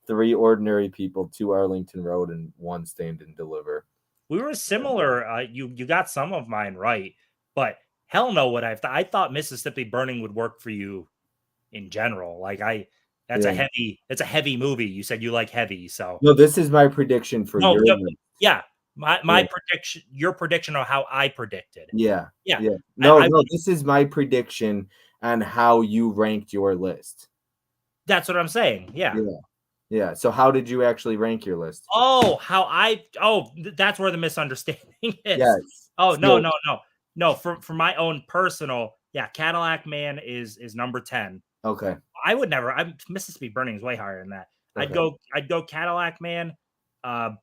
3, Ordinary People, 2, Arlington Road, and 1, Stand and Deliver. We were similar. You got some of mine right, but hell no, I thought Mississippi Burning would work for you in general. Like that's Yeah. a heavy movie. You said you like heavy, so No, this is my prediction for no, your no, list. yeah. My Yeah. prediction, your prediction of how I predicted. Yeah. Yeah, Yeah. No, I no, this is my prediction on how you ranked your list. that's what I'm saying. Yeah. Yeah. Yeah. So how did you actually rank your list? Oh, that's where the misunderstanding is. Yes. Oh, no, So no, no. No, for my own personal, yeah, Cadillac Man is number 10. okay. I would never. Mississippi Burning is way higher than that. Okay. I'd go Cadillac Man,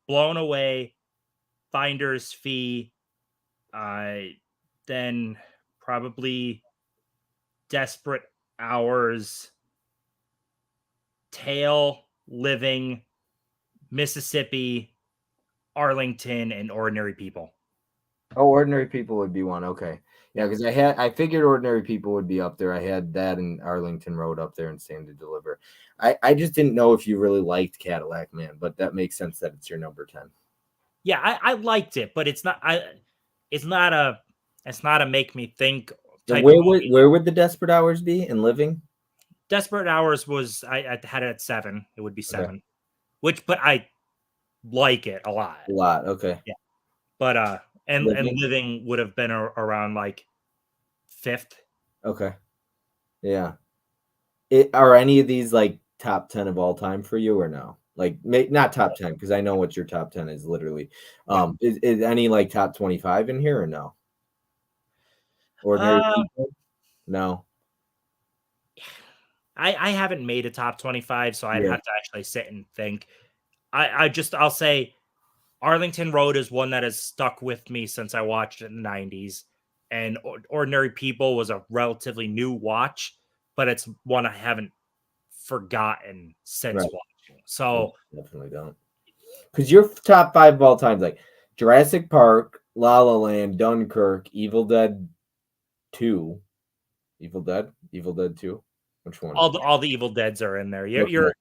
Blown Away, Finder's Fee, then probably Desperate Hours, Tail, Living, Mississippi, Arlington, and Ordinary People. Oh, Ordinary People would be one. Okay. Yeah, because I figured Ordinary People would be up there. I had that in Arlington Road up there and Stand to Deliver. I just didn't know if you really liked Cadillac Man, but that makes sense that it's your number 10. Yeah, I liked it, but it's not a make me think And type of movie. where would the Desperate Hours be in Living? Desperate Hours was I had it at 7. It would be Okay. 7. But I like it a lot. A lot. Okay. Yeah. But and Living? Living would have been around like 5th. Okay. Yeah. Are any of these like top 10 of all time for you or no? Like not top 10 because I know what your top 10 is literally. Yeah. Is any like top 25 in here or no? Ordinary People? No. I haven't made a top 25, so I'd Yeah. have to actually sit and think. I'll say Arlington Road is one that has stuck with me since I watched it in the 90s. And Ordinary People was a relatively new watch, but it's one I haven't forgotten since Right. watching. So Definitely don't. Because your top 5 of all time is like Jurassic Park, La La Land, Dunkirk, Evil Dead 2. Evil Dead 2. Which one? all the Evil Deads are in there. You're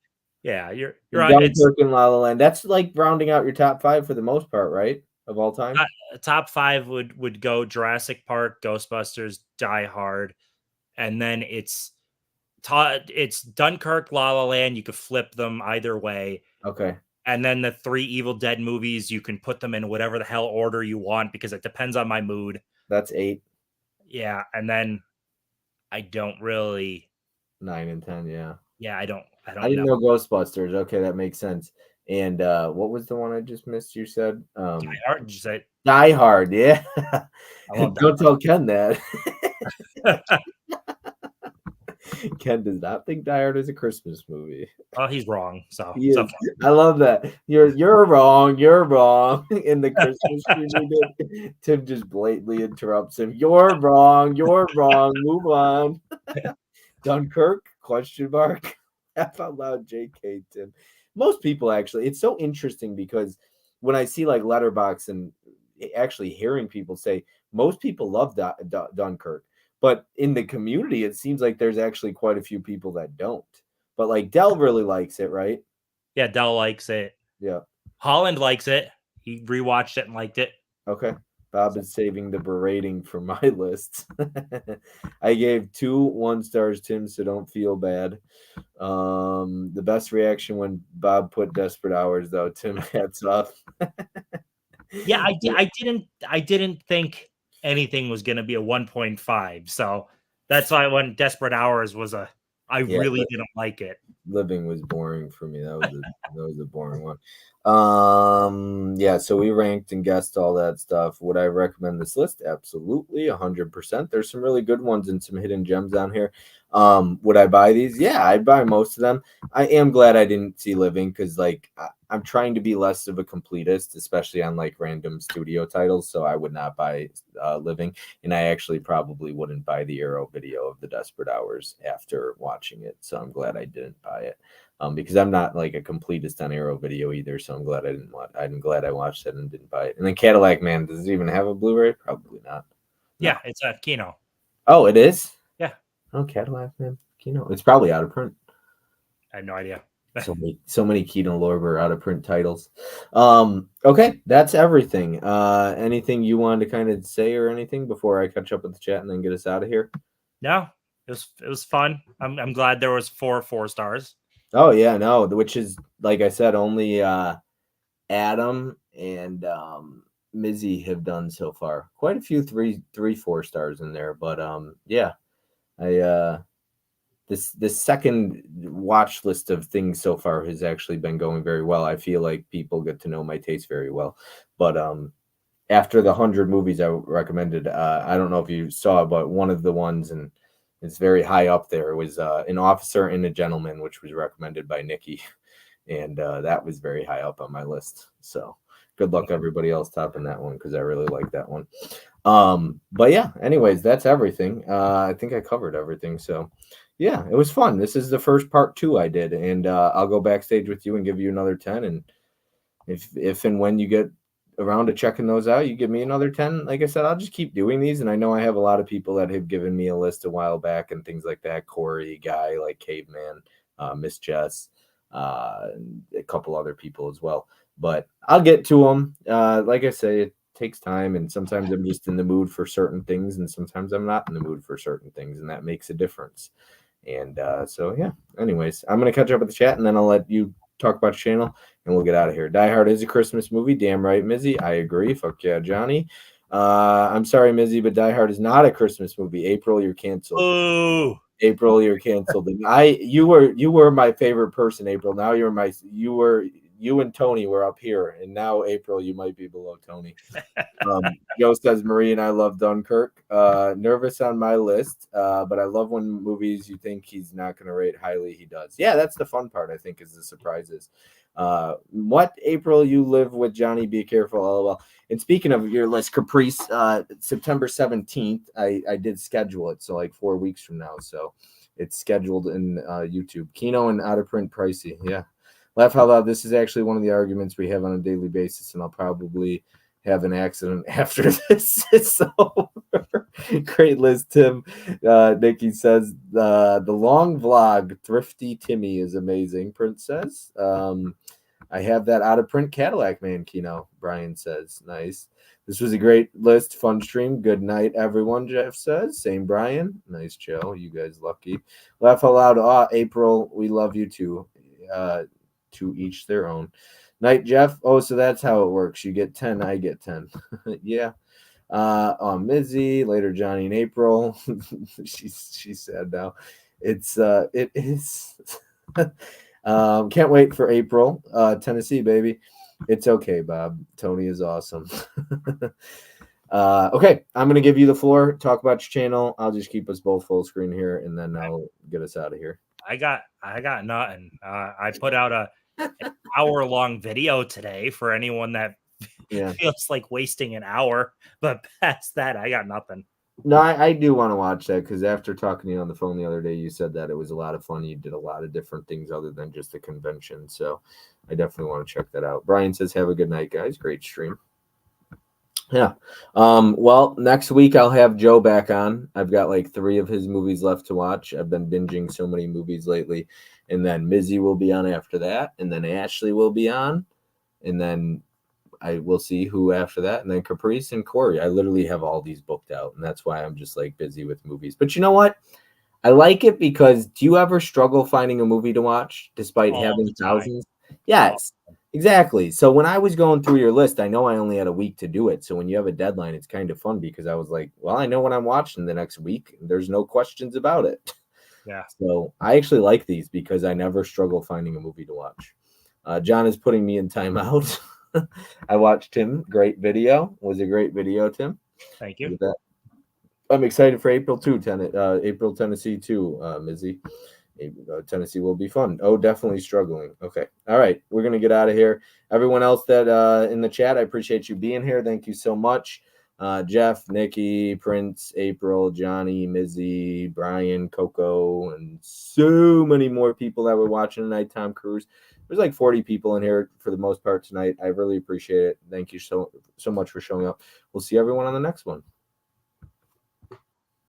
right. Dunkirk and La La Land. That's like rounding out your top 5 for the most part, right? Of all time. Top 5 would go Jurassic Park, Ghostbusters, Die Hard, and then it's Dunkirk, La La Land. You could flip them either way. Okay. And then the 3 Evil Dead movies, you can put them in whatever the hell order you want because it depends on my mood. That's 8. Yeah, and then I don't really 9 and 10, yeah. Yeah, I don't I didn't know Ghostbusters. Okay, that makes sense. And what was the one I just missed? You said Die Hard. Did you say? Die Hard, yeah. Don't tell Ken that. Ken does not think Die Hard is a Christmas movie. Oh, he's wrong. So I love that. You're wrong. You're wrong. In the Christmas movie, Tim just blatantly interrupts him. You're wrong. You're wrong. Move on. Dunkirk? Question mark. Laugh out loud, JK, Tim. Most people actually. It's so interesting because when I see like Letterboxd and actually hearing people say most people love Dunkirk. But in the community, it seems like there's actually quite a few people that don't. But like Dell really likes it, right? Yeah, Dell likes it. Yeah. Holland likes it. He rewatched it and liked it. Okay. Bob is saving the berating for my list. I gave 2 1-stars, Tim, so don't feel bad. The best reaction when Bob put Desperate Hours, though. Tim, hats off. Yeah, I didn't think anything was going to be a 1.5. So that's why when Desperate Hours was I really didn't like it. Living was boring for me. That was a boring one. Yeah, so we ranked and guessed all that stuff. Would I recommend this list? Absolutely, 100%. There's some really good ones and some hidden gems on here. Would I buy these? Yeah, I'd buy most of them. I am glad I didn't see Living because like I'm trying to be less of a completist, especially on like random studio titles. So I would not buy Living, and I actually probably wouldn't buy the Arrow video of the Desperate Hours after watching it. So I'm glad I didn't buy it. Because I'm not like a completist on Arrow video either, so I'm glad I didn't watch. I'm glad I watched it and didn't buy it. And then Cadillac Man, does it even have a Blu-ray? Probably not. No. Yeah, it's a Kino. Oh, it is. Yeah. Oh, Cadillac Man, Kino. It's probably out of print. I have no idea. So many Kino Lorber out of print titles. Okay, that's everything. Anything you wanted to kind of say or anything before I catch up with the chat and then get us out of here? No, it was fun. I'm glad there was 4 stars. Oh yeah, no, which is like I said, only Adam and Mizzy have done so far. Quite a few 4 stars in there, but yeah, I this second watch list of things so far has actually been going very well. I feel like people get to know my taste very well, but after the 100 movies I recommended, I don't know if you saw, but one of the ones, and it's very high up there, it was An Officer and a Gentleman, which was recommended by Nikki. And that was very high up on my list. So good luck everybody else topping that one because I really like that one. But yeah, anyways, that's everything. I think I covered everything. So yeah, it was fun. This is the first part 2 I did, and I'll go backstage with you and give you another 10. And if and when you get around to checking those out, you give me another 10. Like I said, I'll just keep doing these. And I know I have a lot of people that have given me a list a while back and things like that. Corey, Guy, like Caveman, Miss Jess, and a couple other people as well. But I'll get to them. Like I say, it takes time, and sometimes I'm just in the mood for certain things, and sometimes I'm not in the mood for certain things, and that makes a difference. And so yeah. Anyways, I'm gonna catch up with the chat, and then I'll let you talk about your channel, and we'll get out of here. Die Hard is a Christmas movie. Damn right, Mizzy. I agree. Fuck yeah, Johnny. I'm sorry, Mizzy, but Die Hard is not a Christmas movie. April, you're canceled. Ooh. April, you're canceled. And you were my favorite person, April. Now you and Tony were up here, and now April, you might be below Tony. Joe says Marie and I love Dunkirk. Nervous on my list, but I love when movies you think he's not going to rate highly, he does. Yeah, that's the fun part, I think, is the surprises. What April you live with Johnny? Be careful, lol. And speaking of your list, Caprice, September 17th, I did schedule it, so like 4 weeks from now. So it's scheduled in YouTube. Kino and out of print pricey. Yeah. Laugh out loud. This is actually one of the arguments we have on a daily basis, and I'll probably have an accident after this is over. Great list, Tim. Nikki says the long vlog, Thrifty Timmy, is amazing. Prince says I have that out of print Cadillac Man Kino. Brian says nice. This was a great list, fun stream. Good night, everyone. Jeff says same. Brian, nice Joe. You guys lucky. Laugh out loud. April, we love you too. To each their own. Night, Jeff. Oh, so that's how it works. You get 10, I get 10. Yeah. Mizzy, later Johnny and April. She's sad now. It is. Can't wait for April. Tennessee, baby. It's okay, Bob. Tony is awesome. Okay, I'm gonna give you the floor. Talk about your channel. I'll just keep us both full screen here, and then I'll get us out of here. I got nothing. I put out an hour-long video today for anyone that feels like wasting an hour, but past that, I got nothing. No, I do want to watch that because after talking to you on the phone the other day, you said that it was a lot of fun. You did a lot of different things other than just a convention. So I definitely want to check that out. Brian says, have a good night, guys. Great stream. Yeah. Well, next week I'll have Joe back on. I've got like 3 of his movies left to watch. I've been binging so many movies lately. And then Mizzy will be on after that. And then Ashley will be on. And then I will see who after that. And then Caprice and Corey. I literally have all these booked out. And that's why I'm just like busy with movies. But you know what? I like it because do you ever struggle finding a movie to watch despite having thousands? Yes, exactly. So when I was going through your list, I know I only had a week to do it. So when you have a deadline, it's kind of fun because I was like, well, I know what I'm watching the next week. There's no questions about it. Yeah. So I actually like these because I never struggle finding a movie to watch. John is putting me in timeout. I watched Tim. Great video. Was a great video, Tim. Thank you. I'm excited for April too. April Tennessee too, Mizzy. Tennessee will be fun. Oh, definitely struggling. Okay. All right. We're going to get out of here. Everyone else that in the chat, I appreciate you being here. Thank you so much. Jeff, Nikki, Prince, April, Johnny, Mizzy, Brian, Coco, and so many more people that were watching the Nighttime Cruise. There's like 40 people in here for the most part tonight. I really appreciate it. Thank you so much for showing up. We'll see everyone on the next one.